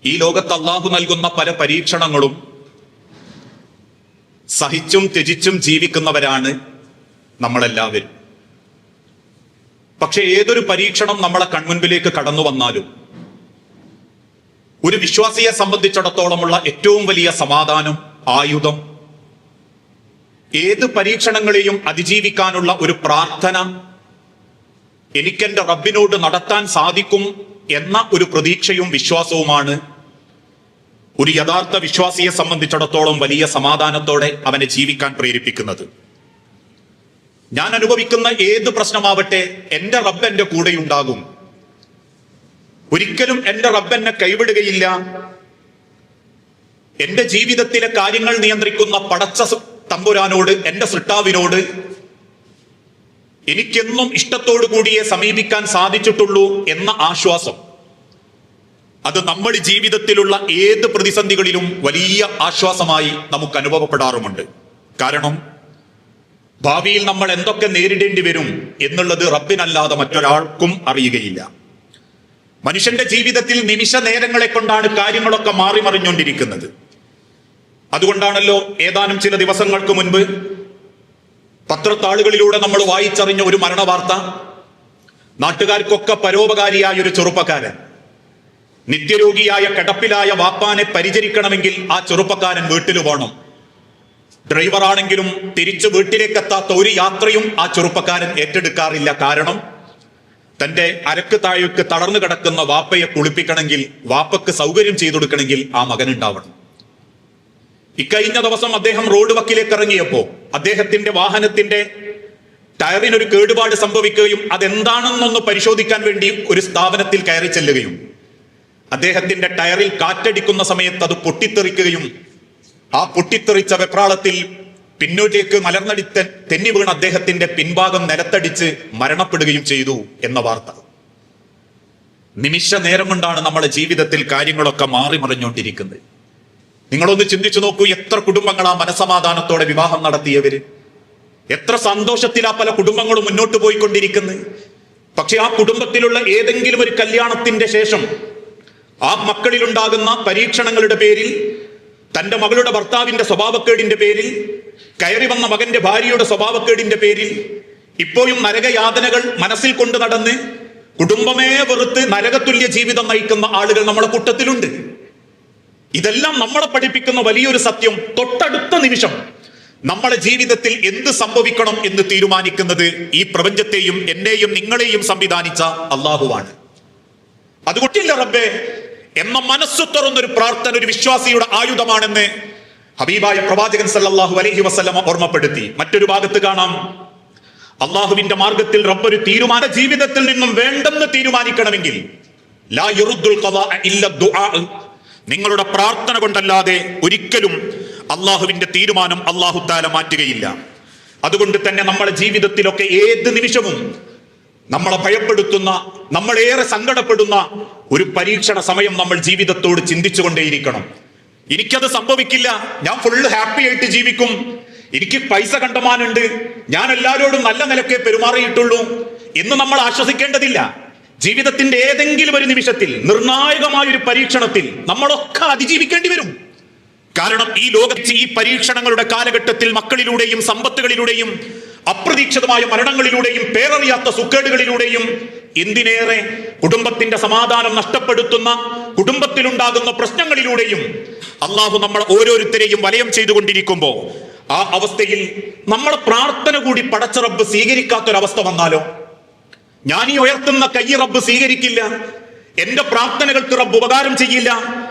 ഈ ലോകത്ത് അള്ളാഹു നൽകുന്ന പല പരീക്ഷണങ്ങളും സഹിച്ചും ത്യജിച്ചും ജീവിക്കുന്നവരാണ് നമ്മളെല്ലാവരും. പക്ഷെ ഏതൊരു പരീക്ഷണം നമ്മളെ കൺമുൻപിലേക്ക് കടന്നു വന്നാലും ഒരു വിശ്വാസിയെ സംബന്ധിച്ചിടത്തോളമുള്ള ഏറ്റവും വലിയ സമാധാനം, ആയുധം, ഏത് പരീക്ഷണങ്ങളെയും അതിജീവിക്കാനുള്ള ഒരു പ്രാർത്ഥന, എനിക്കെന്റെ റബ്ബിനോട് നടത്താൻ സാധിക്കും എന്ന ഒരു പ്രതീക്ഷയും വിശ്വാസവുമാണ് ഒരു യഥാർത്ഥ വിശ്വാസിയെ സംബന്ധിച്ചിടത്തോളം വലിയ സമാധാനത്തോടെ അവനെ ജീവിക്കാൻ പ്രേരിപ്പിക്കുന്നത്. ഞാൻ അനുഭവിക്കുന്ന ഏത് പ്രശ്നമാവട്ടെ, എന്റെ റബ്ബ് എന്റെ കൂടെയുണ്ടാകും, ഒരിക്കലും എന്റെ റബ്ബ് എന്നെ കൈവിടുകയില്ല, എന്റെ ജീവിതത്തിലെ കാര്യങ്ങൾ നിയന്ത്രിക്കുന്ന പടച്ച തമ്പുരാനോട്, എന്റെ സൃഷ്ടാവിനോട് എനിക്കെന്നും ഇഷ്ടത്തോടു കൂടിയേ സമീപിക്കാൻ സാധിച്ചിട്ടുള്ളൂ എന്ന ആശ്വാസം, അത് നമ്മുടെ ജീവിതത്തിലുള്ള ഏത് പ്രതിസന്ധികളിലും വലിയ ആശ്വാസമായി നമുക്ക് അനുഭവപ്പെടാറുമുണ്ട്. കാരണം ഭാവിയിൽ നമ്മൾ എന്തൊക്കെ നേരിടേണ്ടി വരും എന്നുള്ളത് റബ്ബിനല്ലാതെ മറ്റൊരാൾക്കും അറിയുകയില്ല. മനുഷ്യന്റെ ജീവിതത്തിൽ നിമിഷ നേരങ്ങളെ കൊണ്ടാണ് കാര്യങ്ങളൊക്കെ മാറിമറിഞ്ഞുകൊണ്ടിരിക്കുന്നത്. അതുകൊണ്ടാണല്ലോ ഏതാനും ചില ദിവസങ്ങൾക്ക് മുൻപ് പത്രത്താളുകളിലൂടെ നമ്മൾ വായിച്ചറിഞ്ഞ ഒരു മരണവാർത്ത. നാട്ടുകാർക്കൊക്കെ പരോപകാരിയായ ഒരു ചെറുപ്പക്കാരൻ, നിത്യരോഗിയായ കിടപ്പിലായ വാപ്പാനെ പരിചരിക്കണമെങ്കിൽ ആ ചെറുപ്പക്കാരൻ വീട്ടിൽ പോകണം. ഡ്രൈവറാണെങ്കിലും തിരിച്ചു വീട്ടിലേക്ക് എത്താത്ത ഒരു യാത്രയും ആ ചെറുപ്പക്കാരൻ ഏറ്റെടുക്കാറില്ല. കാരണം തന്റെ അരക്ക് താഴേക്ക് തളർന്നു കിടക്കുന്ന വാപ്പയെ കുളിപ്പിക്കണമെങ്കിൽ, വാപ്പക്ക് സൗകര്യം ചെയ്തു കൊടുക്കണമെങ്കിൽ ആ മകനുണ്ടാവണം. ഇക്കഴിഞ്ഞ ദിവസം അദ്ദേഹം റോഡ് വക്കിലേക്ക് ഇറങ്ങിയപ്പോ അദ്ദേഹത്തിന്റെ വാഹനത്തിന്റെ ടയറിനൊരു കേടുപാട് സംഭവിക്കുകയും അതെന്താണെന്നൊന്ന് പരിശോധിക്കാൻ വേണ്ടി ഒരു സ്ഥാപനത്തിൽ കയറി ചെല്ലുകയും അദ്ദേഹത്തിന്റെ ടയറിൽ കാറ്റടിക്കുന്ന സമയത്ത് അത് പൊട്ടിത്തെറിക്കുകയും ആ പൊട്ടിത്തെറിച്ച വെപ്രാളത്തിൽ പിന്നോട്ടേക്ക് മലർന്നടി തെന്നി വീണ് അദ്ദേഹത്തിന്റെ പിൻഭാഗം നിലത്തടിച്ച് മരണപ്പെടുകയും ചെയ്തു എന്ന വാർത്ത. നിമിഷ നേരം കൊണ്ടാണ് നമ്മുടെ ജീവിതത്തിൽ കാര്യങ്ങളൊക്കെ മാറിമറിഞ്ഞുകൊണ്ടിരിക്കുന്നത്. നിങ്ങളൊന്ന് ചിന്തിച്ചു നോക്കൂ, എത്ര കുടുംബങ്ങളാ മനസമാധാനത്തോടെ വിവാഹം നടത്തിയവര്, എത്ര സന്തോഷത്തിലാ പല കുടുംബങ്ങളും മുന്നോട്ട് പോയിക്കൊണ്ടിരിക്കുന്നത്. പക്ഷെ ആ കുടുംബത്തിലുള്ള ഏതെങ്കിലും ഒരു കല്യാണത്തിന്റെ ശേഷം ആ മക്കളിലുണ്ടാകുന്ന പരീക്ഷണങ്ങളുടെ പേരിൽ, തന്റെ മകളുടെ ഭർത്താവിന്റെ സ്വഭാവക്കേടിന്റെ പേരിൽ, കയറി വന്ന മകന്റെ ഭാര്യയുടെ സ്വഭാവക്കേടിന്റെ പേരിൽ ഇപ്പോഴും നരകയാതനകൾ മനസ്സിൽ കൊണ്ട് നടന്ന് കുടുംബമേ വെറുത്ത് നരകതുല്യ ജീവിതം നയിക്കുന്ന ആളുകൾ നമ്മുടെ കൂട്ടത്തിലുണ്ട്. ഇതെല്ലാം നമ്മളെ പഠിപ്പിക്കുന്ന വലിയൊരു സത്യം, തൊട്ടടുത്ത നിമിഷം നമ്മളെ ജീവിതത്തിൽ എന്ത് സംഭവിക്കണം എന്ന് തീരുമാനിക്കുന്നത് ഈ പ്രപഞ്ചത്തെയും എന്നെയും നിങ്ങളെയും സംവിധാനിച്ച അള്ളാഹുവാണ്. അതുകൊണ്ടില്ല റബ്ബേ എന്ന മനസ്സു തുറന്നൊരു പ്രാർത്ഥന ഒരു വിശ്വാസിയുടെ ആയുധമാണെന്ന് ഹബീബായ പ്രവാചകൻ സല്ലല്ലാഹു അലൈഹി വസല്ലമ ഓർമ്മപ്പെടുത്തി. മറ്റൊരു ഭാഗത്ത് കാണാം, അള്ളാഹുവിന്റെ മാർഗത്തിൽ റബ്ബൊരു തീരുമാന ജീവിതത്തിൽ നിന്നും വേണ്ടെന്ന് തീരുമാനിക്കണമെങ്കിൽ ലാ യുറുദ്ദുൽ ഖദാ ഇല്ല ദുആ, നിങ്ങളുടെ പ്രാർത്ഥന കൊണ്ടല്ലാതെ ഒരിക്കലും അള്ളാഹുവിന്റെ തീരുമാനം അള്ളാഹു തആല മാറ്റുകയില്ല. അതുകൊണ്ട് തന്നെ നമ്മുടെ ജീവിതത്തിലൊക്കെ ഏത് നിമിഷവും നമ്മളെ ഭയപ്പെടുത്തുന്ന, നമ്മളേറെ സങ്കടപ്പെടുന്ന ഒരു പരീക്ഷണ സമയം നമ്മൾ ജീവിതത്തോട് ചിന്തിച്ചുകൊണ്ടേയിരിക്കണം. എനിക്കത് സംഭവിക്കില്ല, ഞാൻ ഫുള്ള് ഹാപ്പി ആയിട്ട് ജീവിക്കും, എനിക്ക് പൈസ കണ്ടമാനുണ്ട്, ഞാൻ എല്ലാവരോടും നല്ല നിലക്കേ പെരുമാറിയിട്ടുള്ളൂ എന്ന് നമ്മൾ ആശ്വസിക്കേണ്ടതില്ല. ജീവിതത്തിന്റെ ഏതെങ്കിലും ഒരു നിമിഷത്തിൽ, നിർണായകമായ ഒരു പരീക്ഷണത്തിൽ നമ്മളൊക്കെ അതിജീവിക്കേണ്ടി വരും. കാരണം ഈ ലോകത്ത് ഈ പരീക്ഷണങ്ങളുടെ കാലഘട്ടത്തിൽ മക്കളിലൂടെയും സമ്പത്തുകളിലൂടെയും അപ്രതീക്ഷിതമായ മരണങ്ങളിലൂടെയും പേരറിയാത്ത സുക്കേടുകളിലൂടെയും എന്തിനേറെ കുടുംബത്തിന്റെ സമാധാനം നഷ്ടപ്പെടുത്തുന്ന, കുടുംബത്തിലുണ്ടാകുന്ന പ്രശ്നങ്ങളിലൂടെയും അള്ളാഹു നമ്മൾ ഓരോരുത്തരെയും വലയം ചെയ്തുകൊണ്ടിരിക്കുമ്പോ ആ അവസ്ഥയിൽ നമ്മളെ പ്രാർത്ഥന കൂടി പടച്ച റബ്ബ് സ്വീകരിക്കാത്തൊരവസ്ഥ വന്നാലോ? ഞാൻ ഈ ഉയർത്തുന്ന കൈ റബ്ബ് സ്വീകരിക്കില്ല, എന്റെ പ്രാർത്ഥനകൾക്ക് റബ്ബ് ഉപകാരം ചെയ്യില്ല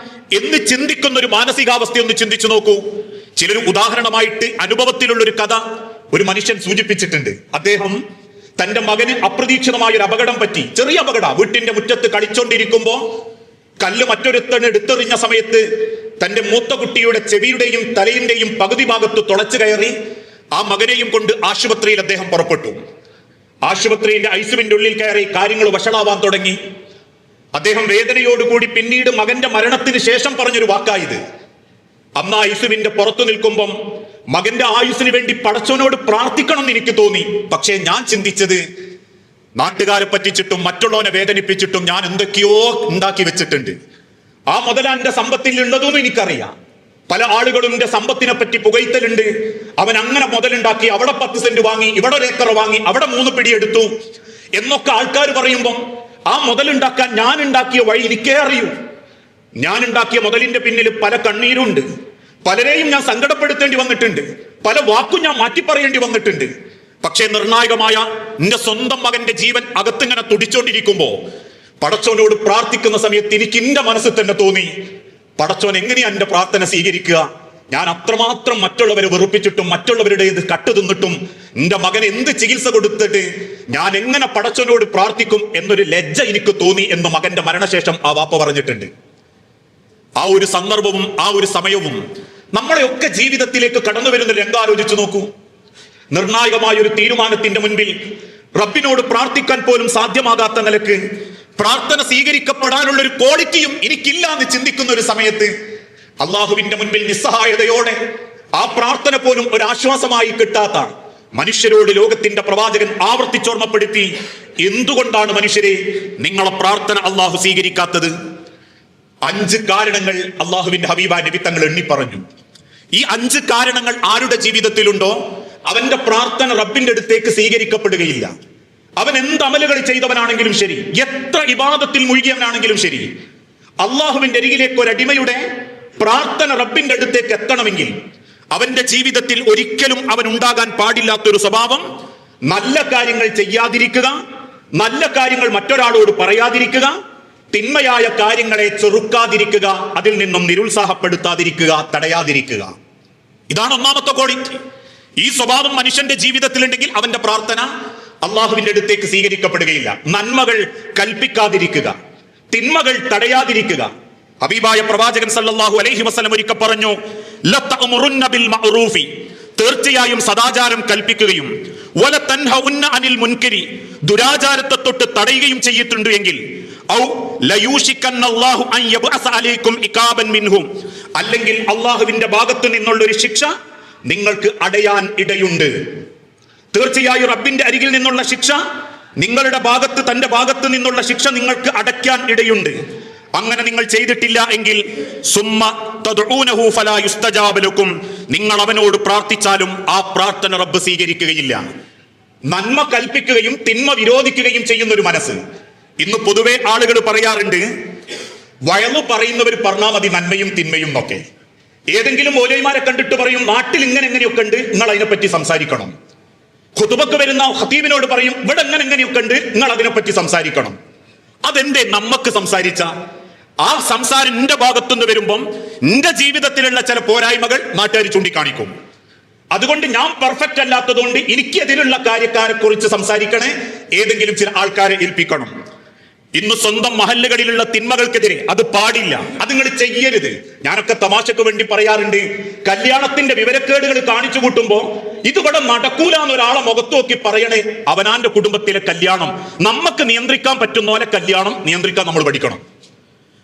എന്ന് ചിന്തിക്കുന്ന ഒരു മാനസികാവസ്ഥ ഒന്ന് ചിന്തിച്ചു നോക്കൂ. ചിലർ ഉദാഹരണമായിട്ട് അനുഭവത്തിലുള്ള ഒരു കഥ ഒരു മനുഷ്യൻ സൂചിപ്പിച്ചിട്ടുണ്ട്. അദ്ദേഹം തന്റെ മകന് അപ്രതീക്ഷിതമായ ഒരു അപകടം പറ്റി, ചെറിയ അപകടം. വീട്ടിന്റെ മുറ്റത്ത് കളിച്ചോണ്ടിരിക്കുമ്പോ കല്ല് മറ്റൊരുത്തന് എടുത്തെറിഞ്ഞ സമയത്ത് തന്റെ മൂത്ത കുട്ടിയുടെ ചെവിയുടെയും തലയിന്റെയും പകുതി ഭാഗത്ത് തുളച്ചു കയറി ആ മകനെയും കൊണ്ട് ആശുപത്രിയിൽ അദ്ദേഹം പുറപ്പെട്ടു. ആശുപത്രിയിലെ ഐസിയുവിന്റെ ഉള്ളിൽ കയറി കാര്യങ്ങൾ വഷളാവാൻ തുടങ്ങി. അദ്ദേഹം വേദനയോടുകൂടി പിന്നീട് മകന്റെ മരണത്തിന് ശേഷം പറഞ്ഞൊരു വാക്കായത്, അന്ന് ഐസിയുവിന്റെ പുറത്തു നിൽക്കുമ്പം മകന്റെ ആയുസ്സിന് വേണ്ടി പടച്ചവനോട് പ്രാർത്ഥിക്കണം എന്ന് എനിക്ക് തോന്നി. പക്ഷേ ഞാൻ ചിന്തിച്ചത് നാട്ടുകാരെ പറ്റിച്ചിട്ടും മറ്റുള്ളവനെ വേദനിപ്പിച്ചിട്ടും ഞാൻ എന്തൊക്കെയോ ഉണ്ടാക്കി വെച്ചിട്ടുണ്ട്. ആ മുതൽ എന്റെ സമ്പത്തിൽ ഉള്ളതും എനിക്കറിയാം. പല ആളുകളും എന്റെ സമ്പത്തിനെ പറ്റി പുകഴ്ത്തലുണ്ട്. അവൻ അങ്ങനെ മുതലുണ്ടാക്കി, അവിടെ 10 സെന്റ് വാങ്ങി, ഇവിടെ 1 ഏക്കർ വാങ്ങി, അവിടെ 3 പിടി എടുത്തു എന്നൊക്കെ ആൾക്കാർ പറയുമ്പോൾ ആ മുതലുണ്ടാക്കാൻ ഞാൻ ഉണ്ടാക്കിയ വഴി എനിക്കേ അറിയൂ. ഞാൻ ഉണ്ടാക്കിയ മുതലിന്റെ പിന്നിൽ പല കണ്ണീരുണ്ട്. പലരെയും ഞാൻ സങ്കടപ്പെടുത്തേണ്ടി വന്നിട്ടുണ്ട്. പല വാക്കും ഞാൻ മാറ്റി പറയേണ്ടി വന്നിട്ടുണ്ട്. പക്ഷേ നിർണായകമായ എന്റെ സ്വന്തം മകന്റെ ജീവൻ അകത്തിങ്ങനെ തുടിച്ചോണ്ടിരിക്കുമ്പോ പടച്ചോനോട് പ്രാർത്ഥിക്കുന്ന സമയത്ത് എനിക്ക് എന്റെ മനസ്സിൽ തന്നെ തോന്നി, പടച്ചോൻ എങ്ങനെയാ എന്റെ പ്രാർത്ഥന സ്വീകരിക്കുക? ഞാൻ അത്രമാത്രം മറ്റുള്ളവരെ വെറുപ്പിച്ചിട്ടും മറ്റുള്ളവരുടെ ഇത് കട്ടു തിന്നിട്ടും എന്റെ മകൻ എന്ത് ചികിത്സ കൊടുത്തിട്ട് ഞാൻ എങ്ങനെ പടച്ചോനോട് പ്രാർത്ഥിക്കും എന്നൊരു ലജ്ജ എനിക്ക് തോന്നി എന്ന് മകന്റെ മരണശേഷം ആ വാപ്പ പറഞ്ഞിട്ടുണ്ട്. ആ ഒരു സന്ദർഭവും ആ ഒരു സമയവും നമ്മളെയൊക്കെ ജീവിതത്തിലേക്ക് കടന്നു വരുന്ന രംഗാലോചിച്ചു നോക്കൂ. നിർണായകമായ ഒരു തീരുമാനത്തിന്റെ മുൻപിൽ റബ്ബിനോട് പ്രാർത്ഥിക്കാൻ പോലും സാധ്യമാകാത്ത നിലക്ക് പ്രാർത്ഥന സ്വീകരിക്കപ്പെടാനുള്ള ഒരു ക്വാളിറ്റിയും എനിക്കില്ല എന്ന് ചിന്തിക്കുന്ന ഒരു സമയത്ത് അള്ളാഹുവിന്റെ മുൻപിൽ നിസ്സഹായതയോടെ ആ പ്രാർത്ഥന പോലും ഒരു ആശ്വാസമായി കിട്ടാത്ത മനുഷ്യരോട് ലോകത്തിന്റെ പ്രവാചകൻ ആവർത്തിച്ചോർമ്മപ്പെടുത്തി, എന്തുകൊണ്ടാണ് മനുഷ്യരെ നിങ്ങളെ പ്രാർത്ഥന അള്ളാഹു സ്വീകരിക്കാത്തത്? 5 കാരണങ്ങൾ അള്ളാഹുവിന്റെ ഹബീബ നബി തങ്ങൾ എണ്ണി പറഞ്ഞു. ഈ 5 കാരണങ്ങൾ ആരുടെ ജീവിതത്തിലുണ്ടോ അവന്റെ പ്രാർത്ഥന റബ്ബിന്റെ അടുത്തേക്ക് സ്വീകരിക്കപ്പെടുകയില്ല. അവൻ എന്ത് അമലുകൾ ചെയ്തവനാണെങ്കിലും ശരി, എത്ര ഇബാദത്തിൽ മുഴുകിയവനാണെങ്കിലും ശരി, അള്ളാഹുവിന്റെ അരികിലേക്ക് ഒരു അടിമയുടെ പ്രാർത്ഥന റബ്ബിന്റെ അടുത്തേക്ക് എത്തണമെങ്കിൽ അവന്റെ ജീവിതത്തിൽ ഒരിക്കലും അവൻ ഉണ്ടാകാൻ പാടില്ലാത്തൊരു സ്വഭാവം നല്ല കാര്യങ്ങൾ ചെയ്യാതിരിക്കുക, നല്ല കാര്യങ്ങൾ മറ്റൊരാളോട് പറയാതിരിക്കുക, തിന്മയായ കാര്യങ്ങളെ ചെറുക്കാതിരിക്കുക, അതിൽ നിന്നും നിരുത്സാഹപ്പെടുത്താതിരിക്കുക, തടയാതിരിക്കുക. ഇതാണ് ഒന്നാമത്തെ ക്വാളിറ്റി. ഈ സ്വഭാവം മനുഷ്യന്റെ ജീവിതത്തിലുണ്ടെങ്കിൽ അവന്റെ പ്രാർത്ഥന അള്ളാഹുവിന്റെ അടുത്തേക്ക് സ്വീകരിക്കപ്പെടുകയില്ല. നന്മകൾ കൽപ്പിക്കാതിരിക്കുക, തിന്മകൾ തടയാതിരിക്കുക. ഹബീബായ പ്രവാചകൻ സല്ലല്ലാഹു അലൈഹി വസല്ലം ഒരിക്കൽ പറഞ്ഞു, ലതഅമുറുന്ന ബിൽ മഅറൂഫി, തീർച്ചയായും സദാചാരം കൽപ്പിക്കുകയും വല തൻഹഉന്ന അനിൽ മുൻകരി, ദുരാചാരത്തെ തൊട്ട് തടയുകയും ചെയ്തിട്ടുണ്ട് എങ്കിൽ ഔ ലയൂഷിക്കന്നല്ലാഹു അൻ യബ്അസ അലൈക്കും ഇകാബൻ മിൻഹും, അല്ലെങ്കിൽ അള്ളാഹുവിന്റെ ഭാഗത്തു നിന്നുള്ള ഒരു ശിക്ഷ നിങ്ങൾക്ക് അടയാൻ ഇടയുണ്ട്. തീർച്ചയായും റബ്ബിന്റെ അരികിൽ നിന്നുള്ള ശിക്ഷ നിങ്ങളുടെ ഭാഗത്ത്, തന്റെ ഭാഗത്ത് നിന്നുള്ള ശിക്ഷ നിങ്ങൾക്ക് അടയ്ക്കാൻ ഇടയുണ്ട്. അങ്ങനെ നിങ്ങൾ ചെയ്തിട്ടില്ല എങ്കിൽ സുമ്മ തദ്ഊനഹു ഫലാ യുസ്തജാബ ലക്കും, നിങ്ങൾ അവനോട് പ്രാർത്ഥിച്ചാലും ആ പ്രാർത്ഥന റബ്ബ് സ്വീകരിക്കുകയില്ല. നന്മ കൽപ്പിക്കുകയും തിന്മ വിരോധിക്കുകയും ചെയ്യുന്ന ഒരു മനസ്സ്. ഇന്ന് പൊതുവെ ആളുകൾ പറയാറുണ്ട്, വയലു പറയുന്നവർ പറഞ്ഞാൽ മതി നന്മയും തിന്മയും ഒക്കെ. ഏതെങ്കിലും മൗലവിമാരെ കണ്ടിട്ട് പറയും, നാട്ടിൽ എങ്ങനെയൊക്കെ ഉണ്ട്, നിങ്ങൾ അതിനെപ്പറ്റി സംസാരിക്കണം. ഖുതുബക്ക് വരുന്ന ഖതീബിനോട് പറയും, ഇവിടെ എങ്ങനെയൊക്കെ ഉണ്ട്, നിങ്ങൾ അതിനെപ്പറ്റി സംസാരിക്കണം. അതെന്തേ നമുക്ക് സംസാരിച്ച ആ സംസാരം എന്റെ ഭാഗത്തുനിന്ന് വരുമ്പം എന്റെ ജീവിതത്തിലുള്ള ചില പോരായ്മകൾ നാട്ടുകാർ ചൂണ്ടിക്കാണിക്കും. അതുകൊണ്ട് ഞാൻ പെർഫെക്റ്റ് അല്ലാത്തതുകൊണ്ട് എനിക്ക് അതിലുള്ള കാര്യക്കാരെ കുറിച്ച് സംസാരിക്കണേ, ഏതെങ്കിലും ചില ആൾക്കാരെ ഏൽപ്പിക്കണം. ഇന്ന് സ്വന്തം മഹല്ലുകളിലുള്ള തിന്മകൾക്കെതിരെ അത് പാടില്ല, അത് നിങ്ങൾ ചെയ്യരുത്. ഞാനൊക്കെ തമാശക്ക് വേണ്ടി പറയാറുണ്ട്, കല്യാണത്തിന്റെ വിവരക്കേടുകൾ കാണിച്ചു കൂട്ടുമ്പോ ഇതിവിടെ നടക്കൂല എന്നൊരാളെ മുഖത്ത് നോക്കി പറയണേ, അവനാന്റെ കുടുംബത്തിലെ കല്യാണം നമുക്ക് നിയന്ത്രിക്കാൻ പറ്റുന്ന പോലെ കല്യാണം നിയന്ത്രിക്കാൻ നമ്മൾ പഠിക്കണം.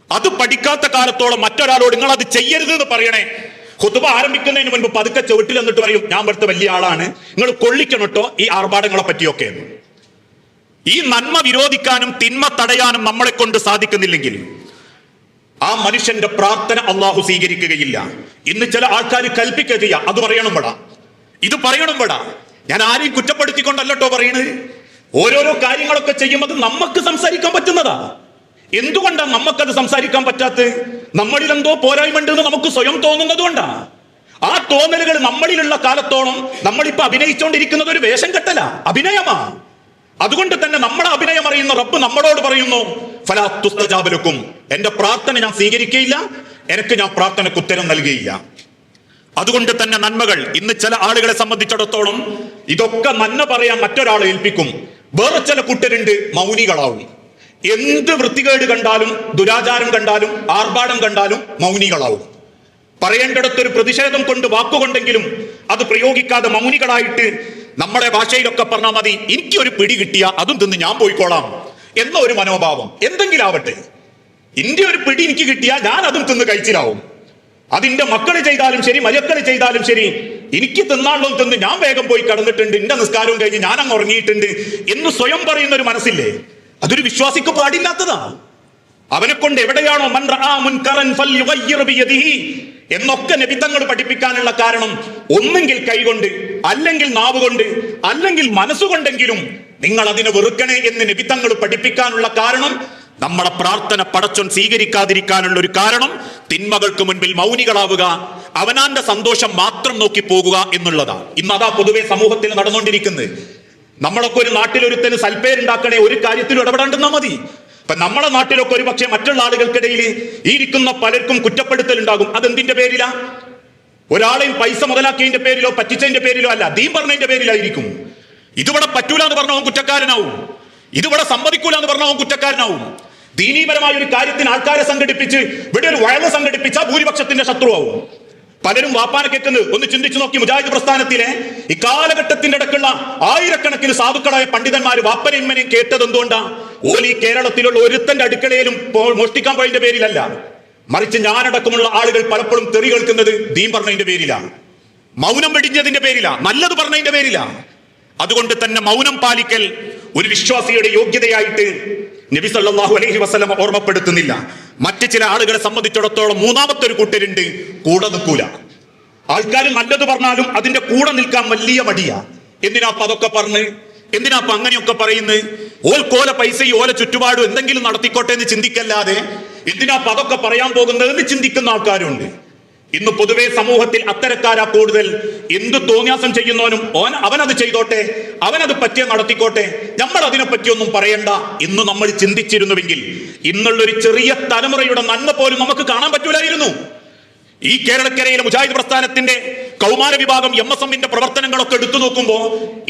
അത് പഠിക്കാത്ത കാലത്തോളം മറ്റൊരാളോട് നിങ്ങൾ അത് ചെയ്യരുത് എന്ന് പറയണേ. ഖുതുബ ആരംഭിക്കുന്നതിന് മുൻപ് പതുക്കെ ചുവട്ടിൽ എന്നിട്ട് പറയും, ഞാൻ ഇവിടുത്തെ വലിയ ആളാണ്, നിങ്ങൾ കൊള്ളിക്കണം കേട്ടോ ഈ ആർഭാടങ്ങളെ പറ്റിയൊക്കെ. ഈ നന്മ വിരോധിക്കാനും തിന്മ തടയാനും നമ്മളെ കൊണ്ട് സാധിക്കുന്നില്ലെങ്കിൽ ആ മനുഷ്യന്റെ പ്രാർത്ഥന അള്ളാഹു സ്വീകരിക്കുകയില്ല. ഇന്ന് ചില ആൾക്കാർ കൽപ്പിക്കുക ചെയ്യാം, അത് പറയണം പെടാ, ഇത് പറയണം പെടാ. ഞാൻ ആരെയും കുറ്റപ്പെടുത്തിക്കൊണ്ടല്ലോ പറയണത്. ഓരോരോ കാര്യങ്ങളൊക്കെ ചെയ്യുമ്പോൾ നമുക്ക് സംസാരിക്കാൻ പറ്റുന്നതാ. എന്തുകൊണ്ടാണ് നമുക്കത് സംസാരിക്കാൻ പറ്റാത്തത്? നമ്മളിൽ എന്തോ പോരായ്മ ഉണ്ടെന്ന് നമുക്ക് സ്വയം തോന്നുന്നത് കൊണ്ടാ. ആ തോന്നലുകൾ നമ്മളിലുള്ള കാലത്തോളം നമ്മളിപ്പോ അഭിനയിച്ചുകൊണ്ടിരിക്കുന്നത് ഒരു വേഷം കെട്ടല, അഭിനയമാ. അതുകൊണ്ട് തന്നെ നമ്മളെ അഭിനയം അറിയുന്ന റബ്ബ് നമ്മളോട് പറയുന്നു, ഫലാ തുസ്തജാബ ലക്കും, എന്റെ പ്രാർത്ഥന ഞാൻ സ്വീകരിക്കുകയില്ല, എനിക്ക് ഞാൻ പ്രാർത്ഥനയ്ക്ക് ഉത്തരം നൽകുകയില്ല. അതുകൊണ്ട് തന്നെ നന്മകൾ ഇന്ന് ചില ആളുകളെ സംബന്ധിച്ചിടത്തോളം ഇതൊക്കെ നന്മ പറയാൻ മറ്റൊരാളെ ഏൽപ്പിക്കും. വേറെ ചില കൂട്ടരുണ്ട് മൗനികളാവും. എന്ത് വൃത്തികേട് കണ്ടാലും, ദുരാചാരം കണ്ടാലും, ആർഭാടം കണ്ടാലും മൗനികളാവും. പറയേണ്ടിടത്തൊരു പ്രതിഷേധം കൊണ്ട് വാക്കുകൊണ്ടെങ്കിലും അത് പ്രയോഗിക്കാതെ മൗനികളായിട്ട് നമ്മുടെ ഭാഷയിലൊക്കെ പറഞ്ഞാൽ മതി, എനിക്കൊരു പിടി കിട്ടിയ അതും തിന്ന് ഞാൻ പോയിക്കോളാം എന്ന ഒരു മനോഭാവം. എന്തെങ്കിലും ആവട്ടെ, ഇന്ത്യ ഒരു പിടി എനിക്ക് കിട്ടിയ ഞാൻ അതും തിന്ന് കഴിച്ചിലാവും. അതിന്റെ മക്കള് ചെയ്താലും ശരി, മരക്കള് ചെയ്താലും ശരി, എനിക്ക് തിന്നാളും തിന്ന് ഞാൻ വേഗം പോയി കടന്നിട്ടുണ്ട്, എന്റെ നിസ്കാരവും കഴിഞ്ഞ് ഞാൻ അങ്ങ് ഉറങ്ങിയിട്ടുണ്ട് എന്ന് സ്വയം പറയുന്ന ഒരു മനസ്സില്ലേ, അതൊരു വിശ്വാസിക്ക് പാടില്ലാത്തതാ. അവനെ കൊണ്ട് എവിടെയാണോ മൻ റആ മുൻകറൻ ഫൽയുഗയ്യിർ ബിയദിഹി എന്നൊക്കെ നബി തങ്ങൾ പഠിപ്പിക്കാനുള്ള കാരണം ഒന്നെങ്കിൽ കൈകൊണ്ട്, അല്ലെങ്കിൽ നാവ് കൊണ്ട്, അല്ലെങ്കിൽ മനസ്സുകൊണ്ടെങ്കിലും നിങ്ങൾ അതിനെ വെറുക്കണേ എന്ന് നബി തങ്ങൾ പഠിപ്പിക്കാനുള്ള കാരണം, നമ്മളെ പ്രാർത്ഥന പടച്ചോൻ സ്വീകരിക്കാതിരിക്കാനുള്ള ഒരു കാരണം തിന്മകൾക്ക് മുൻപിൽ മൗനികളാവുക, അവനാന്റെ സന്തോഷം മാത്രം നോക്കി പോകുക എന്നുള്ളതാണ്. ഇന്നതാ പൊതുവെ സമൂഹത്തിൽ നടന്നുകൊണ്ടിരിക്കുന്നത്. നമ്മളൊക്കെ ഒരു നാട്ടിലൊരുത്തന് സൽപ്പേരുണ്ടാക്കണേ ഒരു കാര്യത്തിലും ഇടപെടാണ്ടെന്നാ മതി. ഇപ്പൊ നമ്മളെ നാട്ടിലൊക്കെ ഒരു പക്ഷേ മറ്റുള്ള ആളുകൾക്കിടയിൽ ഈ ഇരിക്കുന്ന പലർക്കും കുറ്റപ്പെടുത്തൽ ഉണ്ടാകും. അതെന്തിന്റെ പേരിലാ? ഒരാളെയും പൈസ മുതലാക്കിയതിന്റെ പേരിലോ പറ്റിച്ചതിന്റെ പേരിലോ അല്ല, ദീൻ പറഞ്ഞതിന്റെ പേരിലായിരിക്കും. ഇതിവിടെ പറ്റൂല എന്ന് പറഞ്ഞവൻ കുറ്റക്കാരനാവും, ഇതിവിടെ സമ്മതിക്കൂല എന്ന് പറഞ്ഞവൻ കുറ്റക്കാരനാവും. ദീനീപരമായ ഒരു കാര്യത്തിന് ആൾക്കാരെ സംഘടിപ്പിച്ച് ഇവിടെ ഒരു വയല് സംഘടിപ്പിച്ച ഭൂരിപക്ഷത്തിന്റെ ശത്രുവാവും. പലരും വാപ്പാനെ കേൾക്കുന്നത് ഒന്ന് ചിന്തിച്ചു നോക്കി. മുജാഹിദ് പ്രസ്ഥാനത്തിലെ ഇക്കാലഘട്ടത്തിന്റെ ഇടക്കുള്ള ആയിരക്കണക്കിന് സാധുക്കളായ പണ്ഡിതന്മാര് വാപ്പനെയും ഇമ്മനെയും കേട്ടത് എന്തുകൊണ്ടാ? ഓൽ ഈ കേരളത്തിലുള്ള ഒരുത്തന്റെ അടുക്കളയിലും മോഷ്ടിക്കാൻ പോയതിന്റെ പേരിലല്ല, മറിച്ച് ഞാനടക്കമുള്ള ആളുകൾ പലപ്പോഴും തെറി കേൾക്കുന്നത് ദീൻ പറഞ്ഞതിന്റെ പേരിലാണ്, മൗനം വെടിഞ്ഞതിന്റെ പേരിലാണ്, നല്ലത് പറഞ്ഞതിന്റെ പേരിലാണ്. അതുകൊണ്ട് തന്നെ മൗനം പാലിക്കൽ ഒരു വിശ്വാസിയുടെ യോഗ്യതയായിട്ട് നബി സല്ലല്ലാഹു അലൈഹി വസല്ലം ഓർമ്മപ്പെടുത്തുന്നില്ല. മറ്റ് ചില ആളുകളെ സംബന്ധിച്ചിടത്തോളം മൂന്നാമത്തെ ഒരു കൂട്ടരുണ്ട്, കൂടെ നിൽക്കൂല. ആൾക്കാർ നല്ലത് പറഞ്ഞാലും അതിന്റെ കൂടെ നിൽക്കാൻ വലിയ മടിയാ. എന്തിനാപ്പ അതൊക്കെ പറഞ്ഞ്, എന്തിനാപ്പ അങ്ങനെയൊക്കെ പറയുന്നത്? ഓല പൈസയും ഓല ചുറ്റുപാടും എന്തെങ്കിലും നടത്തിക്കോട്ടെ എന്ന് ചിന്തിക്കല്ലാതെ എന്തിനാപ്പ അതൊക്കെ പറയാൻ പോകുന്നതെന്ന് ചിന്തിക്കുന്ന ആൾക്കാരുണ്ട്. ഇന്ന് പൊതുവെ സമൂഹത്തിൽ അത്തരക്കാരാ കൂടുതൽ. എന്ത് തോന്നിയാസം ചെയ്യുന്നവനും അവനത് ചെയ്തോട്ടെ, അവനത് പറ്റിയ നടത്തിക്കോട്ടെ, നമ്മൾ അതിനെ പറ്റിയൊന്നും പറയണ്ട എന്ന് നമ്മൾ ചിന്തിച്ചിരുന്നുവെങ്കിൽ ഇന്നുള്ളൊരു ചെറിയ തലമുറയുടെ നന്മ പോലും നമുക്ക് കാണാൻ പറ്റൂലായിരുന്നു. ഈ കേരളക്കരയിലെ മുജാഹിദ് പ്രസ്ഥാനത്തിന്റെ കൗമാര വിഭാഗം MSMന്റെ പ്രവർത്തനങ്ങളൊക്കെ എടുത്തു നോക്കുമ്പോൾ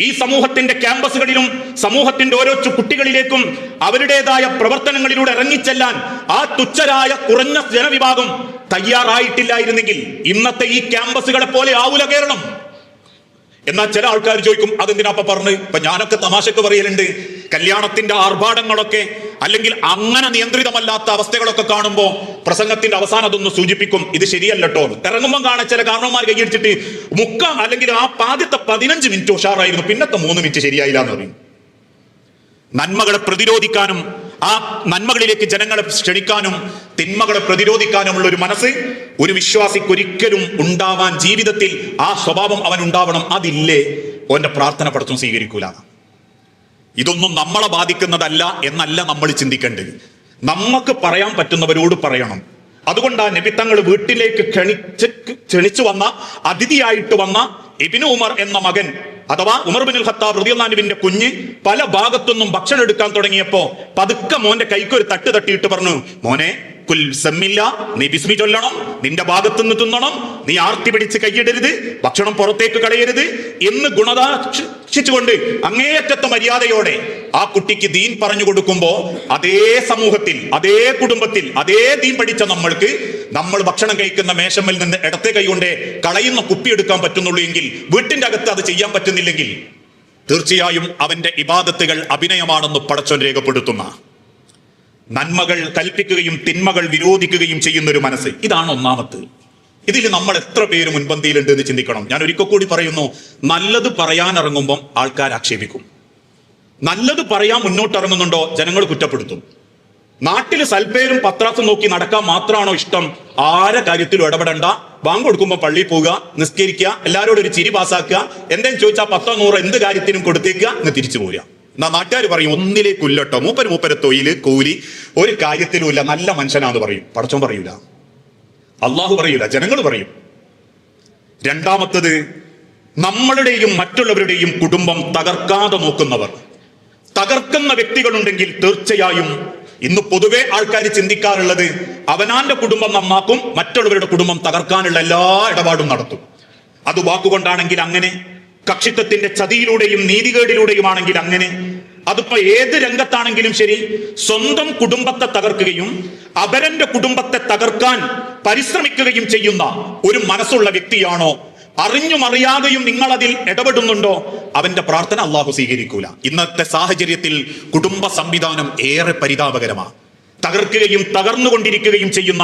ഈ സമൂഹത്തിന്റെ ക്യാമ്പസുകളിലും സമൂഹത്തിന്റെ ഓരോ കുട്ടികളിലേക്കും അവരുടേതായ പ്രവർത്തനങ്ങളിലൂടെ ഇറങ്ങിച്ചെല്ലാൻ ആ തുച്ഛരായ കുറഞ്ഞ ജനവിഭാഗം തയ്യാറായിട്ടില്ലായിരുന്നെങ്കിൽ ഇന്നത്തെ ഈ ക്യാമ്പസുകളെ പോലെ ആവൂല കേരളം. എന്നാൽ ചില ആൾക്കാർ ചോദിക്കും അതെന്തിനാപ്പ പറഞ്ഞ്. ഇപ്പൊ ഞാനൊക്കെ തമാശക്ക് പറയലുണ്ട്, കല്യാണത്തിന്റെ ആർഭാടങ്ങളൊക്കെ അല്ലെങ്കിൽ അങ്ങനെ നിയന്ത്രിതമല്ലാത്ത അവസ്ഥകളൊക്കെ കാണുമ്പോ പ്രസംഗത്തിന്റെ അവസാനം അതൊന്ന് സൂചിപ്പിക്കും, ഇത് ശരിയല്ലട്ടോ. ഇറങ്ങുമ്പോൾ കാണാൻ ചില കാരണവന്മാർ കൈയടിച്ചിട്ട് മുക്കാം അല്ലെങ്കിൽ ആ ആദ്യത്തെ 15 മിനിറ്റ് ഉഷാറായിരുന്നു, പിന്നത്തെ 3 മിനിറ്റ് ശരിയായില്ല എന്ന് പറയും. നന്മകളെ പ്രതിരോധിക്കാനും ആ നന്മകളിലേക്ക് ജനങ്ങളെ ക്ഷണിക്കാനും തിന്മകളെ പ്രതിരോധിക്കാനുമുള്ള ഒരു മനസ്സ് ഒരു വിശ്വാസിക്ക് ഒരിക്കലും ഉണ്ടാവാൻ ജീവിതത്തിൽ ആ സ്വഭാവം അവൻ ഉണ്ടാവണം. അതില്ലേ അവന്റെ പ്രാർത്ഥന പടച്ചും സ്വീകരിക്കൂല. ഇതൊന്നും നമ്മളെ ബാധിക്കുന്നതല്ല എന്നല്ല നമ്മൾ ചിന്തിക്കേണ്ടത്. നമുക്ക് പറയാൻ പറ്റുന്നവരോട് പറയണം. അതുകൊണ്ടാണ് നബി തങ്ങൾ വീട്ടിലേക്ക് ക്ഷണിച്ചു വന്ന അതിഥിയായിട്ട് വന്ന ഇബ്നു ഉമർ എന്ന മകൻ അഥവാ ഉമർ ബിനുൽ ഖത്താബ് റളിയല്ലാഹു അൻഹുവിന്റെ കുഞ്ഞ് പല ഭാഗത്തുനിന്നും ഭക്ഷണം എടുക്കാൻ തുടങ്ങിയപ്പോ പതുക്കെ മോന്റെ കൈക്കൊരു തട്ട് തട്ടിയിട്ട് പറഞ്ഞു, മോനെ കുൽ സമ്മില്ല, നീ ബിസ്മി ചൊല്ലണം, നിന്റെ ഭാഗത്തുനിന്ന് തിന്നണം, നീ ആർത്തി പിടിച്ച് കൈയിടരുത്, ഭക്ഷണം പുറത്തേക്ക് കളയരുത് എന്ന് ഗുണദാശിച്ചുകൊണ്ട് അങ്ങേയറ്റത്തെ മര്യാദയോടെ ആ കുട്ടിക്ക് ദീൻ പറഞ്ഞു കൊടുക്കുമ്പോ അതേ സമൂഹത്തിൽ അതേ കുടുംബത്തിൽ അതേ ദീൻ പഠിച്ച നമ്മൾ ഭക്ഷണം കഴിക്കുന്ന മേശമ്മൽ നിന്ന് ഇടത്തെ കൈ കൊണ്ടേ കളയുന്ന കുപ്പി എടുക്കാൻ പറ്റുന്നുള്ളൂ എങ്കിൽ, വീട്ടിന്റെ അകത്ത് അത് ചെയ്യാൻ പറ്റുന്നില്ലെങ്കിൽ തീർച്ചയായും അവന്റെ ഇബാദത്തുകൾ അഭിനയമാണെന്ന് പടച്ചോൻ രേഖപ്പെടുത്തുന്ന നന്മകൾ കൽപ്പിക്കുകയും തിന്മകൾ വിരോധിക്കുകയും ചെയ്യുന്ന ഒരു മനസ്സ്, ഇതാണ് ഒന്നാമത്തെ. ഇതിൽ നമ്മൾ എത്ര പേര് മുൻപന്തിയിലുണ്ട് എന്ന് ചിന്തിക്കണം. ഞാൻ ഒരിക്കൽ കൂടി പറയുന്നു, നല്ലത് പറയാൻ ഇറങ്ങുമ്പം ആൾക്കാർ ആക്ഷേപിക്കും. നല്ലത് പറയാൻ മുന്നോട്ടിറങ്ങുന്നുണ്ടോ ജനങ്ങൾ കുറ്റപ്പെടുത്തും. നാട്ടിൽ സൽപ്പേരും പത്രാസും നോക്കി നടക്കാൻ മാത്രമാണോ ഇഷ്ടം? ആരെ കാര്യത്തിലും ഇടപെടണ്ട, ബാങ്ക് കൊടുക്കുമ്പോൾ പള്ളിയിൽ പോവുക, നിസ്കരിക്കുക, എല്ലാവരോടും ഒരു ചിരി പാസ്സാക്കുക, എന്തെങ്കിലും ചോദിച്ചാൽ 10 100 എന്ത് കാര്യത്തിനും കൊടുത്തേക്കുക, എന്ന് തിരിച്ചു പോരുക. എന്നാ നാട്ടുകാർ പറയും ഒന്നിലേക്കില്ലട്ടോ, മൂപ്പര് തൊഴില് കൂലി ഒരു കാര്യത്തിലുമില്ല, നല്ല മനുഷ്യനാന്ന് പറയും. പടച്ചോൻ പറയൂല, അള്ളാഹു പറയൂല, ജനങ്ങൾ പറയും. രണ്ടാമത്തത്, നമ്മളുടെയും മറ്റുള്ളവരുടെയും കുടുംബം തകർക്കാതെ നോക്കുന്നവർ. തകർക്കുന്ന വ്യക്തികളുണ്ടെങ്കിൽ തീർച്ചയായും ഇന്ന് പൊതുവെ ആൾക്കാർ ചിന്തിക്കാറുള്ളത് അവനാന്റെ കുടുംബം നന്നാക്കും, മറ്റുള്ളവരുടെ കുടുംബം തകർക്കാനുള്ള എല്ലാ ഇടപാടും നടത്തും. അത് വാക്കുകൊണ്ടാണെങ്കിൽ അങ്ങനെ, കക്ഷിത്വത്തിന്റെ ചതിയിലൂടെയും നീതികേടിലൂടെയുമാണെങ്കിൽ അങ്ങനെ, അതിപ്പോ ഏത് രംഗത്താണെങ്കിലും ശരി, സ്വന്തം കുടുംബത്തെ തകർക്കുകയും അപരന്റെ കുടുംബത്തെ തകർക്കാൻ പരിശ്രമിക്കുകയും ചെയ്യുന്ന ഒരു മനസ്സുള്ള വ്യക്തിയാണോ, അറിഞ്ഞും അറിയാതെയും നിങ്ങൾ അതിൽ ഇടപെടുന്നുണ്ടോ, അവന്റെ പ്രാർത്ഥന അള്ളാഹു സ്വീകരിക്കൂല. ഇന്നത്തെ സാഹചര്യത്തിൽ കുടുംബ സംവിധാനം ഏറെ പരിതാപകരമാണ്. തകർക്കുകയും തകർന്നുകൊണ്ടിരിക്കുകയും ചെയ്യുന്ന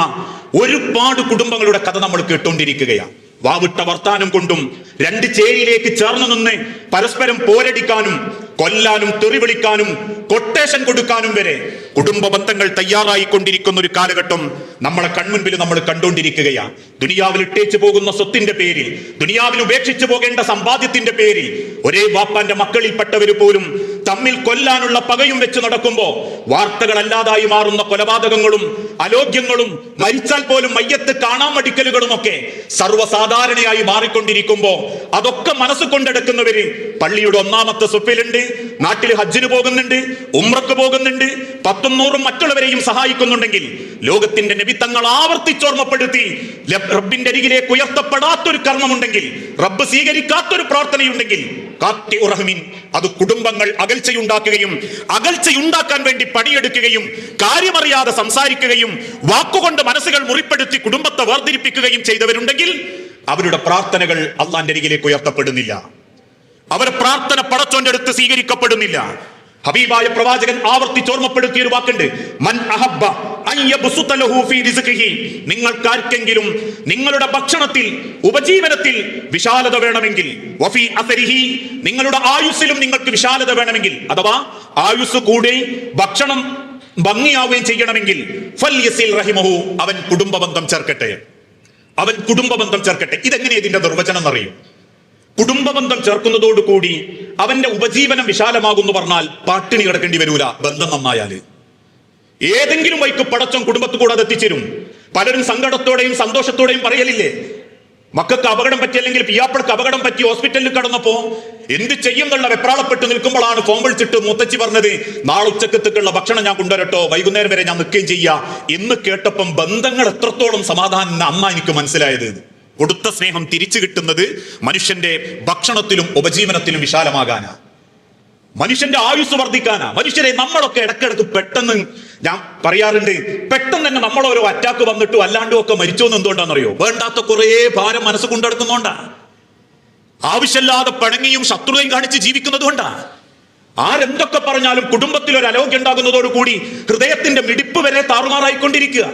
ഒരുപാട് കുടുംബങ്ങളുടെ കഥ നമ്മൾ കേട്ടുകൊണ്ടിരിക്കുകയാണ്. വാവിട്ട വർത്താനം കൊണ്ടും രണ്ട് ചേരിയിലേക്ക് ചേർന്ന് നിന്ന് പരസ്പരം പോരടിക്കാനും കൊല്ലാനും തെറിവിളിക്കാനും കൊട്ടേഷൻ കൊടുക്കാനും വരെ കുടുംബ ബന്ധങ്ങൾ തയ്യാറായിക്കൊണ്ടിരിക്കുന്ന ഒരു കാലഘട്ടം നമ്മളെ കൺമുൻപിൽ നമ്മൾ കണ്ടുകൊണ്ടിരിക്കുകയാണ്. ദുനിയാവിൽ ഇട്ടേച്ചു പോകുന്ന സ്വത്തിന്റെ പേരിൽ, ദുനിയാവിൽ ഉപേക്ഷിച്ചു പോകേണ്ട സമ്പാദ്യത്തിന്റെ പേരിൽ ഒരേ വാപ്പാന്റെ മക്കളിൽപ്പെട്ടവർ പോലും തമ്മിൽ കൊല്ലാനുള്ള പകയും വെച്ച് നടക്കുമ്പോ വാർത്തകളല്ലാതായി മാറുന്ന കൊലപാതകങ്ങളും അലോഗ്യങ്ങളും മരിച്ചാൽ പോലും മയ്യത്ത് കാണാൻ മടിക്കലുകളും ഒക്കെ സർവ്വസാധാരണയായി മാറിക്കൊണ്ടിരിക്കുമ്പോ അതൊക്കെ മനസ്സ് കൊണ്ടെടുക്കുന്നവര് പള്ളിയുടെ ഒന്നാമത്തെ സുപ്പിലുണ്ട്, നാട്ടിൽ ഹജ്ജിന് പോകുന്നുണ്ട്, ഉംറക്ക് പോകുന്നുണ്ട്, 100 മറ്റുള്ളവരെയും സഹായിക്കുന്നുണ്ടെങ്കിൽ ലോകത്തിന്റെ നബി തങ്ങൾ ആവർത്തിച്ചോർമ്മപ്പെടുത്തി റബ്ബിന്റെ അരികിലേക്ക് ഉയർത്തപ്പെടാത്തൊരു കർമ്മമുണ്ടെങ്കിൽ, റബ്ബ് സ്വീകരിക്കാത്തൊരു പ്രാർത്ഥനയുണ്ടെങ്കിൽ അത് കുടുംബങ്ങൾ അകൽച്ചയുണ്ടാക്കുകയും അകൽച്ചയുണ്ടാക്കാൻ വേണ്ടി പണിയെടുക്കുകയും കാര്യമറിയാതെ സംസാരിക്കുകയും വാക്കുകൊണ്ട് മനസ്സുകൾ മുറിപ്പെടുത്തി കുടുംബത്തെ വേർതിരിപ്പിക്കുകയും ചെയ്തവരുണ്ടെങ്കിൽ അവരുടെ പ്രാർത്ഥനകൾ അള്ളാന്റെ അരികിലേക്ക് ഉയർത്തപ്പെടുന്നില്ല. അവരുടെ പ്രാർത്ഥന പടച്ചോന്റെ അടുത്ത് സ്വീകരിക്കപ്പെടുന്നില്ല. ഹബീബായ പ്രവാചകൻ ആവർത്തിച്ചോർമ്മപ്പെടുത്തിയ ഒരു വാക്കുണ്ട്, മൻ അഹബ്ബ അൻ യബ്സുത ലഹു ഫീ റിസ്ഖിഹി. നിങ്ങൾക്കാർക്കെങ്കിലും നിങ്ങളുടെ ഭക്ഷണത്തിൽ ഉപജീവനത്തിൽ വിശാലത വേണമെങ്കിൽ, വഫീ അസരിഹി, നിങ്ങളുടെ ആയുസ്സിലും നിങ്ങൾക്ക് വിശാലത വേണമെങ്കിൽ, അഥവാ ആയുസ് കൂടി ഭക്ഷണം ഭംഗിയാവുകയും ചെയ്യണമെങ്കിൽ ഫൽയസിൽ റഹിമഹു, അവൻ കുടുംബബന്ധം ചേർക്കട്ടെ, അവൻ കുടുംബബന്ധം ചേർക്കട്ടെ. ഇതെങ്ങനെ ഇതിന്റെ നിർവചനം എന്നറിയും? കുടുംബബന്ധം ചേർക്കുന്നതോടുകൂടി അവന്റെ ഉപജീവനം വിശാലമാകുന്നു പറഞ്ഞാൽ പട്ടിണി കിടക്കേണ്ടി വരൂല. ബന്ധം നന്നായാല് ഏതെങ്കിലും വൈക്ക് പടച്ചോൻ കുടുംബത്തിൽ കൂടെ അത് എത്തിച്ചേരും. പലരും സങ്കടത്തോടെയും സന്തോഷത്തോടെയും പറയലില്ലേ, മക്കൾക്ക് അപകടം പറ്റി അല്ലെങ്കിൽ പിയാപ്പിളക്ക് അപകടം പറ്റി ഹോസ്പിറ്റലിൽ കടന്നപ്പോ എന്ത് ചെയ്യും എന്നുള്ള വെപ്രാളപ്പെട്ട് നിൽക്കുമ്പോഴാണ് ഫോൺ വിളിച്ചിട്ട് മുത്തച്ഛി പറഞ്ഞത്, നാളെ ഉച്ചക്കത്തേക്കുള്ള ഭക്ഷണം ഞാൻ കൊണ്ടുവരട്ടോ, വൈകുന്നേരം വരെ ഞാൻ നിൽക്കുകയും ചെയ്യാം എന്ന് കേട്ടപ്പം ബന്ധങ്ങൾ എത്രത്തോളം സമാധാനം അമ്മ എനിക്ക് മനസ്സിലായത്. കൊടുത്ത സ്നേഹം തിരിച്ചു കിട്ടുന്നത് മനുഷ്യന്റെ ഭക്ഷണത്തിലും ഉപജീവനത്തിലും വിശാലമാകാനാ, മനുഷ്യന്റെ ആയുസ് വർദ്ധിക്കാനാ. മനുഷ്യരെ നമ്മളൊക്കെ ഇടക്കിടക്ക് പെട്ടെന്ന്, ഞാൻ പറയാറുണ്ട്, പെട്ടെന്ന് തന്നെ നമ്മളോരോ അറ്റാക്ക് വന്നിട്ടും അല്ലാണ്ടും ഒക്കെ മരിച്ചോന്ന് എന്തുകൊണ്ടാണെന്നറിയോ? വേണ്ടാത്ത കുറെ ഭാരം മനസ്സ് കൊണ്ടെടുക്കുന്നോണ്ടാ, ആവശ്യമില്ലാതെ പിണങ്ങിയും ശത്രുതയും കാണിച്ച് ജീവിക്കുന്നത് കൊണ്ടാ. ആരെന്തൊക്കെ പറഞ്ഞാലും കുടുംബത്തിൽ ഒരു അലോഗ്യം ഉണ്ടാകുന്നതോടുകൂടി ഹൃദയത്തിന്റെ മിടിപ്പ് വരെ താറുമാറായിക്കൊണ്ടിരിക്കുക.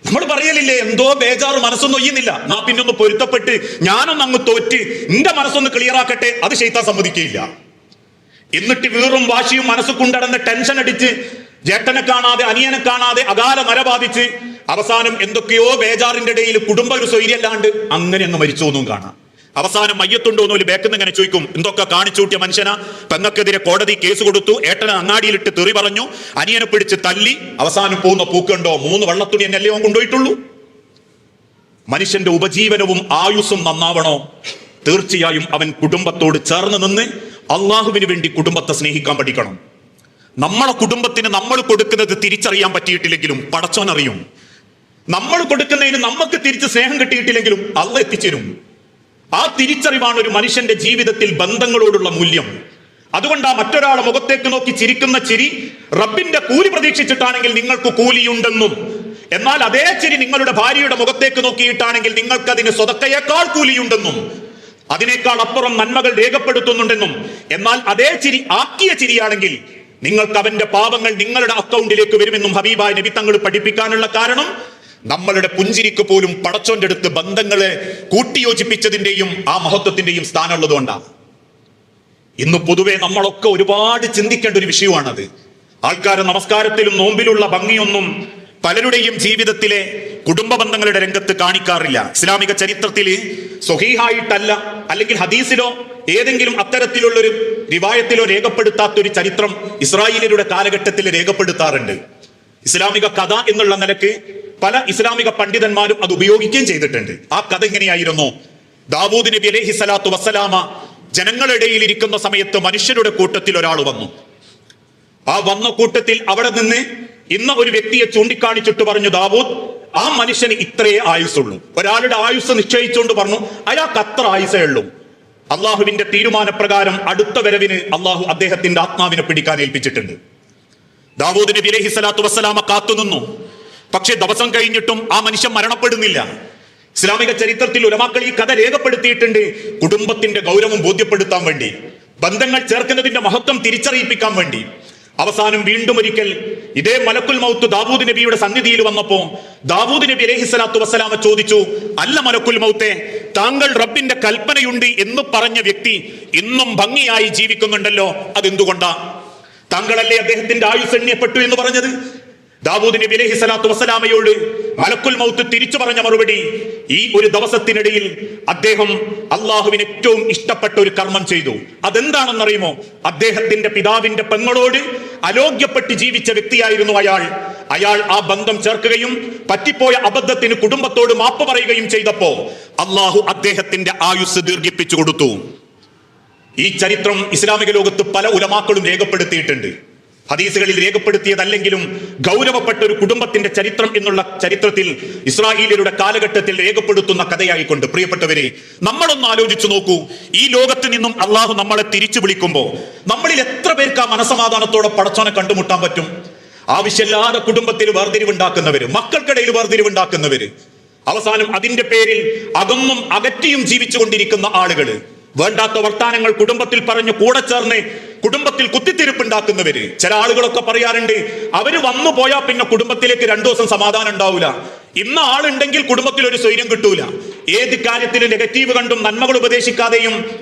നമ്മൾ പറയലില്ലേ, എന്തോ ബേജാറ് മനസ്സൊന്നും ഒയ്യുന്നില്ല, നാ പിന്നെ ഒന്ന് പൊരുത്തപ്പെട്ട് ഞാനൊന്ന് അങ്ങ് തോറ്റ് എന്റെ മനസ്സൊന്ന് ക്ലിയർ ആക്കട്ടെ, അത് ശൈത്താൻ സമ്മതിക്കുകയില്ല. എന്നിട്ട് വീറും വാശിയും മനസ്സ് കൊണ്ടടന്ന് ടെൻഷൻ അടിച്ച് ജേട്ടനെ കാണാതെ അനിയനെ കാണാതെ അകാല നരബാധിച്ച് അവസാനം എന്തൊക്കെയോ ബേജാറിന്റെ ഇടയിൽ കുടുംബ ഒരു സ്വൈര്യല്ലാണ്ട് അങ്ങനെ അങ്ങ് മരിച്ചു എന്നും കാണാം. അവസാനം മയ്യത്തുണ്ടോന്ന് ഒരു ബേക്കെന്ന് ഇങ്ങനെ ചോദിക്കും, എന്തൊക്കെ കാണിച്ചു കൂട്ടിയ മനുഷ്യനാ, പെങ്ങൾക്കെതിരെ കോടതി കേസ് കൊടുത്തു, ഏട്ടനെ അങ്ങാടിയിലിട്ട് തെറി പറഞ്ഞു, അനിയനെ പിടിച്ച് തല്ലി, അവസാനം പോകുന്ന പൂക്കുണ്ടോ 3 വെള്ളത്തുണി എന്നല്ലേ അവൻ കൊണ്ടുപോയിട്ടുള്ളൂ. മനുഷ്യന്റെ ഉപജീവനവും ആയുസ്സും നന്നാവണോ, തീർച്ചയായും അവൻ കുടുംബത്തോട് ചേർന്ന് നിന്ന് അള്ളാഹുവിന് വേണ്ടി കുടുംബത്തെ സ്നേഹിക്കാൻ പഠിക്കണം. നമ്മളെ കുടുംബത്തിന് നമ്മൾ കൊടുക്കുന്നത് തിരിച്ചറിയാൻ പറ്റിയിട്ടില്ലെങ്കിലും പടച്ചോൻ അറിയും. നമ്മൾ കൊടുക്കുന്നതിന് നമുക്ക് തിരിച്ച് സ്നേഹം കിട്ടിയിട്ടില്ലെങ്കിലും അള്ളാഹ് എത്തിച്ചേരും. ആ തിരിച്ചറിവാണ് ഒരു മനുഷ്യന്റെ ജീവിതത്തിൽ ബന്ധങ്ങളോടുള്ള മൂല്യം. അതുകൊണ്ടാ മറ്റൊരാളെ മുഖത്തേക്ക് നോക്കി ചിരിക്കുന്ന ചിരി റബ്ബിന്റെ കൂലി പ്രതീക്ഷിച്ചിട്ടാണെങ്കിൽ നിങ്ങൾക്ക് കൂലിയുണ്ടെന്നും, എന്നാൽ അതേ ചിരി നിങ്ങളുടെ ഭാര്യയുടെ മുഖത്തേക്ക് നോക്കിയിട്ടാണെങ്കിൽ നിങ്ങൾക്ക് അതിന് സ്വതക്കയേക്കാൾ കൂലിയുണ്ടെന്നും, അതിനേക്കാൾ അപ്പുറം നന്മകൾ രേഖപ്പെടുത്തുന്നുണ്ടെന്നും, എന്നാൽ അതേ ചിരി ആക്കിയ ചിരിയാണെങ്കിൽ നിങ്ങൾക്ക് അവന്റെ പാപങ്ങൾ നിങ്ങളുടെ അക്കൗണ്ടിലേക്ക് വരുമെന്നും ഹബീബായ നബി തങ്ങൾ പഠിപ്പിക്കാനുള്ള കാരണം നമ്മളുടെ പുഞ്ചിരിക്ക് പോലും പടച്ചോന്റെ അടുത്ത് ബന്ധങ്ങളെ കൂട്ടിയോജിപ്പിച്ചതിന്റെയും ആ മഹത്വത്തിന്റെയും സ്ഥാനമുള്ളതുകൊണ്ടാണ്. ഇന്ന് പൊതുവെ നമ്മളൊക്കെ ഒരുപാട് ചിന്തിക്കേണ്ട ഒരു വിഷയമാണത്. ആൾക്കാർ നമസ്കാരത്തിലും നോമ്പിലുള്ള ഭംഗിയൊന്നും പലരുടെയും ജീവിതത്തിലെ കുടുംബ ബന്ധങ്ങളുടെ രംഗത്ത് കാണിക്കാറില്ല. ഇസ്ലാമിക ചരിത്രത്തിൽ സ്വഹീഹായിട്ടല്ല അല്ലെങ്കിൽ ഹദീസിലോ ഏതെങ്കിലും അത്തരത്തിലുള്ളൊരു റിവായത്തിലോ രേഖപ്പെടുത്താത്തൊരു ചരിത്രം ഇസ്രായേലിയരുടെ കാലഘട്ടത്തിൽ രേഖപ്പെടുത്താറുണ്ട്. ഇസ്ലാമിക കഥ എന്നുള്ള നിലക്ക് പല ഇസ്ലാമിക പണ്ഡിതന്മാരും അത് ഉപയോഗിക്കുകയും ചെയ്തിട്ടുണ്ട്. ആ കഥ എങ്ങനെയായിരുന്നു? ദാവൂദ് നബി അലൈഹി സ്വലാത്തു വസ്സലാമ ജനങ്ങളിടയിൽ ഇരിക്കുന്ന സമയത്ത് മനുഷ്യരുടെ കൂട്ടത്തിൽ ഒരാൾ വന്നു. ആ വന്ന കൂട്ടത്തിൽ അവിടെ നിന്ന് ഇന്ന ഒരു വ്യക്തിയെ ചൂണ്ടിക്കാണിച്ചിട്ട് പറഞ്ഞു, ദാവൂദ്, ആ മനുഷ്യന് ഇത്രയേ ആയുസുള്ളൂ. ഒരാളുടെ ആയുസ് നിശ്ചയിച്ചുകൊണ്ട് പറഞ്ഞു, അയാൾക്ക് അത്ര ആയുസേ ഉള്ളൂ. അള്ളാഹുവിന്റെ തീരുമാനപ്രകാരം അടുത്ത വരവിന് അള്ളാഹു അദ്ദേഹത്തിന്റെ ആത്മാവിനെ പിടിക്കാൻ ഏൽപ്പിച്ചിട്ടുണ്ട്. ദാവൂദ് നബി അലൈഹി സ്വലാത്തു വസ്സലാമ കാത്തുനിന്നു. പക്ഷെ ദിവസം കഴിഞ്ഞിട്ടും ആ മനുഷ്യൻ മരണപ്പെടുന്നില്ല. ഇസ്ലാമിക ചരിത്രത്തിൽ ഉലമാക്കൾ ഈ കഥ രേഖപ്പെടുത്തിയിട്ടുണ്ട്. കുടുംബത്തിന്റെ ഗൗരവം ബോധ്യപ്പെടുത്താൻ വേണ്ടി, ബന്ധങ്ങൾ ചേർക്കുന്നതിന്റെ മഹത്വം തിരിച്ചറിയിപ്പിക്കാൻ വേണ്ടി. അവസാനം വീണ്ടും ഒരിക്കൽ ഇതേ മലക്കുൽ മൗത്ത് ദാവൂദ് നബിയുടെ സന്നിധിയിൽ വന്നപ്പോ ദാവൂദ് നബി അലൈഹി സ്വലാത്തു വസ്സലാമ ചോദിച്ചു, അല്ല മലക്കുൽ മൗത്തെ, താങ്കൾ റബ്ബിന്റെ കൽപ്പനയുണ്ട് എന്ന് പറഞ്ഞ വ്യക്തി ഇന്നും ഭംഗിയായി ജീവിക്കുന്നുണ്ടല്ലോ, അതെന്തുകൊണ്ടാ? താങ്കളല്ലേ അദ്ദേഹത്തിന്റെ ആയുസ് എണ്ണിയപ്പെട്ടു എന്ന് പറഞ്ഞത്? ദാവൂദ് നബി അലൈഹി സ്വലാത്തു വസ്സലാമയോട് മലക്കുൽ മൗത്ത് തിരിച്ചു പറഞ്ഞ മറുപടി, ഈ ഒരു ദിവസത്തിനിടയിൽ അദ്ദേഹം അള്ളാഹുവിന് ഏറ്റവും ഇഷ്ടപ്പെട്ട ഒരു കർമ്മം ചെയ്തു. അതെന്താണെന്നറിയുമോ? അദ്ദേഹത്തിന്റെ പിതാവിന്റെ പെങ്ങളോട് അലോഗ്യപ്പെട്ട് ജീവിച്ച വ്യക്തിയായിരുന്നു അയാൾ ആ ബന്ധം ചേർക്കുകയും പറ്റിപ്പോയ അബദ്ധത്തിന് കുടുംബത്തോട് മാപ്പ് പറയുകയും ചെയ്തപ്പോ അള്ളാഹു അദ്ദേഹത്തിന്റെ ആയുസ് ദീർഘിപ്പിച്ചു കൊടുത്തു. ഈ ചരിത്രം ഇസ്ലാമിക ലോകത്ത് പല ഉലമാക്കളും രേഖപ്പെടുത്തിയിട്ടുണ്ട്. ഹദീസുകളിൽ രേഖപ്പെടുത്തിയതല്ലെങ്കിലും ഗൗരവപ്പെട്ട ഒരു കുടുംബത്തിന്റെ ചരിത്രം എന്നുള്ള ചരിത്രത്തിൽ ഇസ്രായേലിയരുടെ കാലഘട്ടത്തിൽ രേഖപ്പെടുത്തുന്ന കഥയായിക്കൊണ്ട് പ്രിയപ്പെട്ടവരെ, നമ്മളൊന്ന് ആലോചിച്ചു നോക്കൂ. ഈ ലോകത്ത് നിന്നും അള്ളാഹു നമ്മളെ തിരിച്ചു വിളിക്കുമ്പോൾ നമ്മളിൽ എത്ര പേർക്ക് ആ മനസമാധാനത്തോടെ പടച്ചോനെ കണ്ടുമുട്ടാൻ പറ്റും? ആവശ്യമില്ലാതെ കുടുംബത്തിൽ വേർതിരിവുണ്ടാക്കുന്നവര്, മക്കൾക്കിടയിൽ വേർതിരിവുണ്ടാക്കുന്നവര്, അവസാനം അതിന്റെ പേരിൽ അകന്നും അകറ്റിയും ജീവിച്ചുകൊണ്ടിരിക്കുന്ന ആളുകള്, വേണ്ടാത്ത വർത്താനങ്ങൾ കുടുംബത്തിൽ പറഞ്ഞ് കൂടെ ചേർന്ന് കുടുംബത്തിൽ കുത്തിത്തിരിപ്പുണ്ടാക്കുന്നവര്. ചില ആളുകളൊക്കെ പറയാറുണ്ട്, അവര് വന്നു പോയാൽ പിന്നെ കുടുംബത്തിലേക്ക് 2 ദിവസം സമാധാനം ഉണ്ടാവില്ല. ഇന്ന് ആളുണ്ടെങ്കിൽ കുടുംബത്തിൽ ഒരു സ്വൈര്യം കിട്ടൂല. ഏത് കാര്യത്തിലും നെഗറ്റീവ് കണ്ടും നന്മകൾ ഉപദേശിക്കാതെയും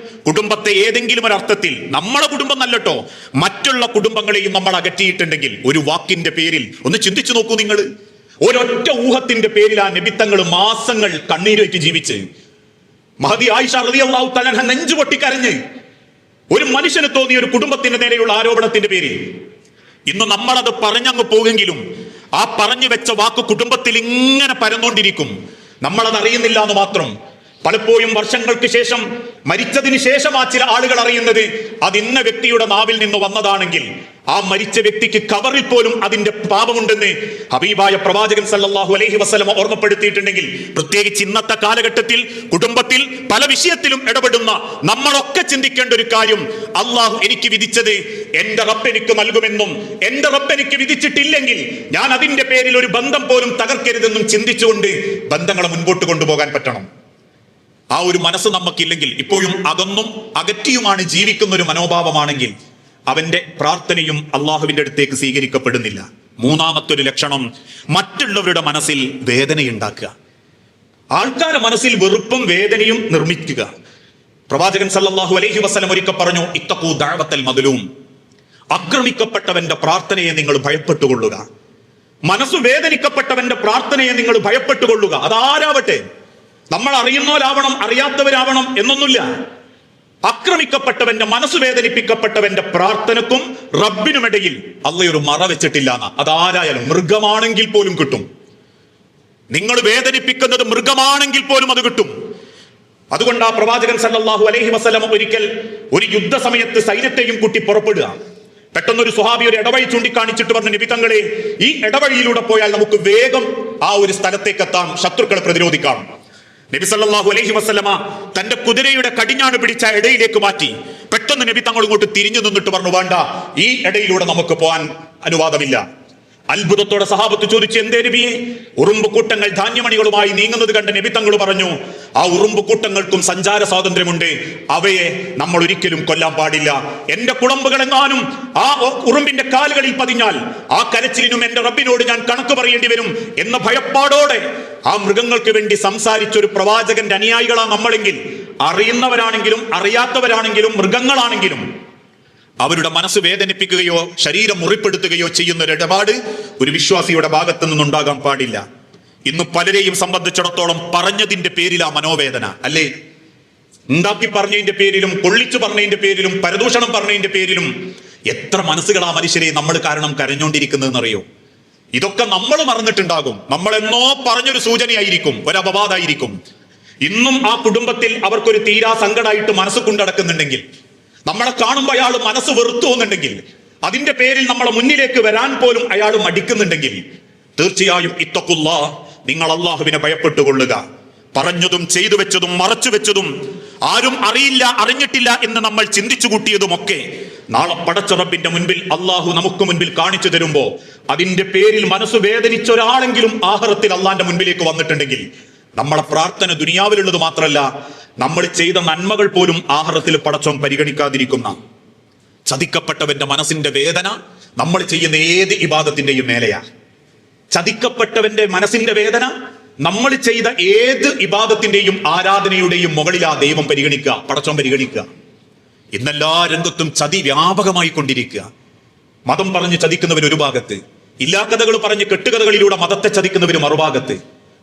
കുടുംബത്തെ ഏതെങ്കിലും ഒരു അർത്ഥത്തിൽ, നമ്മളെ കുടുംബം നല്ലട്ടോ, മറ്റുള്ള കുടുംബങ്ങളെയും നമ്മൾ അകറ്റിയിട്ടുണ്ടെങ്കിൽ ഒരു വാക്കിന്റെ പേരിൽ ഒന്ന് ചിന്തിച്ചു നോക്കൂ നിങ്ങൾ. ഒരൊറ്റ ഊഹത്തിന്റെ പേരിൽ ആ നബിത്തങ്ങൾ മാസങ്ങൾ കണ്ണീരൊറ്റി ജീവിച്ച്. മഹദി ആയിഷ റളിയല്ലാഹു തആല അൻഹ നെഞ്ചു പൊട്ടിക്കരഞ്ഞ് ഒരു മനുഷ്യന് തോന്നിയ ഒരു കുടുംബത്തിന്റെ നേരെയുള്ള ആരോപണത്തിന്റെ പേരിൽ. ഇന്ന് നമ്മളത് പറഞ്ഞങ്ങ് പോകെങ്കിലും ആ പറഞ്ഞു വെച്ച വാക്ക് കുടുംബത്തിൽ ഇങ്ങനെ പരന്നുകൊണ്ടിരിക്കും. നമ്മളത് അറിയുന്നില്ല എന്ന് മാത്രം. പലപ്പോഴും വർഷങ്ങൾക്ക് ശേഷം, മരിച്ചതിന് ശേഷം ആ ചില ആളുകൾ അറിയുന്നത് അത് ഇന്ന വ്യക്തിയുടെ നാവിൽ നിന്ന് വന്നതാണെങ്കിൽ ആ മരിച്ച വ്യക്തിക്ക് കവറിൽ പോലും അതിന്റെ പാപമുണ്ടെന്ന് ഹബീബായ പ്രവാചകൻ സല്ലല്ലാഹു അലൈഹി വസല്ലം ഓർമ്മപ്പെടുത്തിയിട്ടുണ്ടെങ്കിൽ, പ്രത്യേകിച്ച് ഇന്നത്തെ കാലഘട്ടത്തിൽ കുടുംബത്തിൽ പല വിഷയത്തിലും ഇടപെടുന്ന നമ്മളൊക്കെ ചിന്തിക്കേണ്ട ഒരു കാര്യം, അള്ളാഹു എനിക്ക് വിധിച്ചത് എന്റെ റബ്ബ് എനിക്ക് നൽകുമെന്നും എന്റെ റബ്ബ് എനിക്ക് വിധിച്ചിട്ടില്ലെങ്കിൽ ഞാൻ അതിന്റെ പേരിൽ ഒരു ബന്ധം പോലും തകർക്കരുതെന്നും ചിന്തിച്ചുകൊണ്ട് ബന്ധങ്ങളെ മുൻപോട്ട് കൊണ്ടുപോകാൻ പറ്റണം. ആ ഒരു മനസ്സ് നമുക്കില്ലെങ്കിൽ, ഇപ്പോഴും അകന്നും അകറ്റിയുമാണ് ജീവിക്കുന്ന ഒരു മനോഭാവമാണെങ്കിൽ അവന്റെ പ്രാർത്ഥനയും അള്ളാഹുവിന്റെ അടുത്തേക്ക് സ്വീകരിക്കപ്പെടുന്നില്ല. മൂന്നാമത്തെ ഒരു ലക്ഷണം, മറ്റുള്ളവരുടെ മനസ്സിൽ വേദനയുണ്ടാക്കുക. ആൾക്കാരുടെ മനസ്സിൽ വെറുപ്പും വേദനയും നിർമ്മിക്കുക. പ്രവാചകൻ സല്ലല്ലാഹു അലൈഹി വസല്ലം ഒരിക്കൽ പറഞ്ഞു, ഇത്തഖൂ ദഅവത്തൽ മദ്ലൂം, ആക്രമിക്കപ്പെട്ടവന്റെ പ്രാർത്ഥനയെ നിങ്ങൾ ഭയപ്പെട്ടുകൊള്ളുക. മനസ്സ് വേദനിക്കപ്പെട്ടവന്റെ പ്രാർത്ഥനയെ നിങ്ങൾ ഭയപ്പെട്ടുകൊള്ളുക. അതാരാവട്ടെ, നമ്മൾ അറിയുന്നവരാവണം അറിയാത്തവരാവണം എന്നൊന്നുമില്ല. ആക്രമിക്കപ്പെട്ടവന്റെ, മനസ്സ് വേദനിപ്പിക്കപ്പെട്ടവന്റെ പ്രാർത്ഥനക്കും റബ്ബിനുമിടയിൽ അള്ളയൊരു മറ വെച്ചിട്ടില്ല. അതാരായാലും, മൃഗമാണെങ്കിൽ പോലും കിട്ടും. നിങ്ങൾ വേദനിപ്പിക്കുന്നത് മൃഗമാണെങ്കിൽ പോലും അത് കിട്ടും. അതുകൊണ്ട് ആ പ്രവാചകൻ സല്ലല്ലാഹു അലൈഹി വസല്ലം ഒരിക്കൽ ഒരു യുദ്ധസമയത്ത് സൈന്യത്തെയും കൂട്ടി പുറപ്പെടുക. പെട്ടെന്നൊരു സ്വഹാബി ഒരു ഇടവഴി ചൂണ്ടിക്കാണിച്ചിട്ട് പറഞ്ഞു, നബി തങ്ങളെ, ഈ ഇടവഴിയിലൂടെ പോയാൽ നമുക്ക് വേഗം ആ ഒരു സ്ഥലത്തേക്ക് എത്താം, ശത്രുക്കളെ പ്രതിരോധിക്കാം. നബി സല്ലല്ലാഹു അലൈഹി വസല്ലമ തന്റെ കുതിരയുടെ കടിഞ്ഞാണ് പിടിച്ച ഇടയിലേക്ക് മാറ്റി. പെട്ടെന്ന് നബി തങ്ങൾ ഇങ്ങോട്ട് തിരിഞ്ഞു നിന്നിട്ട് പറഞ്ഞു, വേണ്ട, ഈ ഇടയിലൂടെ നമുക്ക് പോകാൻ അനുവാദമില്ല. അത്ഭുതത്തോടെ സഹാബത്ത് ചോദിച്ചു, എന്തേ നബിയെ? ഉറുമ്പ് കൂട്ടങ്ങൾ ധാന്യമണികളുമായി നീങ്ങുന്നത് കണ്ട് നബി തങ്ങൾ പറഞ്ഞു, ആ ഉറുമ്പ് കൂട്ടങ്ങൾക്കും സഞ്ചാര സ്വാതന്ത്ര്യമുണ്ട്, അവയെ നമ്മൾ ഒരിക്കലും കൊല്ലാൻ പാടില്ല. എന്റെ കുളമ്പുകൾ എങ്ങാനും ആ ഉറുമ്പിന്റെ കാലുകളിൽ പതിഞ്ഞാൽ ആ കരച്ചിലിനും എന്റെ റബ്ബിനോട് ഞാൻ കണക്ക് പറയേണ്ടി വരും എന്ന ഭയപ്പാടോടെ ആ മൃഗങ്ങൾക്ക് വേണ്ടി സംസാരിച്ച ഒരു പ്രവാചകന്റെ അനുയായികളാ നമ്മളെങ്കിൽ, അറിയുന്നവരാണെങ്കിലും അറിയാത്തവരാണെങ്കിലും മൃഗങ്ങളാണെങ്കിലും അവരുടെ മനസ്സ് വേദനിപ്പിക്കുകയോ ശരീരം മുറിപ്പെടുത്തുകയോ ചെയ്യുന്ന ഒരു ഇടപാട് ഒരു വിശ്വാസിയുടെ ഭാഗത്തു നിന്നുണ്ടാകാൻ പാടില്ല. ഇന്ന് പലരെയും സംബന്ധിച്ചിടത്തോളം പറഞ്ഞതിന്റെ പേരിൽ ആ മനോവേദന, അല്ലേ? ഉണ്ടാക്കി പറഞ്ഞതിന്റെ പേരിലും കൊള്ളിച്ചു പറഞ്ഞതിന്റെ പേരിലും പരദൂഷണം പറഞ്ഞതിന്റെ പേരിലും എത്ര മനസ്സുകളാ മനുഷ്യരെ നമ്മൾ കാരണം കരഞ്ഞുകൊണ്ടിരിക്കുന്നതെന്നറിയോ? ഇതൊക്കെ നമ്മൾ മറന്നിട്ടുണ്ടാകും. നമ്മളെന്നോ പറഞ്ഞൊരു സൂചനയായിരിക്കും, ഒരു അപവാദമായിരിക്കും. ഇന്നും ആ കുടുംബത്തിൽ അവർക്കൊരു തീരാ സങ്കടമായിട്ട് മനസ്സ് കൊണ്ടടക്കുന്നുണ്ടെങ്കിൽ, നമ്മളെ കാണുമ്പോൾ അയാൾ മനസ്സ് വെറുത്തു പോകുന്നുണ്ടെങ്കിൽ, അതിന്റെ പേരിൽ നമ്മളെ മുന്നിലേക്ക് വരാൻ പോലും അയാൾ മടിക്കുന്നുണ്ടെങ്കിൽ, തീർച്ചയായും ഇത്തഖുല്ലാ, നിങ്ങൾ അള്ളാഹുവിനെ ഭയപ്പെട്ടുകൊള്ളുക. പറഞ്ഞതും ചെയ്തു വെച്ചതും മറച്ചു വെച്ചതും ആരും അറിയില്ല അറിഞ്ഞിട്ടില്ല എന്ന് നമ്മൾ ചിന്തിച്ചു കൂട്ടിയതുമൊക്കെ നാളെ പടച്ച റബ്ബിന്റെ മുൻപിൽ അള്ളാഹു നമുക്ക് മുൻപിൽ കാണിച്ചു തരുമ്പോ അതിന്റെ പേരിൽ മനസ്സ് വേദനിച്ച ഒരാളെങ്കിലും ആഖിറത്തിൽ അള്ളാന്റെ മുൻപിലേക്ക് വന്നിട്ടുണ്ടെങ്കിൽ നമ്മളെ പ്രാർത്ഥന ദുനിയാവിലുള്ളത് മാത്രമല്ല, നമ്മൾ ചെയ്ത നന്മകൾ പോലും ആഖിറത്തിൽ പടച്ചോൻ പരിഗണിക്കാതിരിക്കുന്ന ചതിക്കപ്പെട്ടവന്റെ മനസ്സിന്റെ വേദന നമ്മൾ ചെയ്യുന്ന ഏത് ഇബാദത്തിന്റെയും മേലെയാ. ചതിക്കപ്പെട്ടവന്റെ മനസ്സിന്റെ വേദന നമ്മൾ ചെയ്ത ഏത് ഇബാദത്തിന്റെയും ആരാധനയുടെയും മുകളിലാ ദൈവം പരിഗണിക്കുക, പടച്ചോൻ പരിഗണിക്കുക. ഇന്നെല്ലാ രംഗത്തും ചതി വ്യാപകമായി കൊണ്ടിരിക്കുക. മതം പറഞ്ഞ് ചതിക്കുന്നവർ ഒരു ഭാഗത്ത്, ഇല്ലാക്കഥകൾ പറഞ്ഞ് കെട്ടുകഥകളിലൂടെ മതത്തെ ചതിക്കുന്നവർ മറുഭാഗത്ത്,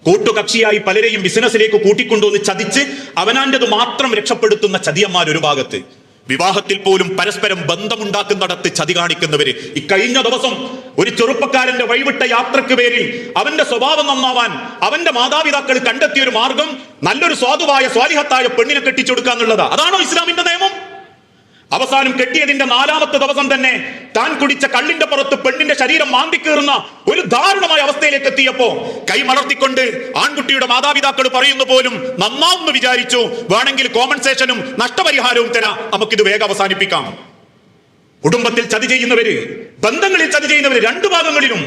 കൂട്ടുകക്ഷിയായി പലരെയും ബിസിനസ്സിലേക്ക് കൂട്ടിക്കൊണ്ടുവന്ന് ചതിച്ച് അവനാന്റത് മാത്രം രക്ഷപ്പെടുത്തുന്ന ചതിയന്മാർ ഒരു ഭാഗത്ത്, വിവാഹത്തിൽ പോലും പരസ്പരം ബന്ധമുണ്ടാക്കുന്നിടത്ത് ചതി കാണിക്കുന്നവര്. ഇക്കഴിഞ്ഞ ദിവസം ഒരു ചെറുപ്പക്കാരന്റെ വഴിവിട്ട യാത്രക്ക് പേരിൽ അവന്റെ സ്വഭാവം നന്നാവാൻ അവന്റെ മാതാപിതാക്കൾ കണ്ടെത്തിയ ഒരു മാർഗം നല്ലൊരു സ്വാധുവായ സ്വാലിഹത്തായ പെണ്ണിനെ കെട്ടിച്ചെടുക്കാന്നുള്ളതാ. അതാണോ ഇസ്ലാമിന്റെ നിയമം? അവസാനം കെട്ടിയതിന്റെ 4ാമത്തെ ദിവസം തന്നെ താൻ കുടിച്ച കള്ളിന്റെ പുറത്ത് പെണ്ണിന്റെ ശരീരം മാന്തിക്കേറുന്ന ഒരു ദാരുണമായ അവസ്ഥയിലേക്ക് എത്തിയപ്പോ കൈ മലർത്തിക്കൊണ്ട് ആൺകുട്ടിയുടെ മാതാപിതാക്കൾ പറയുന്ന പോലും നന്നാവുമെന്ന് വിചാരിച്ചു, വേണമെങ്കിൽ കോമ്പൻസേഷനും നഷ്ടപരിഹാരവും തരാം, നമുക്കിത് വേഗം അവസാനിപ്പിക്കാം. കുടുംബത്തിൽ ചതി ചെയ്യുന്നവര്, ബന്ധങ്ങളിൽ ചതി ചെയ്യുന്നവര് രണ്ടു ഭാഗങ്ങളിലും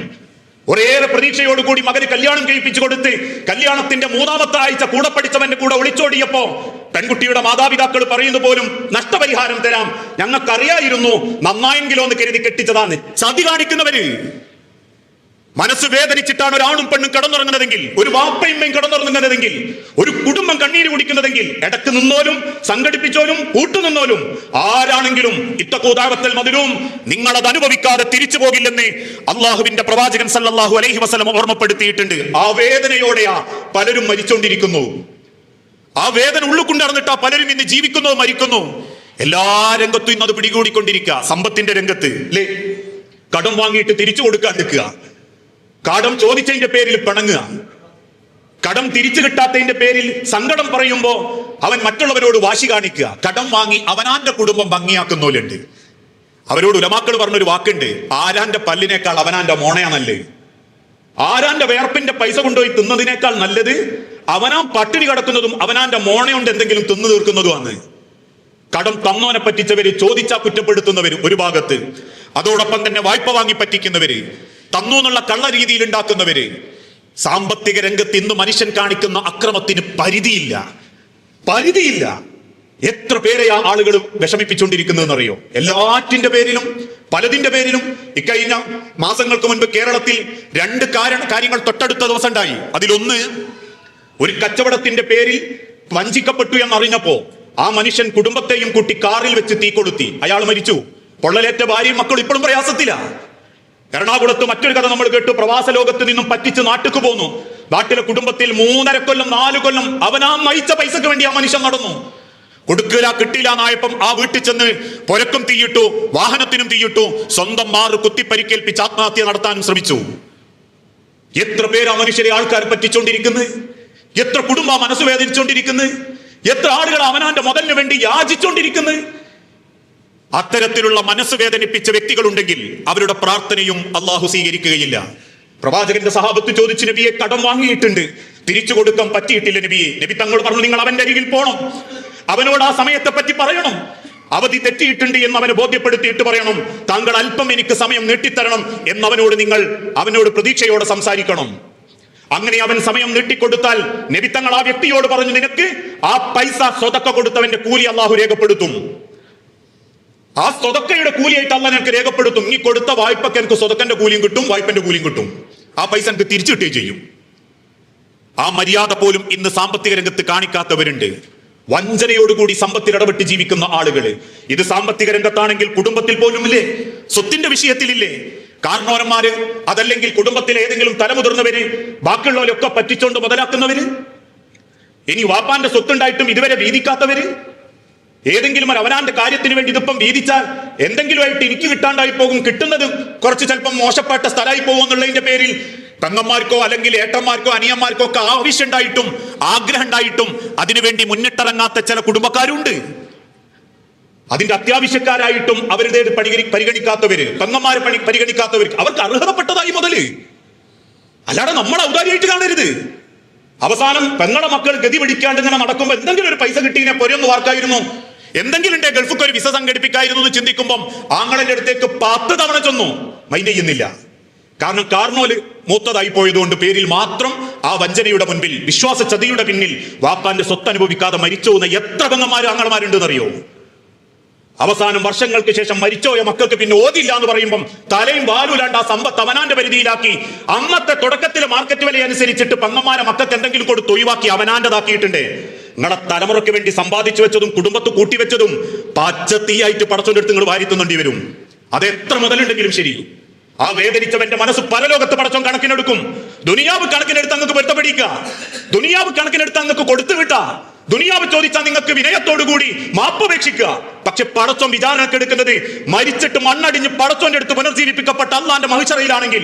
ഒരേറെ പ്രതീക്ഷയോടുകൂടി മകന് കല്യാണം കഴിപ്പിച്ചു കൊടുത്ത് കല്യാണത്തിന്റെ 3ാമത്തെ ആഴ്ച കൂടെ പഠിച്ചവന്റെ കൂടെ ഒളിച്ചോടിയപ്പോ പെൺകുട്ടിയുടെ മാതാപിതാക്കൾ പറയുന്ന പോലും നഷ്ടപരിഹാരം തരാം, ഞങ്ങൾക്കറിയായിരുന്നു, നന്നായെങ്കിലോ എന്ന് കരുതി കെട്ടിച്ചതാണ്. ചതി കാണിക്കുന്നവര്. മനസ്സ് വേദനിച്ചിട്ടാണ് ഒരാണും പെണ്ണും കിടന്നുറങ്ങുന്നതെങ്കിൽ, ഒരു വാപ്പയമ്മയും കിടന്നുറങ്ങുന്നതെങ്കിൽ, ഒരു കുടുംബം കണ്ണീര് കുടിക്കുന്നതെങ്കിൽ ഇടക്ക് നിന്നോലും സംഘടിപ്പിച്ചോലും കൂട്ടുനിന്നോലും ആരാണെങ്കിലും ഇത്തക്കൂതാവത്തൽ മതിലും നിങ്ങളത് അനുഭവിക്കാതെ തിരിച്ചു പോകില്ലെന്ന് അള്ളാഹുവിന്റെ പ്രവാചകൻ സല്ലല്ലാഹു അലൈഹി വസല്ലം ഓർമ്മപ്പെടുത്തിയിട്ടുണ്ട്. ആ വേദനയോടെയാ പലരും മരിച്ചുകൊണ്ടിരിക്കുന്നു. ആ വേദന ഉള്ളുകൊണ്ടിറന്നിട്ടാ പലരും ഇന്ന് ജീവിക്കുന്നു, മരിക്കുന്നു. എല്ലാ രംഗത്തും ഇന്ന് അത് പിടികൂടിക്കൊണ്ടിരിക്കുക. സമ്പത്തിന്റെ രംഗത്ത് അല്ലേ, കടം വാങ്ങിയിട്ട് തിരിച്ചു കൊടുക്കാൻ നിൽക്കുക, കടം ചോദിച്ചതിന്റെ പേരിൽ പിണങ്ങുക, കടം തിരിച്ചു കിട്ടാത്തതിന്റെ പേരിൽ സങ്കടം പറയുമ്പോ അവൻ മറ്റുള്ളവരോട് വാശി കാണിക്കുക, കടം വാങ്ങി അവനാന്റെ കുടുംബം ഭംഗിയാക്കുന്നവരുണ്ട്. അവരോട് ഉലമാക്കൾ പറഞ്ഞൊരു വാക്കുണ്ട്, ആരാന്റെ പല്ലിനേക്കാൾ അവനാന്റെ മോണയാണല്ലേ. ആരാന്റെ വേർപ്പിന്റെ പൈസ കൊണ്ടുപോയി തിന്നതിനേക്കാൾ നല്ലത് അവനാൻ പട്ടിണി കിടക്കുന്നതും അവനാന്റെ മോണയുണ്ട് എന്തെങ്കിലും തിന്നു തീർക്കുന്നതുമാണ്. കടം തന്നോനെ പറ്റിച്ചവര്, ചോദിച്ചാ കുറ്റപ്പെടുത്തുന്നവര് ഒരു ഭാഗത്ത്, അതോടൊപ്പം തന്നെ വായ്പ വാങ്ങി പറ്റിക്കുന്നവര്, തന്നു എന്നുള്ള കള്ള രീതിയിൽ ഉണ്ടാക്കുന്നവര്. സാമ്പത്തിക രംഗത്ത് ഇന്ന് മനുഷ്യൻ കാണിക്കുന്ന അക്രമത്തിന് പരിധിയില്ല. എത്ര പേരെയാ ആളുകൾ വിഷമിപ്പിച്ചുകൊണ്ടിരിക്കുന്നതെന്നറിയോ? എല്ലാറ്റിന്റെ പേരിലും പലതിന്റെ പേരിലും. ഇക്കഴിഞ്ഞ മാസങ്ങൾക്ക് മുൻപ് കേരളത്തിൽ 2 കാര്യങ്ങൾ തൊട്ടടുത്ത ദിവസം ഉണ്ടായി. അതിലൊന്ന്, ഒരു കച്ചവടത്തിന്റെ പേരിൽ വഞ്ചിക്കപ്പെട്ടു എന്നറിഞ്ഞപ്പോ ആ മനുഷ്യൻ കുടുംബത്തെയും കൂട്ടി കാറിൽ വെച്ച് തീ കൊളുത്തി. അയാൾ മരിച്ചു. പൊള്ളലേറ്റ ഭാര്യയും മക്കളും ഇപ്പോഴും പ്രയാസത്തില. എറണാകുളത്ത് മറ്റൊരു കഥ നമ്മൾ കേട്ടു. പ്രവാസ ലോകത്ത് നിന്നും പറ്റിച്ച് നാട്ടിക്ക് പോന്നു. നാട്ടിലെ കുടുംബത്തിൽ 3.5 കൊല്ലം 4 കൊല്ലം അവനാ നയിച്ച പൈസക്ക് വേണ്ടി ആ മനുഷ്യൻ നടന്നു. കൊടുക്കില്ല കിട്ടില്ല എന്നായപ്പം ആ വീട്ടിൽ ചെന്ന് പുരക്കും തീയിട്ടു, വാഹനത്തിനും തീയിട്ടു, സ്വന്തം മാറ് കുത്തി പരിക്കേൽപ്പിച്ച് ആത്മഹത്യ നടത്താനും ശ്രമിച്ചു. എത്ര പേര് ആ മനുഷ്യരെ ആൾക്കാർ പറ്റിച്ചോണ്ടിരിക്കുന്നത്, എത്ര കുടുംബ മനസ്സ് വേദനിച്ചുകൊണ്ടിരിക്കുന്നത്, എത്ര ആളുകൾ അവനാന്റെ മുതലിന് വേണ്ടി യാചിച്ചുകൊണ്ടിരിക്കുന്നത്. അത്തരത്തിലുള്ള മനസ്സ് വേദനിപ്പിച്ച വ്യക്തികളുണ്ടെങ്കിൽ അവരുടെ പ്രാർത്ഥനയും അള്ളാഹു സ്വീകരിക്കുകയില്ല. പ്രവാചകന്റെ സഹാബത്ത് ചോദിച്ചു, നബിയെ കടം വാങ്ങിയിട്ടുണ്ട്, തിരിച്ചു കൊടുക്കാൻ പറ്റിയിട്ടില്ല നബിയെ. നബി തങ്ങൾ പറഞ്ഞു, നിങ്ങൾ അവന്റെ അരികിൽ പോണം, അവനോട് ആ സമയത്തെ പറ്റി പറയണം, അവധി തെറ്റിയിട്ടുണ്ട് എന്ന് അവനെ ബോധ്യപ്പെടുത്തിയിട്ട് പറയണം, താങ്കൾ അല്പം എനിക്ക് സമയം നീട്ടിത്തരണം എന്നവനോട് അവനോട് പ്രതീക്ഷയോടെ സംസാരിക്കണം. അങ്ങനെ അവൻ സമയം നീട്ടിക്കൊടുത്താൽ നബി തങ്ങൾ ആ വ്യക്തിയോട് പറഞ്ഞു, നിനക്ക് ആ പൈസ സ്വതക്ക കൊടുത്തവന്റെ കൂലി അള്ളാഹു രേഖപ്പെടുത്തും. ആ സ്വതക്കയുടെ കൂലിയായിട്ട് അള്ളാഹ് എനിക്ക് രേഖപ്പെടുത്തും. നീ കൊടുത്ത വായ്പക്ക് എനിക്ക് സ്വതക്കന്റെ കൂലിയും കിട്ടും, വായ്പന്റെ കൂലിയും കിട്ടും. ആ പൈസ എനിക്ക് തിരിച്ചു കിട്ടുകയും ചെയ്യും. ആ മര്യാദ പോലും ഇന്ന് സാമ്പത്തിക രംഗത്ത് കാണിക്കാത്തവരുണ്ട്. വഞ്ചനയോടുകൂടി സമ്പത്തിൽ ഇടപെട്ട് ജീവിക്കുന്ന ആളുകള്. ഇത് സാമ്പത്തിക രംഗത്താണെങ്കിൽ കുടുംബത്തിൽ പോലും ഇല്ലേ, സ്വത്തിന്റെ വിഷയത്തിലില്ലേ. കാരണവന്മാര്, അതല്ലെങ്കിൽ കുടുംബത്തിലെ ഏതെങ്കിലും തലമുതിർന്നവര് ബാക്കിയുള്ളവരൊക്കെ പറ്റിച്ചോണ്ട് മുതലാക്കുന്നവര്, ഇനി വാപ്പാന്റെ സ്വത്തുണ്ടായിട്ടും ഇതുവരെ വീതിക്കാത്തവര്, ഏതെങ്കിലും ഒരു അവനാന്റെ കാര്യത്തിന് വേണ്ടി ഇതിപ്പം വീതിച്ചാൽ എന്തെങ്കിലുമായിട്ട് എനിക്ക് കിട്ടാണ്ടായി പോകും, കിട്ടുന്നത് കുറച്ച് ചിലപ്പം മോശപ്പെട്ട സ്ഥലമായി പോകും എന്നുള്ളതിന്റെ പേരിൽ പെങ്ങന്മാർക്കോ അല്ലെങ്കിൽ ഏട്ടന്മാർക്കോ അനിയന്മാർക്കോ ഒക്കെ ആവശ്യം ഉണ്ടായിട്ടും ആഗ്രഹം ഉണ്ടായിട്ടും അതിനുവേണ്ടി മുന്നിട്ടിറങ്ങാത്ത ചില കുടുംബക്കാരുണ്ട്. അതിന്റെ അത്യാവശ്യക്കാരായിട്ടും അവരുടെ പരിഗണിക്കാത്തവര്, പെങ്ങന്മാരെ പരിഗണിക്കാത്തവർക്ക് അവർക്ക് അർഹതപ്പെട്ടതായി മുതല്. അല്ലാതെ നമ്മളെ ഔദാര്യമായിട്ട് കാണരുത്. അവസാനം പെങ്ങളെ മക്കൾ ഗതി പിടിക്കാണ്ട് ഇങ്ങനെ നടക്കുമ്പോൾ എന്തെങ്കിലും ഒരു പൈസ കിട്ടിയതിനെ പൊരൊന്ന് വാർക്കായിരുന്നു, എന്തെങ്കിലും ഉണ്ടെ ഗൾഫിക്ക് ഒരു വിസ സംഘടിപ്പിക്കായിരുന്നു എന്ന് ചിന്തിക്കുമ്പം ആങ്ങളുടെ അടുത്തേക്ക് 10 തവണ ചെന്നു, മൈൻഡ് ചെയ്യുന്നില്ല. കാരണം കാർണോല് മൂത്തതായി പോയതുകൊണ്ട് പേരിൽ മാത്രം ആ വഞ്ചനയുടെ മുൻപിൽ, വിശ്വാസ ചതിയുടെ പിന്നിൽ വാപ്പാന്റെ സ്വത്ത് അനുഭവിക്കാതെ മരിച്ചു പോകുന്ന എത്ര പെങ്ങന്മാര് ആങ്ങളമാരുണ്ടെന്നറിയോ? അവസാനം വർഷങ്ങൾക്ക് ശേഷം മരിച്ചോയ മക്കൾക്ക് പിന്നെ ഓതില്ല എന്ന് പറയുമ്പം തലയും വാലുലാണ്ട് ആ സമ്പത്ത് അവനാന്റെ പരിധിയിലാക്കി അന്നത്തെ തുടക്കത്തിലെ മാർക്കറ്റ് വില അനുസരിച്ചിട്ട് പങ്ങന്മാരെ മക്കൾക്ക് എന്തെങ്കിലും കൊടുത്ത് ഒഴിവാക്കി അവനാന്റെതാക്കിയിട്ടുണ്ട്. നിങ്ങളെ തലമുറയ്ക്ക് വേണ്ടി സമ്പാദിച്ചു വെച്ചതും കുടുംബത്ത് കൂട്ടിവെച്ചതും പച്ചത്തീയായിട്ട് പടച്ചോന്റെ അടുത്ത് നിങ്ങൾ വാരിത്തുന്നേണ്ടി വരും. അത് എത്ര മുതലുണ്ടെങ്കിലും ശരി. ആ വേദനിച്ചവന്റെ മനസ്സ് പരലോകത്ത് പടച്ചോൻ കണക്കിനെടുക്കും. ദുനിയാവ് കണക്കിനെടുത്ത് അങ്ങക്ക് പൊരുത്തപ്പെടിക്കുക, ദുനിയാവ് കണക്കിനെടുത്ത് അങ്ങക്ക് കൊടുത്തു വിട്ട, ദുനിയാവ് ചോദിച്ചാൽ നിങ്ങൾക്ക് വിനയത്തോടുകൂടി മാപ്പപേക്ഷിക്കുക. പക്ഷെ പടച്ചോൻ വിചാരണക്കെടുക്കുന്നത് മരിച്ചിട്ട് മണ്ണടിഞ്ഞ് പടച്ചോന്റെ അടുത്ത് പുനർജീവിപ്പിക്കപ്പെട്ട അള്ളാന്റെ മഹിഷറയിലാണെങ്കിൽ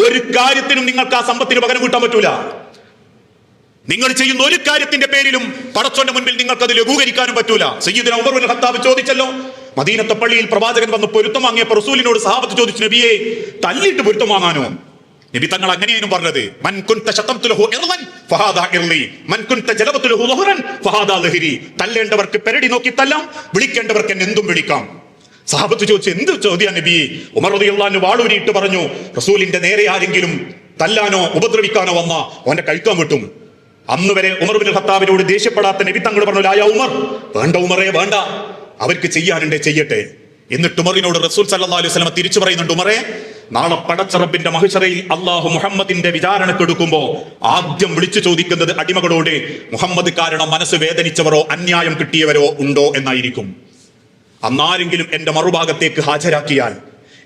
ഒരു കാര്യത്തിനും നിങ്ങൾക്ക് ആ സമ്പത്തിന് പകരം വീട്ടാൻ പറ്റൂല. നിങ്ങൾ ചെയ്യുന്ന ഒരു കാര്യത്തിന്റെ പേരിലും പടച്ചോന്റെ മുൻപിൽ നിങ്ങൾക്ക് അത് ലഘൂകരിക്കാനും പറ്റൂല. സയ്യിദുനാ ഉമർ ഇബ്നുൽ ഖത്താബ് ചോദിച്ചല്ലോ, മദീനത്തെ പള്ളിയിൽ പ്രവാചകൻ വന്ന് പൊരുത്തം വാങ്ങിയപ്പോൾ റസൂലിനോട് സഹാബത്ത് ചോദിച്ചു, നബിയെ തല്ലിയിട്ട് പൊരുത്തം വാങ്ങാനോ? നബി തങ്ങൾ അങ്ങനെയാണ് പറഞ്ഞത്, മൻ കുൻത ശതംതു ലഹു ഇർളൻ ഫഹാദാ ഇർളി മൻ കുൻത ജലബതു ലഹു ളുഹ്റൻ ഫഹാദാ ലഹരി. തല്ലേണ്ടവർക്ക് പെരടി നോക്കി തല്ലാം, വിളിക്കേണ്ടവർക്ക് എന്നെ എന്തും വിളിക്കാം. സഹാബത്ത് ചോദിച്ചു, എന്ത് ചോദ്യാ നബി? ഉമർ റളിയല്ലാഹു അൻഹു വാളൂരിയിട്ട് പറഞ്ഞു, റസൂലിന്റെ നേരെ ആരെങ്കിലും തല്ലാനോ ഉപദ്രവിക്കാനോ വന്ന അവന്റെ കഴിക്കാൻ വിട്ടും. അന്ന് വരെ ഉമർ ഇബ്നുൽ ഖത്താബിനോട് ദേഷ്യപ്പെടാത്ത നബി തങ്ങൾ പറഞ്ഞു, ലാ യാ ഉമർ, വേണ്ട ഉമറേ വേണ്ട, അവർക്ക് ചെയ്യാനുണ്ടേ ചെയ്യട്ടെ. എന്നിട്ട് ഉമറിനോട് റസൂൽ സല്ലല്ലാഹു അലൈഹി വസല്ലം തിരിച്ചു പറയുന്നുണ്ട്, ഉമറേ, നാളെ പടച്ച റബ്ബിന്റെ മഹ്ശറയിൽ അല്ലാഹു മുഹമ്മദിന്റെ വിചാരണക്കെടുക്കുമ്പോ ആദ്യം വിളിച്ചു ചോദിക്കുന്നത് അടിമകളോട് മുഹമ്മദ് കാരണം മനസ്സ് വേദനിച്ചവരോ അന്യായം കിട്ടിയവരോ ഉണ്ടോ എന്നായിരിക്കും. അന്നാരെങ്കിലും എന്റെ മറുഭാഗത്തേക്ക് ഹാജരാക്കിയാൽ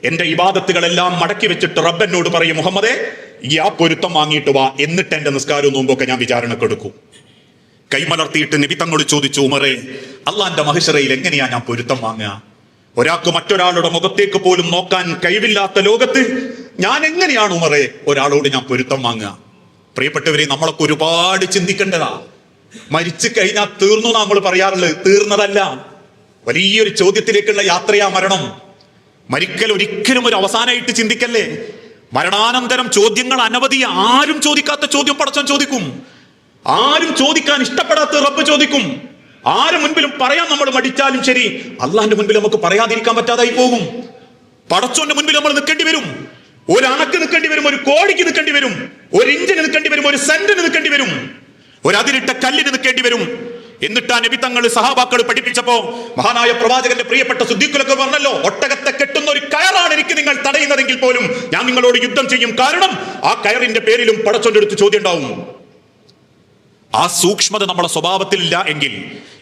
എന്റെ ഇബാദത്തുകളെല്ലാം മടക്കി വെച്ചിട്ട് റബ്ബനോട് പറയും, മുഹമ്മദേ ഈ ആ പൊരുത്തം വാങ്ങിയിട്ട് വാ, എന്നിട്ട് എന്റെ നിസ്കാരവും നോമ്പൊക്കെ ഞാൻ വിചാരണക്കെടുക്കും. കൈമലർത്തിയിട്ട് നബി തങ്ങളോട് ചോദിച്ചു, ഉമറേ, അള്ളാന്റെ മഹിഷറയിൽ എങ്ങനെയാ ഞാൻ പൊരുത്തം വാങ്ങുക? ഒരാൾക്ക് മറ്റൊരാളുടെ മുഖത്തേക്ക് പോലും നോക്കാൻ കഴിവില്ലാത്ത ലോകത്ത് ഞാൻ എങ്ങനെയാണ് ഉമറേ ഒരാളോട് ഞാൻ പൊരുത്തം വാങ്ങുക? പ്രിയപ്പെട്ടവരെ, നമ്മളൊക്കെ ഒരുപാട് ചിന്തിക്കേണ്ടതാ. മരിച്ചു കഴിഞ്ഞാൽ തീർന്നു നമ്മൾ പറയാറുള്ളത്, തീർന്നതല്ല. വലിയൊരു ചോദ്യത്തിലേക്കുള്ള യാത്രയാ മരണം. മരിക്കൽ ഒരിക്കലും ഒരു അവസാനമായിട്ട് ചിന്തിക്കല്ലേ. മരണാനന്തരം ചോദ്യങ്ങൾ അനവധി. ആരും ചോദിക്കാത്ത ചോദ്യം പടച്ചോൻ ചോദിക്കും. ആരും ചോദിക്കാൻ ഇഷ്ടപ്പെടാത്ത റബ്ബ് ചോദിക്കും. ആരും മുൻപിലും പറയാൻ നമ്മൾ മടിച്ചാലും ശരി, അള്ളാന്റെ മുൻപിൽ നമുക്ക് പറയാതിരിക്കാൻ പറ്റാതായി പോകും. പടച്ചോന്റെ മുൻപിൽ നമ്മൾ നിൽക്കേണ്ടി വരും. ഒരു അണക്ക് നിൽക്കേണ്ടി വരും, ഒരു കോടിക്ക് നിൽക്കേണ്ടി വരും, ഒരു ഇഞ്ചിന് നിൽക്കേണ്ടി വരും, ഒരു സെന്റിന് നിൽക്കേണ്ടി വരും, ഒരു അതിലിട്ട കല്ലിന് നിൽക്കേണ്ടി വരും. എന്നിട്ട് ആ നബി തങ്ങൾ സഹാബാക്കൾ പഠിപ്പിച്ചപ്പോ മഹാനായ പ്രവാചകന്റെ പ്രിയപ്പെട്ട സുദ്ദീഖുലൊക്കെ പറഞ്ഞല്ലോ, ഒട്ടകത്തെ കെട്ടുന്ന ഒരു കയറാണ് എനിക്ക് നിങ്ങൾ തടയുന്നതെങ്കിൽ പോലും ഞാൻ നിങ്ങളോട് യുദ്ധം ചെയ്യും. കാരണം ആ കയറിന്റെ പേരിലും പടച്ചോന്റെ അടുത്ത് ചോദ്യം ഉണ്ടാവും. ആ സൂക്ഷ്മത നമ്മളെ സ്വഭാവത്തിലില്ല എങ്കിൽ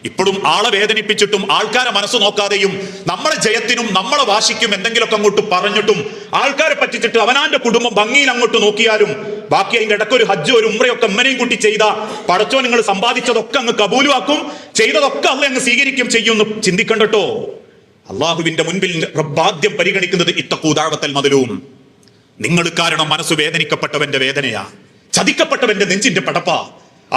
ഇപ്പോഴും ആളെ വേദനിപ്പിച്ചിട്ടും ആൾക്കാരെ മനസ്സ് നോക്കാതെയും നമ്മളെ ജയത്തിനും നമ്മളെ വാശിക്കും എന്തെങ്കിലുമൊക്കെ അങ്ങോട്ട് പറഞ്ഞിട്ടും ആൾക്കാരെ പറ്റിച്ചിട്ട് അവനാന്റെ കുടുംബം ഭംഗിയിൽ അങ്ങോട്ട് നോക്കിയാലും ബാക്കി അതിന്റെ ഇടയ്ക്ക് ഒരു ഹജ്ജ് ഒരു ഉംറയൊക്കെ അമ്മനെയും കൂട്ടി ചെയ്ത പടച്ചോ നിങ്ങൾ സമ്പാദിച്ചതൊക്കെ അങ്ങ് കബൂലുവാക്കും, ചെയ്തതൊക്കെ അല്ല അങ്ങ് സ്വീകരിക്കും ചെയ്യുമെന്ന് ചിന്തിക്കണ്ടോ. അള്ളാഹുവിന്റെ മുൻപിൽ റബ്ബാദ്യം പരിഗണിക്കുന്നത് ഇത്തഖൂ ദഅവത്തൽ മദ്ലൂം. നിങ്ങൾ കാരണം മനസ്സ് വേദനിക്കപ്പെട്ടവന്റെ വേദനയാ, ചതിക്കപ്പെട്ടവന്റെ നെഞ്ചിന്റെ പടപ്പാ.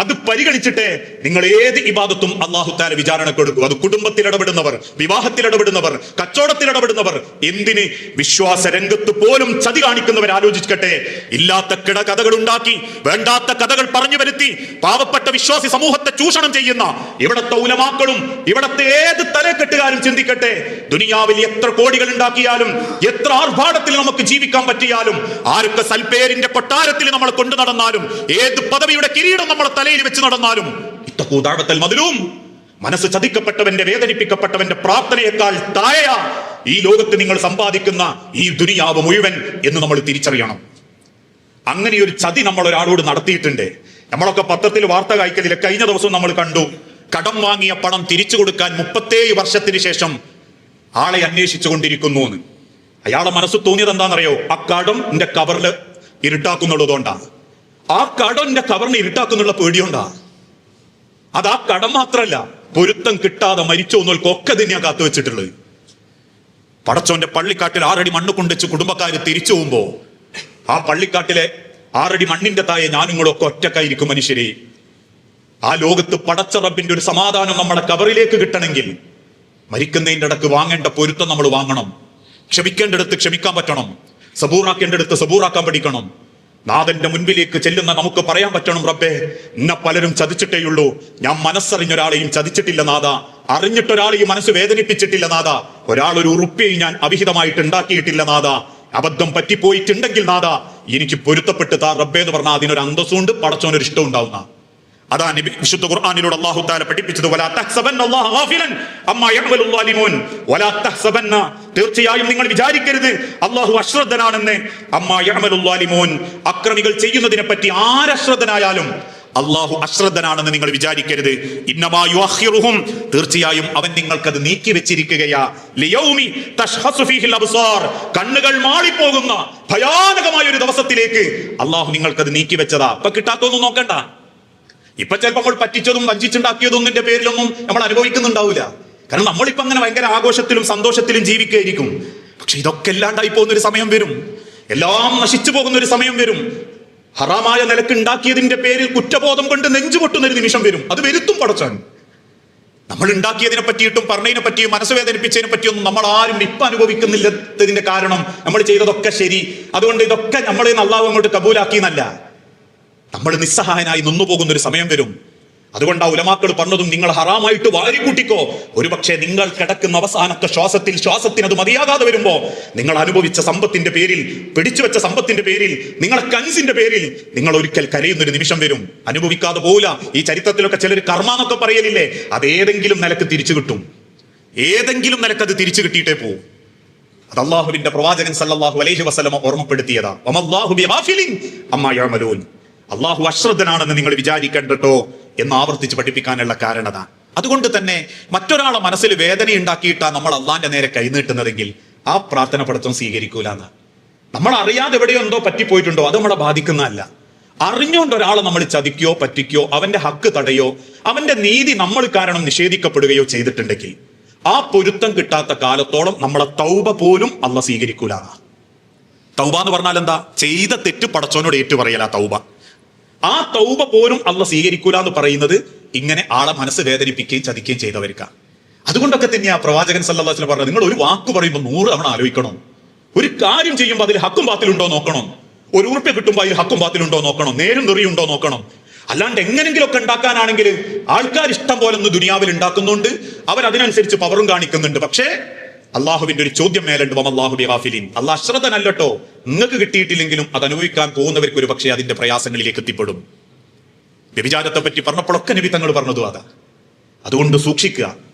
അത് പരിഗണിച്ചിട്ട് നിങ്ങൾ ഏത് ഇബാദത്തും അല്ലാഹു തആല വിചാരണക്കെടുക്കും. അത് കുടുംബത്തിൽ ഇടപെടുന്നവർ, വിവാഹത്തിൽ ഇടപെടുന്നവർ, കച്ചവടത്തിൽ ഇടപെടുന്നവർ, എന്തിന് വിശ്വാസ രംഗത്ത് പോലും ചതി കാണിക്കുന്നവർ ആലോചിക്കട്ടെ. ഇല്ലാത്ത കഥകൾ ഉണ്ടാക്കി വേണ്ടാത്ത കഥകൾ പറഞ്ഞു വരുത്തി പാവപ്പെട്ട വിശ്വാസി സമൂഹത്തെ ചൂഷണം ചെയ്യുന്ന ഇവിടത്തെ ഉലമാക്കളും ഇവിടത്തെ ഏത് തലക്കെട്ടുകാരും ചിന്തിക്കട്ടെ. ദുനിയാവിൽ എത്ര കോടികൾ ഉണ്ടാക്കിയാലും എത്ര ആർഭാടത്തിൽ നമുക്ക് ജീവിക്കാൻ പറ്റിയാലും ആരൊക്കെ സൽപ്പേരിന്റെ കൊട്ടാരത്തിൽ നമ്മളെ കൊണ്ടു നടന്നാലും ഏത് പദവിയുടെ കിരീടം നമ്മളെ തലയിൽ വെച്ച് നടന്നാലും ഇത്തഖൂ ദഅവത്തൽ മദ്ലൂം, മനസ്സ് ചതിക്കപ്പെട്ടവന്റെ വേദനിപ്പിക്കപ്പെട്ടവന്റെ പ്രാർത്ഥനയേക്കാൾ താഴെയാ ഈ ലോകത്ത് നിങ്ങൾ സമ്പാദിക്കുന്ന ഈ ദുനിയാവ് മുഴുവൻ എന്ന് നമ്മൾ തിരിച്ചറിയണം. അങ്ങനെ ഒരു ചതി നമ്മൾ ഒരാളോട് നടത്തിയിട്ടുണ്ട്. നമ്മളൊക്കെ പത്രത്തിൽ വാർത്ത വായിക്കലില്ല. കഴിഞ്ഞ ദിവസം നമ്മൾ കണ്ടു, കടം വാങ്ങിയ പണം തിരിച്ചു കൊടുക്കാൻ 37 വർഷത്തിന് ശേഷം ആളെ അന്വേഷിച്ചു കൊണ്ടിരിക്കുന്നു എന്ന്. അയാളെ മനസ്സ് തോന്നിയത് എന്താണെന്നറിയോ? ആ കടം എന്റെ കവറിൽ ഇരുട്ടാക്കുന്നുള്ളതുകൊണ്ടാ. ആ കടന്റെ കവറിന് ഇരുട്ടാക്കുന്നുള്ള പേടിയുണ്ടാ. അത് ആ കടം മാത്രല്ല, പൊരുത്തം കിട്ടാതെ മരിച്ചോ എന്നൊക്കെ തന്നെയാ കാത്തു വെച്ചിട്ടുള്ളത്. പടച്ചോന്റെ പള്ളിക്കാട്ടിൽ 6 അടി മണ്ണ് കൊണ്ടുവച്ച് കുടുംബക്കാര് തിരിച്ചു പോകുമ്പോ ആ പള്ളിക്കാട്ടിലെ 6 അടി മണ്ണിന്റെ താഴെ ഞാനും കൂടെ ഒക്കെ ഒറ്റക്കായിരിക്കും മനുഷ്യരെ. ആ ലോകത്ത് പടച്ച റബ്ബിന്റെ ഒരു സമാധാനം നമ്മുടെ കവറിലേക്ക് കിട്ടണമെങ്കിൽ മരിക്കുന്നതിന്റെ ഇടക്ക് വാങ്ങേണ്ട പൊരുത്തം നമ്മൾ വാങ്ങണം. ക്ഷമിക്കേണ്ടടുത്ത് ക്ഷമിക്കാൻ പറ്റണം, സബൂറാക്കേണ്ടടുത്ത് സബൂറാക്കാൻ പഠിക്കണം. നാഥന്റെ മുൻപിലേക്ക് ചെല്ലുന്ന നമുക്ക് പറയാൻ പറ്റണം, റബ്ബേ എന്നെ പലരും ചതിച്ചിട്ടേയുള്ളൂ, ഞാൻ മനസ്സറിഞ്ഞൊരാളെയും ചതിച്ചിട്ടില്ല നാഥ, അറിഞ്ഞിട്ടൊരാളെയും മനസ്സ് വേദനിപ്പിച്ചിട്ടില്ല നാഥ, ഒരാളൊരു ഉറുപ്പിയെയും ഞാൻ അവിഹിതമായിട്ട് ഉണ്ടാക്കിയിട്ടില്ല നാഥ, അബദ്ധം പറ്റിപ്പോയിട്ടുണ്ടെങ്കിൽ നാഥ എനിക്ക് പൊരുത്തപ്പെട്ട് താ റബ്ബേ എന്ന് പറഞ്ഞാൽ അതിനൊരു അന്തസ്സുണ്ട്, പടച്ചോനൊരു ഇഷ്ടം ഉണ്ടാവുന്ന. അതാ വിശുദ്ധ ഖുർആനിലൂടെ അല്ലാഹു തആല പഠിപ്പിച്ചത്, വലാ തഹ്സബന്ന അല്ലാഹ ഗാഫിലൻ അമ്മാ യഅമലു ളാലിമൂൻ, വലാ തഹ്സബന്ന, തീർച്ചയായും നിങ്ങൾ വിചാരിക്കരുത് അല്ലാഹു അശ്രദ്ധനാണെന്ന്, അമ്മാ യഅമലു ളാലിമൂൻ, അക്രമികൾ ചെയ്യുന്നതിനെ പറ്റി ആരശ്രദ്ധനായാലും അല്ലാഹു അശ്രദ്ധനാണെന്ന് നിങ്ങൾ വിചാരിക്കരുത്. ഇന്നമാ യുഅഖിറുഹും, തീർച്ചയായും അവൻ നിങ്ങൾക്കത് നീക്കി വെച്ചിരിക്കുകയാ, ലിയൗമി തശ്ഹസു ഫീഹിൽ അബ്സാർ, കണ്ണുകൾ മാളിപ്പോകുന്ന ഭയാനകമായ ഒരു ദിവസത്തിലേക്ക് അല്ലാഹു നിങ്ങൾക്കത് നീക്കി വെച്ചതാ. ഇപ്പൊ കിട്ടാത്തൊന്നും നോക്കണ്ട. ഇപ്പൊ ചിലപ്പോൾ നമ്മൾ പറ്റിച്ചതും വഞ്ചിച്ചുണ്ടാക്കിയതൊന്നിന്റെ പേരിലൊന്നും നമ്മൾ അനുഭവിക്കുന്നുണ്ടാവില്ല. കാരണം നമ്മളിപ്പോ അങ്ങനെ ഭയങ്കര ആഘോഷത്തിലും സന്തോഷത്തിലും ജീവിക്കുകയായിരിക്കും. പക്ഷെ ഇതൊക്കെ ഇല്ലാണ്ടായി പോകുന്ന ഒരു സമയം വരും, എല്ലാം നശിച്ചു പോകുന്ന ഒരു സമയം വരും. ഹറാമായ നിലക്ക് ഉണ്ടാക്കിയതിന്റെ പേരിൽ കുറ്റബോധം കൊണ്ട് നെഞ്ചുപൊട്ടുന്ന ഒരു നിമിഷം വരും. അത് വരുത്തും പടച്ചോൻ. നമ്മൾ ഉണ്ടാക്കിയതിനെ പറ്റിയിട്ടും പറഞ്ഞതിനെ പറ്റിയും മനസ്സ് വേദനിപ്പിച്ചതിനെ പറ്റിയൊന്നും നമ്മൾ ആരും ഇപ്പൊ അനുഭവിക്കുന്നില്ലതിന്റെ കാരണം നമ്മൾ ചെയ്തതൊക്കെ ശരി, അതുകൊണ്ട് ഇതൊക്കെ നമ്മൾ അല്ലാഹു അങ്ങോട്ട് കബൂലാക്കി എന്നല്ല, നമ്മൾ നിസ്സഹായനായി നിന്നുപോകുന്ന ഒരു സമയം വരും. അതുകൊണ്ട് ആ ഉലമാക്കൾ പറഞ്ഞതും നിങ്ങൾ ഹറാമായിട്ട് വാരിക്കൂട്ടിക്കോ, ഒരുപക്ഷെ നിങ്ങൾ കിടക്കുന്ന അവസാനത്തെ ശ്വാസത്തിന് അത് മതിയാകാതെ വരുമ്പോ നിങ്ങൾ അനുഭവിച്ച സമ്പത്തിന്റെ പേരിൽ, പിടിച്ചു വെച്ച സമ്പത്തിന്റെ പേരിൽ, നിങ്ങളെ കൻസിന്റെ പേരിൽ നിങ്ങൾ ഒരിക്കൽ കരയുന്ന ഒരു നിമിഷം വരും. അനുഭവിക്കാതെ പോവില്ല. ഈ ചരിത്രത്തിലൊക്കെ ചിലർ കർമ്മ എന്നൊക്കെ പറയലില്ലേ, അത് ഏതെങ്കിലും നിലക്ക് തിരിച്ചു കിട്ടും, ഏതെങ്കിലും നിലക്ക് അത് തിരിച്ചു കിട്ടിയിട്ടേ പോവും. അത് അല്ലാഹുവിന്റെ പ്രവാചകൻ സല്ലല്ലാഹു അലൈഹി വസല്ലമ ഓർമ്മപ്പെടുത്തിയതാ. വമല്ലാഹു ബിഗാഫിലിൻ അമ്മാ യഅമലൂൻ, അല്ലാഹു അശ്രദ്ധനാണെന്ന് നിങ്ങൾ വിചാരിക്കണ്ടോ എന്ന് ആവർത്തിച്ച് പഠിപ്പിക്കാനുള്ള കാരണത. അതുകൊണ്ട് തന്നെ മറ്റൊരാളെ മനസ്സിൽ വേദന ഉണ്ടാക്കിയിട്ടാ നമ്മൾ അള്ളാന്റെ നേരെ കൈനീട്ടുന്നതെങ്കിൽ ആ പ്രാർത്ഥന പടച്ചോൻ സ്വീകരിക്കൂല എന്ന്. നമ്മൾ അറിയാതെ എവിടെയോ എന്തോ പറ്റിപ്പോയിട്ടുണ്ടോ അത് നമ്മളെ ബാധിക്കുന്നതല്ല. അറിഞ്ഞുകൊണ്ട് ഒരാളെ നമ്മൾ ചതിക്കോ പറ്റിക്കോ അവന്റെ ഹക്ക് തടയോ അവന്റെ നീതി നമ്മൾ കാരണം നിഷേധിക്കപ്പെടുകയോ ചെയ്തിട്ടുണ്ടെങ്കിൽ ആ പൊരുത്തം കിട്ടാത്ത കാലത്തോളം നമ്മളെ തൗബ പോലും അള്ളാഹ് സ്വീകരിക്കൂല. തൗബ എന്ന് പറഞ്ഞാൽ എന്താ? ചെയ്ത തെറ്റ് പടച്ചോനോട് ഏറ്റുപറയല തൗബ. ആ തൗബ പോലും അള്ളാഹ് സ്വീകരിക്കൂല എന്ന് പറയുന്നത് ഇങ്ങനെ ആളെ മനസ്സ് വേദനിപ്പിക്കുകയും ചതിക്കുകയും ചെയ്തവർക്കാ. അതുകൊണ്ടൊക്കെ തന്നെയാ പ്രവാചകൻ സല്ലല്ലാഹു അലൈഹി വസല്ലം പറഞ്ഞത്, നിങ്ങൾ ഒരു വാക്ക് പറയുമ്പോൾ 100 തവണ ആലോചിക്കണം. ഒരു കാര്യം ചെയ്യുമ്പോൾ അതിൽ ഹക്കും ബാത്തിലുണ്ടോ നോക്കണം. ഒരു ഉറുപ്പ്യ കിട്ടുമ്പോൾ അതിൽ ഹക്കും ബാത്തിലുണ്ടോ നോക്കണം. നേരും നെറിയുണ്ടോ നോക്കണം. അല്ലാണ്ട് എങ്ങനെങ്കിലുമൊക്കെ ഉണ്ടാക്കാനാണെങ്കിൽ ആൾക്കാർ ഇഷ്ടം പോലെ ഒന്ന് ദുനിയാവിൽ ഉണ്ടാക്കുന്നുണ്ട്, അവരതിനനുസരിച്ച് പവറും കാണിക്കുന്നുണ്ട്. പക്ഷേ അള്ളാഹുവിന്റെ ഒരു ചോദ്യം മേലുണ്ട്, വമല്ലാഹു ബിഗാഫിലിൻ, അള്ളാഹ് അശ്രദ്ധനല്ലട്ടോ. നിങ്ങൾക്ക് കിട്ടിയിട്ടില്ലെങ്കിലും അത് അനുഭവിക്കാൻ പോകുന്നവർക്ക് ഒരു പക്ഷേ അതിന്റെ പ്രയാസങ്ങളിലേക്ക് എത്തിപ്പെടും. വ്യഭിചാരത്തെ പറ്റി പറഞ്ഞപ്പോഴൊക്കെ നബി തങ്ങൾ പറഞ്ഞതും അതാ. അതുകൊണ്ട് സൂക്ഷിക്കുക.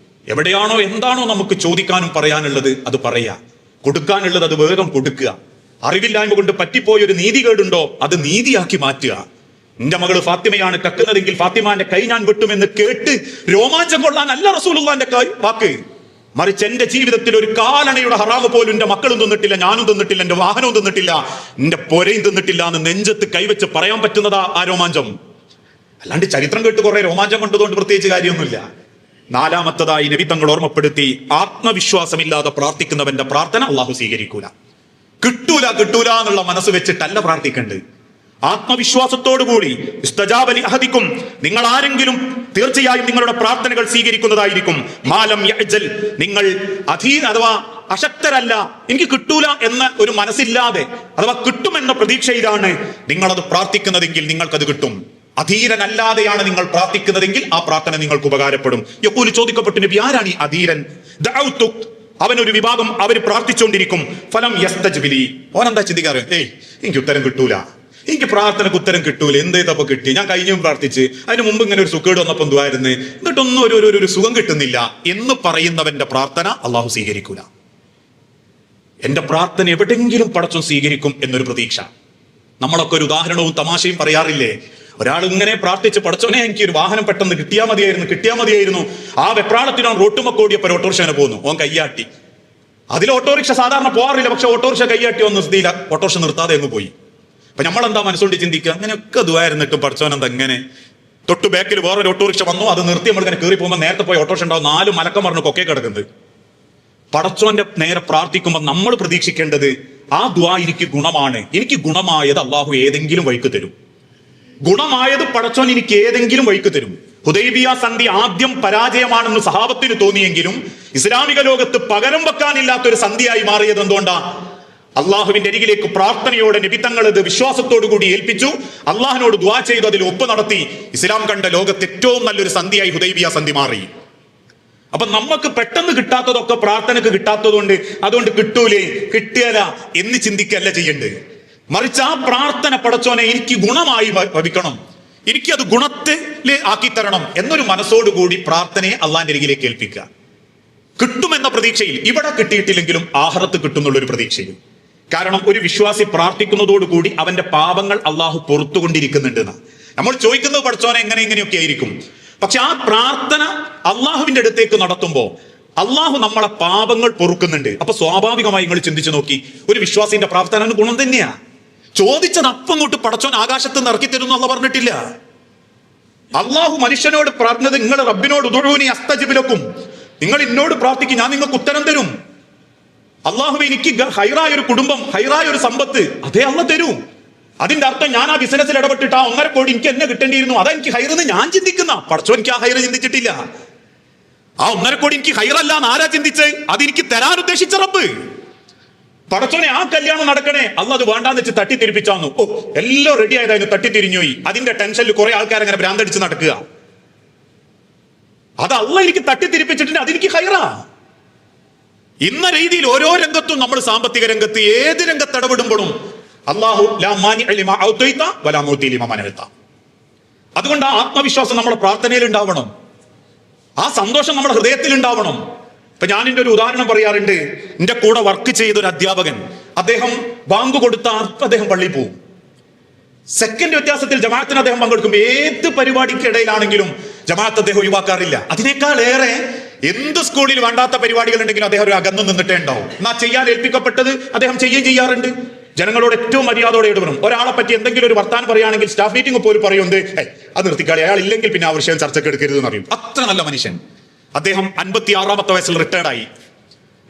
എവിടെയാണോ എന്താണോ നമുക്ക് ചോദിക്കാനും പറയാനുള്ളത് അത് പറയാ, കൊടുക്കാനുള്ളത് അത് വേഗം കൊടുക്കുക. അറിവില്ലായ്മ കൊണ്ട് പറ്റിപ്പോയ ഒരു നീതികേടുണ്ടോ അത് നീതിയാക്കി മാറ്റുക. എന്റെ മകള് ഫാത്തിമയാണ് കക്കുന്നതെങ്കിൽ ഫാത്തിമാന്റെ കൈ ഞാൻ വെട്ടുമെന്ന് കേട്ട് രോമാഞ്ചം കൊള്ളാനല്ല റസൂലുള്ളാഹിന്റെ വാക്ക്, മറിച്ച് എന്റെ ജീവിതത്തിൽ ഒരു കാലണയുടെ ഹറാമ് പോലും എന്റെ മക്കളും തിന്നിട്ടില്ല, ഞാനും തിന്നിട്ടില്ല, എന്റെ വാഹനവും തിന്നിട്ടില്ല, എന്റെ പൊരയും തിന്നിട്ടില്ല എന്ന് നെഞ്ചത്ത് കൈവച്ച് പറയാൻ പറ്റുന്നതാ ആ രോമാഞ്ചം. അല്ലാണ്ട് ചരിത്രം കേട്ട് കുറെ രോമാഞ്ചം കൊണ്ടതുകൊണ്ട് പ്രത്യേകിച്ച് കാര്യമൊന്നുമില്ല. നാലാമത്തതായി നബി തങ്ങൾ ഓർമ്മപ്പെടുത്തി, ആത്മവിശ്വാസമില്ലാതെ പ്രാർത്ഥിക്കുന്നവന്റെ പ്രാർത്ഥന അള്ളാഹു സ്വീകരിക്കൂല. കിട്ടൂല എന്നുള്ള മനസ്സ് വെച്ചിട്ടല്ല പ്രാർത്ഥിക്കേണ്ടത്. ആത്മവിശ്വാസത്തോടുകൂടി ഇസ്തജാബലി അഹദിക്കും, നിങ്ങൾ ആരെങ്കിലും തീർച്ചയായും നിങ്ങളുടെ പ്രാർത്ഥനകൾ സ്വീകരിക്കുന്നതായിരിക്കും. മാലം യഅ്ജൽ, നിങ്ങൾ അഥവാ അശക്തരല്ല, എനിക്ക് കിട്ടൂല എന്ന ഒരു മനസ്സില്ലാതെ അഥവാ കിട്ടുമെന്ന പ്രതീക്ഷയിലാണ് നിങ്ങളത് പ്രാർത്ഥിക്കുന്നതെങ്കിൽ നിങ്ങൾക്കത് കിട്ടും. അധീരനല്ലാതെയാണ് നിങ്ങൾ പ്രാർത്ഥിക്കുന്നതെങ്കിൽ ആ പ്രാർത്ഥന നിങ്ങൾക്ക് ഉപകാരപ്പെടും. യഖൂൽ ചോദിക്കപ്പെട്ടു, നബി ആരാണ് ഈ അധീരൻ? ദഅഉതു, അവനൊരു വിഭാഗം അവർ പ്രാർത്ഥിച്ചുകൊണ്ടിരിക്കും. ഫലം യസ്തജ്ബിലി, ഓനെന്താ ചിന്തിക്കാറ്? എനിക്ക് ഉത്തരം കിട്ടൂല, എനിക്ക് പ്രാർത്ഥനക്ക് ഉത്തരം കിട്ടൂല, എന്തേതപ്പോ കിട്ടി, ഞാൻ കഴിഞ്ഞും പ്രാർത്ഥിച്ച്, അതിന് മുമ്പ് ഇങ്ങനെ ഒരു സുഖേട് വന്നപ്പോ എന്തുവായിരുന്നു, എന്നിട്ടൊന്നും ഒരു സുഖം കിട്ടുന്നില്ല എന്ന് പറയുന്നവന്റെ പ്രാർത്ഥന അള്ളാഹു സ്വീകരിക്കൂല. എന്റെ പ്രാർത്ഥന എവിടെങ്കിലും പടച്ചോൻ സ്വീകരിക്കും എന്നൊരു പ്രതീക്ഷ. നമ്മളൊക്കെ ഒരു ഉദാഹരണവും തമാശയും പറയാറില്ലേ? ഒരാൾ ഇങ്ങനെ പ്രാർത്ഥിച്ച്, പടച്ചോനെ എനിക്ക് ഒരു വാഹനം പെട്ടെന്ന് കിട്ടിയാൽ മതിയായിരുന്നു. ആ വെപ്രാളത്തിനാണ് റോട്ടുമക്കോടിയപ്പോൾ ഓട്ടോറിക്ഷനെ പോകുന്നു, ഓൻ കയ്യാട്ടി. അതിൽ ഓട്ടോറിക്ഷ സാധാരണ പോകാറില്ല, പക്ഷെ ഓട്ടോറിക്ഷ കയ്യാട്ടി വന്ന് സ്ഥിതിയില്ല, ഓട്ടോറിക്ഷ നിർത്താതെ അങ്ങ് പോയി. അപ്പൊ നമ്മളെന്താ മനസ്സുകൊണ്ട് ചിന്തിക്കുക, അങ്ങനെയൊക്കെ ദുആയിരുന്നിട്ടും പടച്ചോനെന്താ ഇങ്ങനെ? തൊട്ട് ബാക്കിൽ വേറൊരു ഓട്ടോറിക്ഷ വന്നു, അത് നിർത്തി നമ്മൾ ഇങ്ങനെ കയറി പോകുമ്പോൾ നേരത്തെ പോയി ഓട്ടോറിക്ഷ ഉണ്ടാവും, 4 മലക്കം പറഞ്ഞു കൊക്കെ കിടക്കുന്നത്. പടച്ചോന്റെ നേരെ പ്രാർത്ഥിക്കുമ്പോൾ നമ്മൾ പ്രതീക്ഷിക്കേണ്ടത് ആ ദുആ എനിക്ക് ഗുണമാണ്, എനിക്ക് ഗുണമായത് അള്ളാഹു ഏതെങ്കിലും വഴിക്ക് തരും. ഗുണമായത് പടച്ചോൻ എനിക്ക് ഏതെങ്കിലും വഴിക്ക് തരും. ഹുദൈബിയ സന്ധി ആദ്യം പരാജയമാണെന്ന് സഹാബത്തിന് തോന്നിയെങ്കിലും ഇസ്ലാമിക ലോകത്ത് പകരം വെക്കാനില്ലാത്തൊരു സന്ധിയായി മാറിയത് എന്തുകൊണ്ടാ? അള്ളാഹുവിന്റെ അരികിലേക്ക് പ്രാർത്ഥനയോടെ നബി തങ്ങൾ ഇത് വിശ്വാസത്തോടു കൂടി ഏൽപ്പിച്ചു, അള്ളാഹിനോട് ദുആ ചെയ്തു, അതിൽ ഒപ്പ് നടത്തി. ഇസ്ലാം കണ്ട ലോകത്ത് ഏറ്റവും നല്ലൊരു സന്ധിയായി ഹുദൈബിയ സന്ധി മാറി. അപ്പൊ നമുക്ക് പെട്ടെന്ന് കിട്ടാത്തതൊക്കെ പ്രാർത്ഥനക്ക് കിട്ടാത്തതുകൊണ്ട് അതുകൊണ്ട് കിട്ടൂലേ, കിട്ടിയല്ല എന്ന് ചിന്തിക്കല്ല ചെയ്യേണ്ടത്. മറിച്ച് ആ പ്രാർത്ഥന പടച്ചോനെ എനിക്ക് ഗുണമായി ഭവിക്കണം, എനിക്കത് ഗുണത്തിൽ ആക്കി തരണം എന്നൊരു മനസ്സോടുകൂടി പ്രാർത്ഥനയെ അള്ളാന്റെ അരികിലേക്ക് ഏൽപ്പിക്കുക. കിട്ടുമെന്ന പ്രതീക്ഷയിൽ, ഇവിടെ കിട്ടിയിട്ടില്ലെങ്കിലും ആഖിറത്ത് കിട്ടുന്നുള്ളൊരു പ്രതീക്ഷയിൽ. കാരണം ഒരു വിശ്വാസി പ്രാർത്ഥിക്കുന്നതോടുകൂടി അവന്റെ പാപങ്ങൾ അള്ളാഹു പൊറത്തുകൊണ്ടിരിക്കുന്നുണ്ടെന്ന്. നമ്മൾ ചോദിക്കുന്നത് പഠിച്ചോനെ എങ്ങനെ ഇങ്ങനെയൊക്കെ ആയിരിക്കും. പക്ഷെ ആ പ്രാർത്ഥന അള്ളാഹുവിന്റെ അടുത്തേക്ക് നടത്തുമ്പോൾ അള്ളാഹു നമ്മളെ പാപങ്ങൾ പൊറുക്കുന്നുണ്ട്. അപ്പൊ സ്വാഭാവികമായി നിങ്ങൾ ചിന്തിച്ചു നോക്കി, ഒരു വിശ്വാസിന്റെ പ്രാർത്ഥന ഗുണം തന്നെയാ. ചോദിച്ചത് അപ്പം തൊട്ട് പടച്ചോൻ ആകാശത്ത് നിന്ന് ഇറക്കി തരുന്നു അല്ല പറഞ്ഞിട്ടില്ല. അള്ളാഹു മനുഷ്യനോട് പറഞ്ഞത്, നിങ്ങൾ റബ്ബിനോട് ഉദുഊനി അസ്തജിബ് ലക്കും, നിങ്ങൾ എന്നോട് പ്രാർത്ഥിക്കും, ഞാൻ നിങ്ങൾക്ക് ഉത്തരം തരും. അള്ളാഹു എനിക്ക് ഹൈറായ ഒരു കുടുംബം, ഹൈറായ ഒരു സമ്പത്ത്, അതേ അള്ള തരും. അതിന്റെ അർത്ഥം ഞാൻ ആ ബിസിനസ്സിൽ ഇടപെട്ടിട്ട് ആ 1.5 കോടി എനിക്ക് എന്നെ കിട്ടേണ്ടിയിരുന്നു, അതാ എനിക്ക് ഹൈറെന്ന് ഞാൻ ചിന്തിക്കുന്ന. പടച്ചോൻ എനിക്ക് ആ ഹൈറ് ചിന്തിച്ചിട്ടില്ല. ആ 1.5 കോടി എനിക്ക് ഹൈറല്ല എന്ന് ആരാ ചിന്തിച്ചത്? അതെനിക്ക് തരാൻ ഉദ്ദേശിച്ച റബ്ബ്. പടച്ചോനെ ആ കല്യാണം നടക്കണേ, അല്ല അത് വേണ്ടാന്ന് വെച്ച് തട്ടിത്തിരിപ്പിച്ചാന്നു. ഓ, എല്ലാം റെഡി ആയതായിരുന്നു, തട്ടിത്തിരിഞ്ഞുപോയി. അതിന്റെ ടെൻഷനിൽ കുറെ ആൾക്കാർ അങ്ങനെ ഭ്രാന്തടിച്ച് നടക്കുക. അത് അല്ല എനിക്ക് തട്ടിത്തിരിപ്പിച്ചിട്ടുണ്ട്, അതെനിക്ക് ഹൈറാ. ഇന്ന രീതിയിൽ ഓരോ രംഗത്തും നമ്മൾ സാമ്പത്തിക രംഗത്ത് ഏത് രംഗത്ത് ഇടപെടുമ്പോഴും അള്ളാഹു ലാ മാനിഅ ലിമാ അഅ്തൈത വലാ മുഅ്തി ലിമാ മനഅത. അതുകൊണ്ട് ആ ആത്മവിശ്വാസം നമ്മുടെ പ്രാർത്ഥനയിൽ ഉണ്ടാവണം, ആ സന്തോഷം നമ്മുടെ ഹൃദയത്തിൽ ഉണ്ടാവണം. ഇപ്പൊ ഞാൻ എൻ്റെ ഒരു ഉദാഹരണം പറയാറുണ്ട്. എൻ്റെ കൂടെ വർക്ക് ചെയ്ത ഒരു അധ്യാപകൻ, അദ്ദേഹം ബാങ്ക് കൊടുത്ത അദ്ദേഹം പള്ളിയിൽ പോകും. സെക്കൻഡ് വ്യത്യാസത്തിൽ ജമാഅത്തിന് അദ്ദേഹം പങ്കെടുക്കും. ഏത് പരിപാടിക്കിടയിലാണെങ്കിലും ജമാഅത്ത് അദ്ദേഹം ഒഴിവാക്കാറില്ല. അതിനേക്കാൾ ഏറെ എന്ത് സ്കൂളിൽ വേണ്ടാത്ത പരിപാടികൾ ഉണ്ടെങ്കിലും അദ്ദേഹം ഒരു അകന്നു നിന്നിട്ടേ ഉണ്ടാവും. എന്നാ ചെയ്യാൻ ഏൽപ്പിക്കപ്പെട്ടത് അദ്ദേഹം ചെയ്യുകയും ചെയ്യാറുണ്ട്. ജനങ്ങളോട് ഏറ്റവും മര്യാദയോടെ ഇടപെടും. ഒരാളെ പറ്റി എന്തെങ്കിലും ഒരു വർത്താനം പറയുകയാണെങ്കിൽ സ്റ്റാഫ് മീറ്റിംഗ് പോലും പറയുന്നത് അത് നിർത്തിക്കാളി, അയാൾ ഇല്ലെങ്കിൽ പിന്നെ ആ വിഷയം ചർച്ചയ്ക്ക് എടുക്കരുത് എന്ന് അറിയും. അത്ര നല്ല മനുഷ്യൻ. അദ്ദേഹം 56-ാമത്തെ വയസ്സിൽ റിട്ടയർഡായി.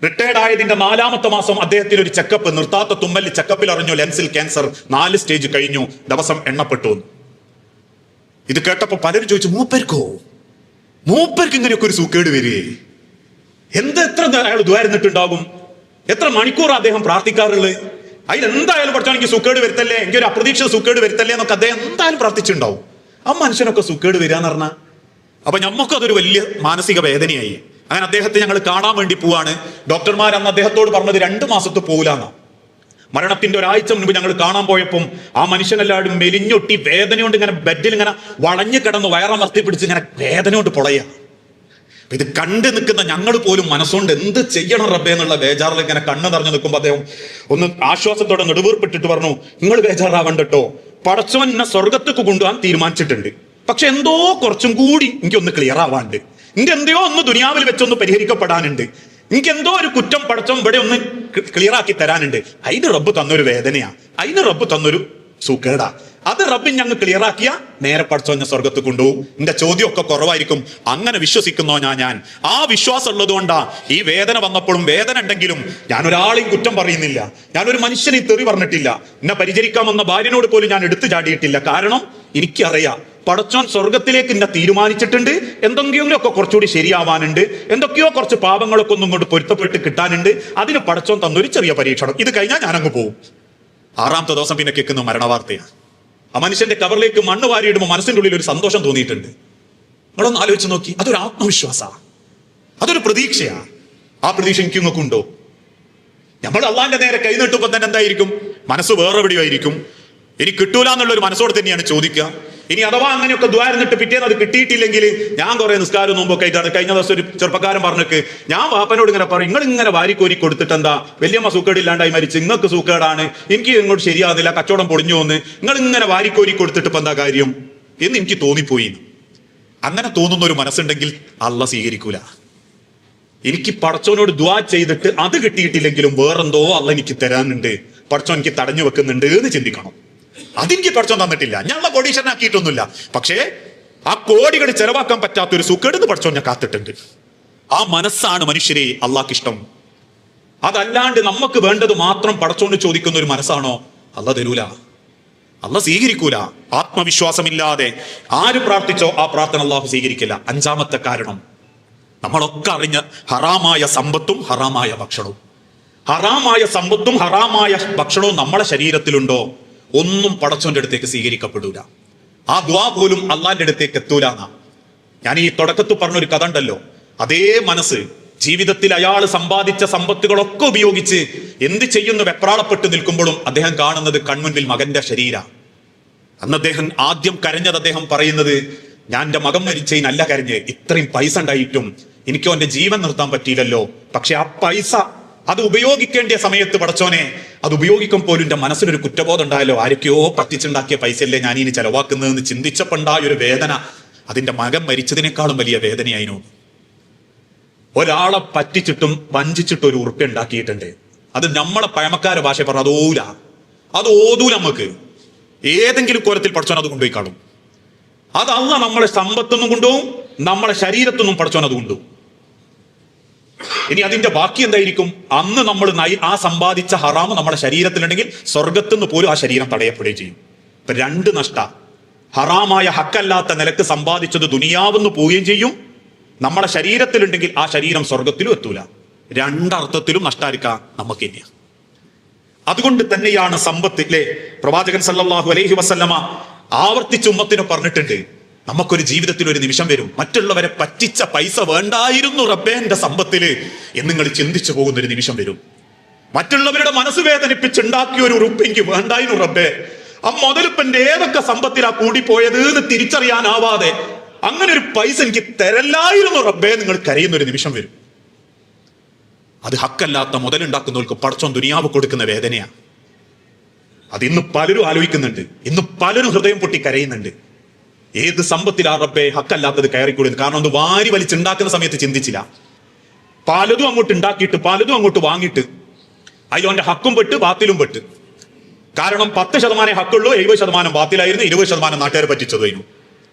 റിട്ടയർഡ് ആയതിന്റെ 4-ാമത്തെ മാസം അദ്ദേഹത്തിന് ഒരു ചെക്കപ്പ്, നിർത്താത്ത തുമ്മല്, ചെക്കപ്പിൽ അറിഞ്ഞു ലെൻസിൽ ക്യാൻസർ, 4 സ്റ്റേജ് കഴിഞ്ഞു, ദിവസം എണ്ണപ്പെട്ടു. ഇത് കേട്ടപ്പോ പലരും ചോദിച്ചു, മൂപ്പർക്ക് ഇങ്ങനെയൊക്കെ ഒരു സൂക്കേട് വരികയെ? എത്ര അയാൾ ദ്വാരുന്നിട്ടുണ്ടാകും? എത്ര മണിക്കൂർ അദ്ദേഹം പ്രാർത്ഥിക്കാറുള്ളത്? അതിലെന്തായാലും പഠിച്ചോ എനിക്ക് സൂക്കേട് വരുത്തല്ലേ, എനിക്ക് ഒരു അപ്രതീക്ഷിത സൂക്കേട് വരുത്തല്ലേ എന്നൊക്കെ അദ്ദേഹം എന്തായാലും പ്രാർത്ഥിച്ചിട്ടുണ്ടാവും. ആ മനുഷ്യനൊക്കെ സൂക്കേട് വരിക എന്ന് പറഞ്ഞാൽ അപ്പൊ ഞമ്മക്കും അതൊരു വലിയ മാനസിക വേദനയായി. അങ്ങനെ അദ്ദേഹത്തെ ഞങ്ങൾ കാണാൻ വേണ്ടി പോവാണ്. ഡോക്ടർമാർ അന്ന് അദ്ദേഹത്തോട് പറഞ്ഞത് 2 മാസത്ത് പോകില്ലാന്നാ. മരണത്തിന്റെ ഒരാഴ്ച മുൻപ് ഞങ്ങൾ കാണാൻ പോയപ്പം ആ മനുഷ്യനെല്ലാവരും മെലിഞ്ഞൊട്ടി വേദന കൊണ്ട് ഇങ്ങനെ ബെഡിൽ ഇങ്ങനെ വളഞ്ഞു കിടന്ന് വയറമർത്തി പിടിച്ച് ഇങ്ങനെ വേദന കൊണ്ട് പൊളയ. ഇത് കണ്ടു നിൽക്കുന്ന ഞങ്ങൾ പോലും മനസ്സുകൊണ്ട് എന്ത് ചെയ്യണം റബ്ബേ എന്നുള്ള ബേജാറിൽ ഇങ്ങനെ കണ്ണ് നിറഞ്ഞു നിൽക്കുമ്പോൾ അദ്ദേഹം ഒന്ന് ആശ്വാസത്തോടെ നെടുവീർപ്പിട്ടിട്ട് പറഞ്ഞു, നിങ്ങൾ ബേജാറാവണ്ടട്ടോ, പടച്ചോൻ എന്നെ സ്വർഗത്തേക്ക് കൊണ്ടുപോകാൻ തീരുമാനിച്ചിട്ടുണ്ട്. പക്ഷെ എന്തോ കുറച്ചും കൂടി എനിക്കൊന്ന് ക്ലിയർ ആവാണ്ട്, എന്റെ എന്തെയോ ഒന്ന് ദുനിയാവിൽ വെച്ചൊന്ന് പരിഹരിക്കപ്പെടാനുണ്ട്, എനിക്ക് എന്തോ ഒരു കുറ്റം പടച്ചോൻ ഇവിടെ ഒന്ന് ക്ലിയർ ആക്കി തരാനുണ്ട്. അതിന് റബ്ബ് തന്നൊരു വേദനയാ, അതിന് റബ്ബ് തന്നൊരു സൂക്കേടാ. അത് റബ്ബിൻ ഞങ്ങൾ ക്ലിയർ ആക്കിയ നേരെ പടച്ചോൻ സ്വർഗത്ത് കൊണ്ടുപോകും. എന്റെ ചോദ്യമൊക്കെ കുറവായിരിക്കും. അങ്ങനെ വിശ്വസിക്കുന്നോ ഞാൻ ആ വിശ്വാസം ഉള്ളത് കൊണ്ടാ ഈ വേദന വന്നപ്പോഴും, വേദന ഉണ്ടെങ്കിലും ഞാൻ ഒരാളെയും കുറ്റം പറയുന്നില്ല, ഞാനൊരു മനുഷ്യനെ തെറി പറഞ്ഞിട്ടില്ല, എന്നെ പരിചരിക്കാൻ വന്ന ഭാര്യനോട് പോലും ഞാൻ എടുത്തു ചാടിയിട്ടില്ല. കാരണം എനിക്കറിയാം പടച്ചോൻ സ്വർഗത്തിലേക്ക് എന്നെ തീരുമാനിച്ചിട്ടുണ്ട്. എന്തെങ്കിലുമൊക്കെ കുറച്ചുകൂടി ശരിയാവാനുണ്ട്, എന്തൊക്കെയോ കുറച്ച് പാപങ്ങളൊക്കെ ഒന്നും ഇങ്ങോട്ട് പൊരുത്തപ്പെട്ട് കിട്ടാനുണ്ട്. അതിന് പടച്ചോൻ തന്നൊരു ചെറിയ പരീക്ഷണം. ഇത് കഴിഞ്ഞാൽ ഞാനങ്ങ് പോകും. 6-ാമത്തെ ദിവസം പിന്നെ കേൾക്കുന്ന മരണവാർത്തയാണ്. ആ മനുഷ്യന്റെ കവറിലേക്ക് മണ്ണ് വാരിയിടുമ്പോൾ മനസ്സിന്റെ ഉള്ളിൽ ഒരു സന്തോഷം തോന്നിയിട്ടുണ്ട്. നിങ്ങളൊന്ന് ആലോചിച്ച് നോക്കി. അതൊരു ആത്മവിശ്വാസമാണ്, അതൊരു പ്രതീക്ഷയാ. ആ പ്രതീക്ഷ എനിക്ക് നിങ്ങൾക്ക് ഉണ്ടോ? നമ്മൾ അള്ളാന്റെ നേരെ കൈ നീട്ടുമ്പോൾ തന്നെ എന്തായിരിക്കും? മനസ്സ് വേറെ എവിടെയായിരിക്കും. ഇനി കിട്ടൂല എന്നുള്ളൊരു മനസ്സോടെ തന്നെയാണ് ചോദിക്കുക. ഇനി അഥവാ അങ്ങനെയൊക്കെ ദ്വാരന്നിട്ട് പിറ്റേന്ന് അത് കിട്ടിയിട്ടില്ലെങ്കിൽ ഞാൻ കുറെ നിസ്കാരം നോമ്പൊക്കെ ആയിട്ടാണ്. കഴിഞ്ഞ ദിവസം ഒരു ചെറുപ്പക്കാരൻ പറഞ്ഞിട്ട് ഞാൻ വാപ്പനോട് ഇങ്ങനെ പറയും, നിങ്ങൾ ഇങ്ങനെ വാരിക്കോരി കൊടുത്തിട്ട് എന്താ, വലിയമ്മ സൂക്കേടില്ലാണ്ടായി മരിച്ച്, നിങ്ങൾക്ക് സൂക്കേടാണ്, എനിക്ക് ഇങ്ങോട്ട് ശരിയാകുന്നില്ല, കച്ചവടം പൊളിഞ്ഞു വന്ന്, നിങ്ങൾ ഇങ്ങനെ വാരിക്കോരി കൊടുത്തിട്ട് ഇപ്പൊ എന്താ കാര്യം എന്ന് എനിക്ക് തോന്നിപ്പോയി. അങ്ങനെ തോന്നുന്ന ഒരു മനസ്സുണ്ടെങ്കിൽ അള്ളാഹ് സ്വീകരിക്കൂല. എനിക്ക് പടച്ചോനോട് ദുആ ചെയ്തിട്ട് അത് കിട്ടിയിട്ടില്ലെങ്കിലും വേറെന്തോ അള്ളാഹ് എനിക്ക് തരാനുണ്ട്, പടച്ചോൻ എനിക്ക് തടഞ്ഞു വെക്കുന്നുണ്ട് എന്ന് ചിന്തിക്കണം. അതെനിക്ക് പടച്ചോൻ തന്നിട്ടില്ല, ഞങ്ങളെ കോടീശ്വരനാക്കിയിട്ടൊന്നുമില്ല, പക്ഷേ ആ കോടികൾ ചെലവാക്കാൻ പറ്റാത്തൊരു സുഖേട് പടച്ചോൻ ഞാൻ കാത്തിട്ടുണ്ട്. ആ മനസ്സാണ് മനുഷ്യരെ അള്ളാഹ്ക്ക് ഇഷ്ടം. അതല്ലാണ്ട് നമുക്ക് വേണ്ടത് മാത്രം പടച്ചോണ്ട് ചോദിക്കുന്ന ഒരു മനസ്സാണോ അള്ളാഹ് തരൂല, അള്ളാഹ് സ്വീകരിക്കൂല. ആത്മവിശ്വാസമില്ലാതെ ആര് പ്രാർത്ഥിച്ചോ ആ പ്രാർത്ഥന അള്ളാഹു സ്വീകരിക്കില്ല. 5-ാമത്തെ കാരണം, നമ്മളൊക്കെ അറിഞ്ഞ ഹറാമായ സമ്പത്തും ഹറാമായ ഭക്ഷണവും. ഹറാമായ സമ്പത്തും ഹറാമായ ഭക്ഷണവും നമ്മളെ ശരീരത്തിലുണ്ടോ ഒന്നും പടച്ചോന്റെ അടുത്തേക്ക് സ്വീകരിക്കപ്പെടൂല. ആ ദുആ പോലും അള്ളാന്റെ അടുത്തേക്ക് എത്തൂല എന്നാ. ഞാൻ ഈ തുടക്കത്തിൽ പറഞ്ഞൊരു കഥ ഉണ്ടല്ലോ, അതേ മനസ്സ് ജീവിതത്തിൽ അയാൾ സമ്പാദിച്ച സമ്പത്തുകളൊക്കെ ഉപയോഗിച്ച് എന്ത് ചെയ്യുന്നു വെപ്രാളപ്പെട്ട് നിൽക്കുമ്പോഴും അദ്ദേഹം കാണുന്നത് കൺമുൻപിൽ മകന്റെ ശരീര. അന്ന് അദ്ദേഹം ആദ്യം കരഞ്ഞത്, അദ്ദേഹം പറയുന്നത്, ഞാൻ എൻ്റെ മകൻ മരിച്ചതിനല്ല കരഞ്ഞ്, ഇത്രയും പൈസ ഉണ്ടായിട്ടും എനിക്ക് അവന്റെ ജീവൻ നിർത്താൻ പറ്റിയില്ലല്ലോ. പക്ഷെ ആ പൈസ അത് ഉപയോഗിക്കേണ്ട സമയത്ത് പടച്ചോനെ അത് ഉപയോഗിക്കും പോലും എൻ്റെ മനസ്സിലൊരു കുറ്റബോധം ഉണ്ടായല്ലോ. ആരൊക്കെയോ പറ്റിച്ചുണ്ടാക്കിയ പൈസയല്ലേ ഞാൻ ഇനി ചെലവാക്കുന്നതെന്ന് ചിന്തിച്ചപ്പോണ്ടായ ഒരു വേദന അതിൻ്റെ മകൻ മരിച്ചതിനേക്കാളും വലിയ വേദനയായിരുന്നു. ഒരാളെ പറ്റിച്ചിട്ടും വഞ്ചിച്ചിട്ടും ഒരു ഉറുപ്പ്യ ഉണ്ടാക്കിയിട്ടുണ്ട്. അത് നമ്മളെ പഴമക്കാരെ ഭാഷ പറഞ്ഞ അത് ഓതൂല. നമുക്ക് ഏതെങ്കിലും കോലത്തിൽ പടച്ചോൻ അത് കൊണ്ടുപോയി കാണും. അത് അല്ല നമ്മളെ സമ്പത്തൊന്നും കൊണ്ടുപോകും, നമ്മളെ ശരീരത്തൊന്നും പടച്ചോൻ അത് കൊണ്ടുപോകും. ഇനി അതിന്റെ ബാക്കി എന്തായിരിക്കും? അന്ന് നമ്മൾ ആ സമ്പാദിച്ച ഹറാമ് നമ്മുടെ ശരീരത്തിലുണ്ടെങ്കിൽ സ്വർഗത്തുനിന്ന് പോലും ആ ശരീരം തടയപ്പെടുകയും ചെയ്യും. ഇപ്പൊ രണ്ട് നഷ്ട. ഹറാമായ ഹക്കല്ലാത്ത നിലക്ക് സമ്പാദിച്ചത് ദുനിയാവെന്ന് പോവുകയും ചെയ്യും. നമ്മളെ ശരീരത്തിലുണ്ടെങ്കിൽ ആ ശരീരം സ്വർഗത്തിലും എത്തൂല. രണ്ടർത്ഥത്തിലും നഷ്ടായിരിക്കാം നമുക്ക് തന്നെയാണ്. അതുകൊണ്ട് തന്നെയാണ് സമ്പത്ത്, അല്ലേ? പ്രവാചകൻ സല്ലല്ലാഹു അലൈഹി വസല്ലമ ആവർത്തിച്ച് ഉമ്മത്തിനെ പറഞ്ഞിട്ടുണ്ട്, നമുക്കൊരു ജീവിതത്തിൽ ഒരു നിമിഷം വരും, മറ്റുള്ളവരെ പറ്റിച്ച പൈസ വേണ്ടായിരുന്നു റബ്ബേ എന്റെ സമ്പത്തില് എന്ന് നിങ്ങൾ ചിന്തിച്ചു പോകുന്ന ഒരു നിമിഷം വരും. മറ്റുള്ളവരുടെ മനസ്സ് വേദനിപ്പിച്ചുണ്ടാക്കിയ ഒരു ഉറുപ്പ് എനിക്ക് വേണ്ടായിരുന്നു റബ്ബേ, ആ മുതലിപ്പന്റെ ഏതൊക്കെ സമ്പത്തിലാ കൂടിപ്പോയത് എന്ന് തിരിച്ചറിയാനാവാതെ അങ്ങനെ ഒരു പൈസ എനിക്ക് തരല്ലായിരുന്നു റബ്ബേ നിങ്ങൾ കരയുന്ന ഒരു നിമിഷം വരും. അത് ഹക്കല്ലാത്ത മുതലുണ്ടാക്കുന്നവർക്ക് പടച്ചോൻ ദുനിയാവ് കൊടുക്കുന്ന വേദനയാണ്. അത് ഇന്ന് പലരും ആലോചിക്കുന്നുണ്ട്, ഇന്ന് പലരും ഹൃദയം പൊട്ടി കരയുന്നുണ്ട്. ഏത് സമ്പത്തിലാ റബ്ബേ ഹക്കല്ലാത്തത് കയറിക്കൂടുന്നത്? കാരണം അത് വാരി വലിച്ചുണ്ടാക്കുന്ന സമയത്ത് ചിന്തിച്ചില്ല. പലതും അങ്ങോട്ട് ഉണ്ടാക്കിയിട്ട് പലതും അങ്ങോട്ട് വാങ്ങിയിട്ട് അതിലവന്റെ ഹക്കും പെട്ട് ബാത്തിലും പെട്ട്. കാരണം 10% ഹക്കുള്ളൂ, 70% ബാത്തിലായിരുന്നു, 20% നാട്ടുകാരെ പറ്റിച്ചതായിരുന്നു.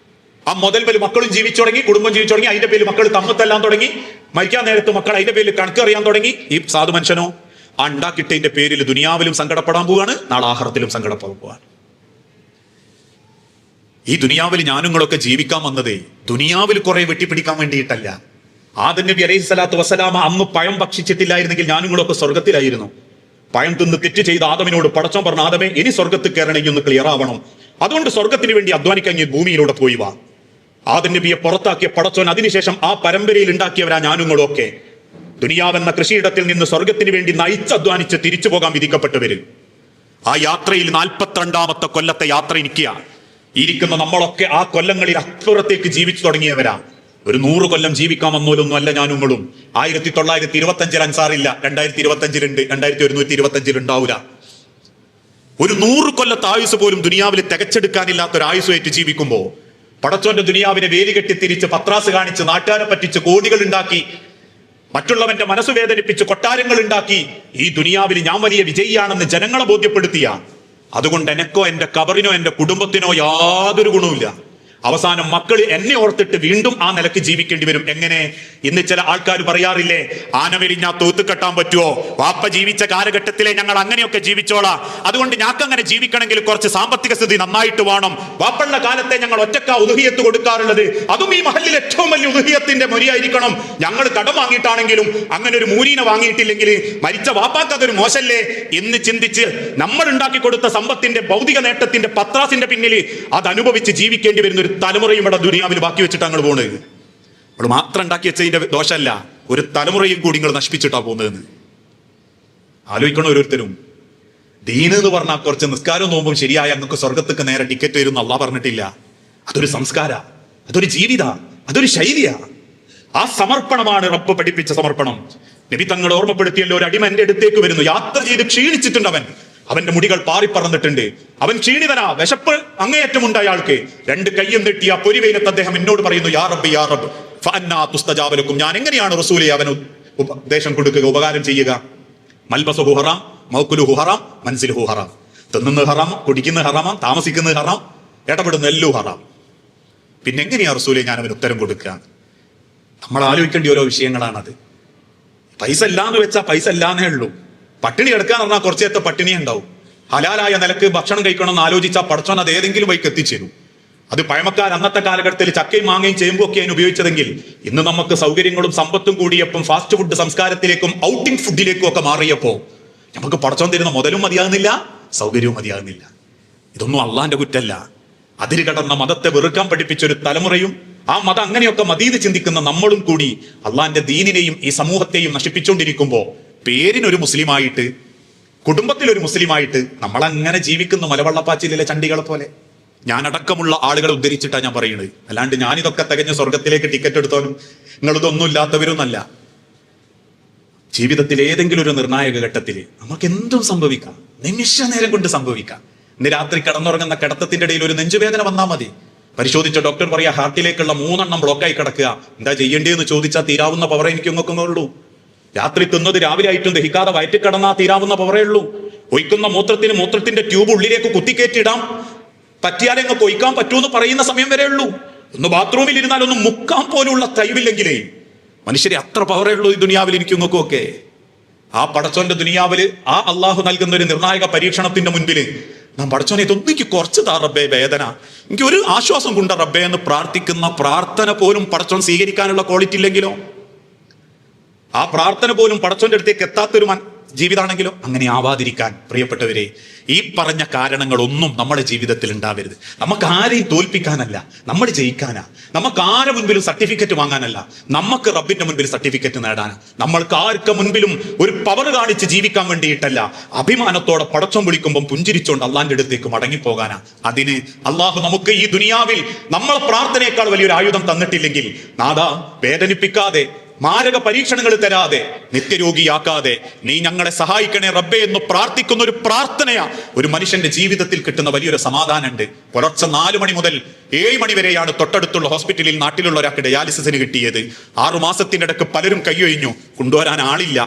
ആ മുതൽ പേര് മക്കളും ജീവിച്ചു തുടങ്ങി, കുടുംബം ജീവിച്ചു തുടങ്ങി, അതിന്റെ പേര് മക്കൾ തമ്മത്തെല്ലാം തുടങ്ങി, മരിക്കാൻ നേരത്ത് മക്കൾ അതിന്റെ പേരിൽ കണക്ക് അറിയാൻ തുടങ്ങി. ഈ സാധു മനുഷ്യനോ ആ ഉണ്ടാക്കിട്ടതിന്റെ പേരിൽ ദുനിയാവിലും സങ്കടപ്പെടാൻ പോവാണ്, നാളെ ആഖിറത്തിലും സങ്കടപ്പെടാൻ പോവാണ്. ഈ ദുനിയാവിൽ ഞാനുങ്ങളൊക്കെ ജീവിക്കാൻ വന്നതേ ദുനിയാവിൽ കുറെ വെട്ടിപ്പിടിക്കാൻ വേണ്ടിയിട്ടല്ല. ആദം നബി അലൈഹി സ്വലാത്തു വസ്സലാമ അന്ന് പഴം ഭക്ഷിച്ചിട്ടില്ലായിരുന്നെങ്കിൽ ഞാനുങ്ങളൊക്കെ സ്വർഗത്തിലായിരുന്നു. പഴം തിന്ന് തെറ്റ് ചെയ്ത ആദമിനോട് പടച്ചോൻ പറഞ്ഞ, ആദമേ ഇനി സ്വർഗത്തിൽ കയറണമെങ്കിൽ ഒന്ന് ക്ലിയർ ആവണം, അതുകൊണ്ട് സ്വർഗത്തിന് വേണ്ടി അധ്വാനിക്കാൻ ഭൂമിയിലൂടെ പോയി വാ. ആദം നബിയെ പുറത്താക്കിയ പടച്ചോൻ അതിനുശേഷം ആ പരമ്പരയിൽ ഉണ്ടാക്കിയവരാ ഞാനുങ്ങളൊക്കെ. ദുനിയാവെന്ന കൃഷിയിടത്തിൽ നിന്ന് സ്വർഗത്തിന് വേണ്ടി നയിച്ചധ്വാനിച്ച് തിരിച്ചു പോകാൻ വിധിക്കപ്പെട്ടവര്. ആ യാത്രയിൽ 42ാമത്തെ കൊല്ലത്തെ യാത്ര ഇരിക്കുന്ന നമ്മളൊക്കെ ആ കൊല്ലങ്ങളിൽ അപ്പുറത്തേക്ക് ജീവിച്ചു തുടങ്ങിയവരാ. ഒരു 100 കൊല്ലം ജീവിക്കാൻ വന്നോലൊന്നും അല്ല ഞാനുങ്ങളും. 1925 അൻസാറില്ല, 2025 2125 ഉണ്ടാവൂല. ഒരു 100 കൊല്ലത്തെ ആയുസ് പോലും ദുനിയാവിൽ തികച്ചെടുക്കാനില്ലാത്ത ഒരു ആയുസ്സുമായിട്ട് ജീവിക്കുമ്പോ പടച്ചോന്റെ ദുനിയാവിനെ വേലികെട്ടി തിരിച്ച് പത്രാസ് കാണിച്ച് നാട്ടുകാരെ പറ്റിച്ച് കോടികൾ ഉണ്ടാക്കി മറ്റുള്ളവന്റെ മനസ്സ് വേദനിപ്പിച്ച് കൊട്ടാരങ്ങൾ ഉണ്ടാക്കി ഈ ദുനിയാവിൽ ഞാൻ വലിയ വിജയിയാണെന്ന് ജനങ്ങളെ ബോധ്യപ്പെടുത്തിയ, അതുകൊണ്ട് എനക്കോ എന്റെ കബറിനോ എന്റെ കുടുംബത്തിനോ യാതൊരു ഗുണവുമില്ല. അവസാനം മക്കൾ എന്നെ ഓർത്തിട്ട് വീണ്ടും ആ നിലക്ക് ജീവിക്കേണ്ടി വരും. എങ്ങനെ? ഇന്ന് ചില ആൾക്കാർ പറയാറില്ലേ, ആനവരിഞ്ഞാ തോത്ത് കെട്ടാൻ പറ്റുമോ? വാപ്പ ജീവിച്ച കാലഘട്ടത്തിലെ ഞങ്ങൾ അങ്ങനെയൊക്കെ ജീവിച്ചോളാം, അതുകൊണ്ട് ഞങ്ങൾക്ക് അങ്ങനെ ജീവിക്കണമെങ്കിൽ കുറച്ച് സാമ്പത്തിക സ്ഥിതി നന്നായിട്ട് വേണം. വാപ്പള്ള കാലത്തെ ഞങ്ങൾ ഒറ്റക്ക ഉദുഹിയത്ത് കൊടുക്കാറുള്ളത്, അതും ഈ മഹലിൽ ഏറ്റവും വലിയ ഉദുഹിയത്തിന്റെ മൊരിയായിരിക്കണം. ഞങ്ങൾ കടം വാങ്ങിയിട്ടാണെങ്കിലും അങ്ങനെ ഒരു മൂരീനെ വാങ്ങിയിട്ടില്ലെങ്കിൽ മരിച്ച വാപ്പാക്ക് അതൊരു മോശല്ലേ എന്ന് ചിന്തിച്ച് നമ്മൾ ഉണ്ടാക്കി കൊടുത്ത സമ്പത്തിന്റെ ഭൗതിക നേട്ടത്തിന്റെ പത്രാസിന്റെ പിന്നിൽ അത് അനുഭവിച്ച് ജീവിക്കേണ്ടി വരുന്ന ഒരു തലമുറയും ഇവിടെ ദുനിയാവിൽ ബാക്കി വെച്ചിട്ട് അങ്ങ് പോകുന്നത്. നമ്മൾ മാത്രം ഉണ്ടാക്കി വെച്ചതിന്റെ ദോഷമല്ല, ഒരു തലമുറയും കൂടി നിങ്ങൾ നശിപ്പിച്ചിട്ടാ പോകുന്നതെന്ന് ആലോചിക്കണം ഓരോരുത്തരും. ദീന് എന്ന് പറഞ്ഞാൽ കുറച്ച് നിസ്കാരവും നോമ്പും ശരിയായ നിങ്ങൾക്ക് സ്വർഗത്തേക്ക് നേരെ ടിക്കറ്റ് വരും അല്ലാഹ് പറഞ്ഞിട്ടില്ല. അതൊരു സംസ്കാര, അതൊരു ജീവിത, അതൊരു ശൈലിയാ. ആ സമർപ്പണമാണ് റബ്ബ് പഠിപ്പിച്ച സമർപ്പണം. നബി തങ്ങൾ ഓർമ്മപ്പെടുത്തിയല്ലോ, ഒരു അടിമ എന്റെ അടുത്തേക്ക് വരുന്നു, യാത്ര ചെയ്ത് ക്ഷീണിച്ചിട്ടുണ്ട്, അവന്റെ മുടികൾ പാറിപ്പറന്നിട്ടുണ്ട്, അവൻ ക്ഷീണിതനാ, വിശപ്പ് അങ്ങേയറ്റമുണ്ട് അയാൾക്ക്. 2 കയ്യും നെട്ടിയ പൊരിവെയിലത്ത് അദ്ദേഹം എന്നോട് പറയുന്നു, യാ റബ്ബ് യാ റബ്ബ് ഫഅന്നാ തുസ്തജാബു ലക്കും. ഞാൻ എങ്ങനെയാണ് റസൂലേ അവന് ഉപദേശം കൊടുക്കുക, ഉപകാരം ചെയ്യുക? മൽബസുഹു ഹറാം, മൗക്കുലുഹു ഹറാം, മൻസിലുഹു ഹറാം. തിന്നുന്നത് ഹറാം, കുടിക്കുന്നത് ഹറാം, താമസിക്കുന്നത് ഹറാം, ഇടപെടുന്ന എല്ലാം ഹറാം. പിന്നെ എങ്ങനെയാ റസൂലേ ഞാൻ അവന് ഉത്തരം കൊടുക്കുക? നമ്മൾ ആലോചിക്കേണ്ട ഓരോ വിഷയങ്ങളാണത്. പൈസ ഇല്ലാന്ന് വെച്ചാൽ പൈസ ഇല്ലാന്നേ ഉള്ളൂ. പട്ടിണി കിടക്കാൻ പറഞ്ഞാൽ കുറച്ച് നേരത്തെ പട്ടിണി ഉണ്ടാവും. ഹലാലായ നിലക്ക് ഭക്ഷണം കഴിക്കണമെന്ന് ആലോചിച്ചാൽ പടച്ചോൻ അത് ഏതെങ്കിലും വഴിക്ക് എത്തിച്ചേരും. അത് പഴമക്കാർ അന്നത്തെ കാലഘട്ടത്തിൽ ചക്കയും മാങ്ങയും ചേമ്പും ഒക്കെ അതിന് ഉപയോഗിച്ചതെങ്കിൽ ഇന്ന് നമുക്ക് സൗകര്യങ്ങളും സമ്പത്തും കൂടിയപ്പം ഫാസ്റ്റ് ഫുഡ് സംസ്കാരത്തിലേക്കും ഔട്ടിംഗ് ഫുഡിലേക്കും ഒക്കെ മാറിയപ്പോ നമുക്ക് പടച്ചോൻ തരുന്ന മുതലും മതിയാകുന്നില്ല, സൗകര്യവും മതിയാകുന്നില്ല. ഇതൊന്നും അള്ളാന്റെ കുറ്റല്ല. അതിര് കടന്ന മതത്തെ വെറുക്കാൻ പഠിപ്പിച്ച ഒരു തലമുറയും ആ മതം അങ്ങനെയൊക്കെ മതീത് ചിന്തിക്കുന്ന നമ്മളും കൂടി അള്ളാന്റെ ദീനിനെയും ഈ സമൂഹത്തെയും നശിപ്പിച്ചുകൊണ്ടിരിക്കുമ്പോ പേരിനൊരു മുസ്ലിമായിട്ട്, കുടുംബത്തിലൊരു മുസ്ലിമായിട്ട് നമ്മളങ്ങനെ ജീവിക്കുന്നു മലവെള്ളപ്പാച്ചിലെ ചണ്ടികളെ പോലെ. ഞാനടക്കമുള്ള ആളുകളെ ഉദ്ധരിച്ചിട്ടാണ് ഞാൻ പറയുന്നത്. അല്ലാണ്ട് ഞാനിതൊക്കെ തികഞ്ഞ സ്വർഗത്തിലേക്ക് ടിക്കറ്റ് എടുത്തോനും നിങ്ങളിതൊന്നും ഇല്ലാത്തവരൊന്നല്ല. ജീവിതത്തിൽ ഏതെങ്കിലും ഒരു നിർണായക ഘട്ടത്തിൽ നമുക്ക് എന്തും സംഭവിക്കാം, നിമിഷ നേരം കൊണ്ട് സംഭവിക്കാം. ഇന്ന് രാത്രി കിടന്നുറങ്ങുന്ന കിടത്തത്തിന്റെ ഇടയിൽ ഒരു നെഞ്ചുവേദന വന്നാൽ മതി, പരിശോധിച്ച ഡോക്ടർ പറയാ ഹാർട്ടിലേക്കുള്ള 3 എണ്ണം ബ്ലോക്കായി കിടക്കുക, എന്താ ചെയ്യേണ്ടതെന്ന് ചോദിച്ചാൽ തീരാവുന്ന പവറേ എനിക്ക് നോക്കുന്നുള്ളൂ. രാത്രി തിന്നത് രാവിലെ ആയിട്ടും ദഹിക്കാതെ വയറ്റിൽ കിടന്നാൽ തീരാവുന്ന പവറേ ഉള്ളൂ. ഒഴിക്കുന്ന മൂത്രത്തിന്റെ ട്യൂബ് ഉള്ളിലേക്ക് കുത്തിക്കയറ്റിടാം, പറ്റിയാലേ അങ്ങ് കൊയ്ക്കാൻ പറ്റൂന്ന് പറയുന്ന സമയം വരെ ഉള്ളൂ. ഒന്ന് ബാത്റൂമിൽ ഇരുന്നാൽ ഒന്ന് മുക്കാൻ പോലുള്ള കഴിവില്ലെങ്കിലേ മനുഷ്യരെ അത്ര പവറേ ഉള്ളൂ ഈ ദുനിയാവിൽ. എനിക്ക് നോക്കുമൊക്കെ ആ പടച്ചോന്റെ ദുനിയാവില് ആ അള്ളാഹു നൽകുന്ന ഒരു നിർണായക പരീക്ഷണത്തിന്റെ മുൻപിൽ നാം പടച്ചോനെ ഇതൊന്നും എനിക്ക് കുറച്ച് താ റബ്ബേ, വേദന എനിക്ക് ഒരു ആശ്വാസം കൊണ്ട റബ്ബേ എന്ന് പ്രാർത്ഥിക്കുന്ന പ്രാർത്ഥന പോലും പടച്ചോൻ സ്വീകരിക്കാനുള്ള ക്വാളിറ്റി ഇല്ലെങ്കിലോ, ആ പ്രാർത്ഥന പോലും പടച്ചോന്റെ അടുത്തേക്ക് എത്താത്തൊരു ജീവിതമാണെങ്കിലോ, അങ്ങനെ ആവാതിരിക്കാൻ പ്രിയപ്പെട്ടവരെ ഈ പറഞ്ഞ കാരണങ്ങളൊന്നും നമ്മുടെ ജീവിതത്തിൽ ഉണ്ടാവരുത്. നമുക്ക് ആരെയും തോൽപ്പിക്കാനല്ല, നമ്മൾ ജയിക്കാനാ. നമുക്ക് ആരെ മുൻപിലും സർട്ടിഫിക്കറ്റ് വാങ്ങാനല്ല, നമുക്ക് റബ്ബിന്റെ മുൻപിൽ സർട്ടിഫിക്കറ്റ് നേടാനാ. നമ്മൾക്ക് ആർക്ക് മുൻപിലും ഒരു പവർ കാണിച്ച് ജീവിക്കാൻ വേണ്ടിയിട്ടല്ല, അഭിമാനത്തോടെ പടച്ചോൻ വിളിക്കുമ്പോൾ പുഞ്ചിരിച്ചോണ്ട് അള്ളാന്റെ അടുത്തേക്ക് മടങ്ങിപ്പോകാനാ. അതിന് അള്ളാഹു നമുക്ക് ഈ ദുനിയാവിൽ നമ്മളെ പ്രാർത്ഥനയേക്കാൾ വലിയൊരു ആയുധം തന്നിട്ടില്ലെങ്കിൽ നാദാ വേദനിപ്പിക്കാതെ, മാരക പരീക്ഷണങ്ങൾ തരാതെ, നിത്യരോഗിയാക്കാതെ നീ ഞങ്ങളെ സഹായിക്കണേ റബ്ബേ എന്ന് പ്രാർത്ഥിക്കുന്ന ഒരു പ്രാർത്ഥനയാ ഒരു മനുഷ്യന്റെ ജീവിതത്തിൽ കിട്ടുന്ന വലിയൊരു സമാധാനമുണ്ട്. പുലർച്ചെ 4 മണി മുതൽ 7 മണി വരെയാണ് തൊട്ടടുത്തുള്ള ഹോസ്പിറ്റലിൽ നാട്ടിലുള്ള ഒരാൾക്ക് ഡയാലിസിസിന് കിട്ടിയത്. 6 മാസത്തിന്റെ ഇടയ്ക്ക് പലരും കൈയൊഴിഞ്ഞു. കൊണ്ടുവരാൻ ആളില്ല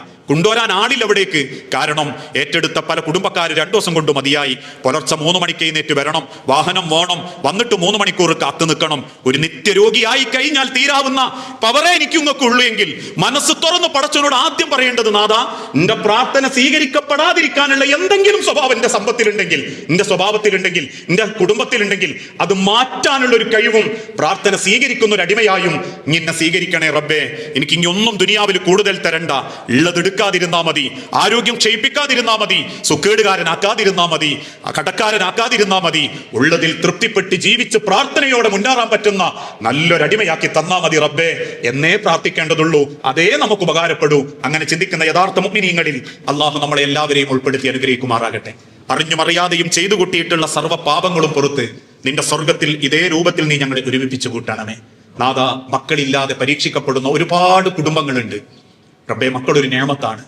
അവിടേക്ക്. കാരണം ഏറ്റെടുത്ത പല കുടുംബക്കാർ 2 ദിവസം കൊണ്ട് മതിയായി. പുലർച്ചെ 3 മണിക്ക് എഴുന്നേറ്റ് വരണം, വാഹനം വേണം, വന്നിട്ട് 3 മണിക്കൂർ കാത്തു നിൽക്കണം. ഒരു നിത്യരോഗിയായി കഴിഞ്ഞാൽ തീരാവുന്ന പവറേ എനിക്കൊക്കെ ഉള്ളൂ എങ്കിൽ മനസ്സ് തുറന്ന് പടച്ചവനോട് ആദ്യം പറയേണ്ടത്, നാഥാ എന്റെ പ്രാർത്ഥന സ്വീകരിക്കപ്പെടാതിരിക്കാനുള്ള എന്തെങ്കിലും സ്വഭാവം എന്റെ സമ്പത്തിലുണ്ടെങ്കിൽ, എന്റെ സ്വഭാവത്തിലുണ്ടെങ്കിൽ, എന്റെ കുടുംബത്തിലുണ്ടെങ്കിൽ അത് മാറ്റാനുള്ള ഒരു കഴിവും പ്രാർത്ഥന സ്വീകരിക്കുന്ന ഒരു അടിമയായും ഇങ്ങനെ സ്വീകരിക്കണേ റബ്ബേ. എനിക്ക് ഇനി ഒന്നും ദുനിയാവിൽ കൂടുതൽ തരണ്ട, ഉള്ളതെടുക്കാതിരുന്നാ മതി, ആരോഗ്യം ക്ഷയിപ്പിക്കാതിരുന്നാ മതി, സുഖേടുകാരനാക്കാതിരുന്നാ മതി, കടക്കാരനാക്കാതിരുന്നാ മതി, ഉള്ളതിൽ തൃപ്തിപ്പെട്ട് ജീവിച്ച് പ്രാർത്ഥനയോടെ മുന്നേറാൻ പറ്റുന്ന നല്ലൊരടിമയാക്കി തന്നാ മതി റബ്ബേ എന്നേ പ്രാർത്ഥിക്കേണ്ടതുള്ളൂ. അതേ നമുക്ക് ഉപകാരപ്പെടൂ. അങ്ങനെ ചിന്തിക്കുന്ന യഥാർത്ഥ മുഅ്മിനീങ്ങളിൽ അള്ളാഹു നമ്മളെ എല്ലാവരെയും ഉൾപ്പെടുത്തി അനുഗ്രഹിക്കുമാറാകട്ടെ. അറിഞ്ഞും അറിയാതെയും ചെയ്തു കൂട്ടിയിട്ടുള്ള സർവ്വ പാപങ്ങളും പുറത്ത് നിന്റെ സ്വർഗത്തിൽ ഇതേ രൂപത്തിൽ നീ ഞങ്ങളെ ഒരുമിപ്പിച്ചു കൂട്ടണമേ. നാദാ മക്കളില്ലാതെ പരീക്ഷിക്കപ്പെടുന്ന ഒരുപാട് കുടുംബങ്ങളുണ്ട് റബ്ബേ. മക്കളൊരു നിഅമത്താണ്.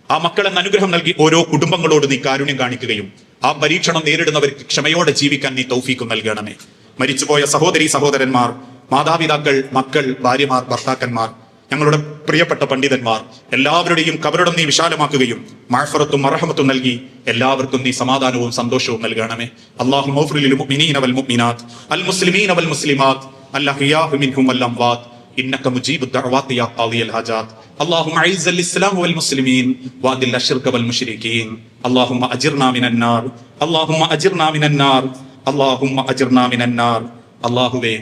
ആ മക്കളെന്ന് അനുഗ്രഹം നൽകി ഓരോ കുടുംബങ്ങളോട് നീ കാരുണ്യം കാണിക്കുകയും ആ പരീക്ഷണം നേരിടുന്നവർക്ക് ക്ഷമയോടെ ജീവിക്കാൻ നീ തൗഫീഖ് നൽകണമേ. മരിച്ചുപോയ സഹോദരീ സഹോദരന്മാർ, മാതാപിതാക്കൾ, മക്കൾ, ഭാര്യമാർ, ഭർത്താക്കന്മാർ, ഞങ്ങളുടെ പ്രിയപ്പെട്ട പണ്ഡിതന്മാർ എല്ലാവരുടെയും കബറിടം നീ വിശാലമാക്കുകയും മഅ്ഫറത്തും മർഹമത്തും നൽകി എല്ലാവർക്കും നീ സമാധാനവും സന്തോഷവും നൽകണമേ. അല്ലാഹുമ്മ ഗ്ഫിർ ലിൽ മുഅ്മിനീന വൽ മുഅ്മിനാത്ത് അൽ മുസ്ലിമീന വൽ മുസ്ലിമാത്ത് അൽഅഹ്യാഉ മിൻഹും വൽ അംവാത്ത് ഇന്നക മുജീബുദ് ദഅവാതി യാ ഖാദിയൽ ഹാജാത്ത്. അല്ലാഹുമ്മ അഇസ്സൽ ഇസ്ലാം വൽ മുസ്ലിമീൻ വഅദിൽ അശ്ശിർക വൽ മുശ്രികീൻ. അല്ലാഹുമ്മ അജിർനാ മിനൻ നാർ, അല്ലാഹുമ്മ അജിർനാ മിനൻ നാർ, അല്ലാഹുമ്മ അജിർനാ മിനൻ നാർ. അല്ലാഹുവേ,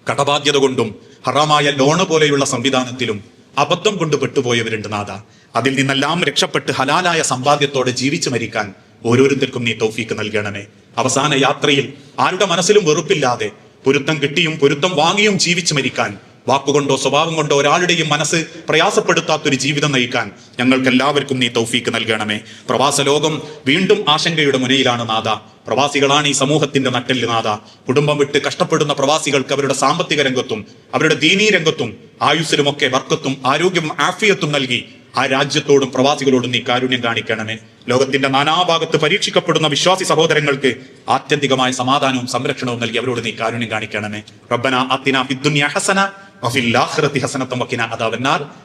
കടബാധ്യത കൊണ്ടും ഹറാമായ ലോണ് പോലെയുള്ള സംവിധാനത്തിലും അബദ്ധം കൊണ്ട് പെട്ടുപോയവരുണ്ട് നാഥ. അതിൽ നിന്നെല്ലാം രക്ഷപ്പെട്ട് ഹലാലായ സമ്പാദ്യത്തോടെ ജീവിച്ചു മരിക്കാൻ ഓരോരുത്തർക്കും നീ തൗഫീക്ക് നൽകണമേ. അവസാന യാത്രയിൽ ആരുടെ മനസ്സിലും വെറുപ്പില്ലാതെ പൊരുത്തം കിട്ടിയും പൊരുത്തം വാങ്ങിയും ജീവിച്ചു മരിക്കാൻ, വാക്കുകൊണ്ടോ സ്വഭാവം കൊണ്ടോ ഒരാളുടെയും മനസ്സ് പ്രയാസപ്പെടുത്താത്തൊരു ജീവിതം നയിക്കാൻ ഞങ്ങൾക്കെല്ലാവർക്കും നീ തൗഫീക്ക് നൽകണമേ. പ്രവാസ ലോകം വീണ്ടും ആശങ്കയുടെ മുനയിലാണ് നാഥ. പ്രവാസികളാണ് ഈ സമൂഹത്തിന്റെ നട്ടെല്ല് നാഥ. കുടുംബം വിട്ട് കഷ്ടപ്പെടുന്ന പ്രവാസികൾക്ക് അവരുടെ സാമ്പത്തിക രംഗത്തും അവരുടെ ദീനീ രംഗത്തും ആയുസ്സിലുമൊക്കെ ബർക്കത്തും ആരോഗ്യവും ആഫിയത്തും നൽകി ആ രാജ്യത്തോടും പ്രവാസികളോടും നീ കാരുണ്യം കാണിക്കണമേ. ലോകത്തിന്റെ നാനാഭാഗത്ത് പരീക്ഷിക്കപ്പെടുന്ന വിശ്വാസി സഹോദരങ്ങൾക്ക് ആത്യന്തികമായ സമാധാനവും സംരക്ഷണവും നൽകി അവരോട് നീ കാരുണ്യം കാണിക്കണമേ. റബ്ബനാ ആതിനാ ഫിദ്ദുനിയ ഹസന വഫിൽ ആഖിറതി ഹസനത വഖിനാ അദാബന്നാർ.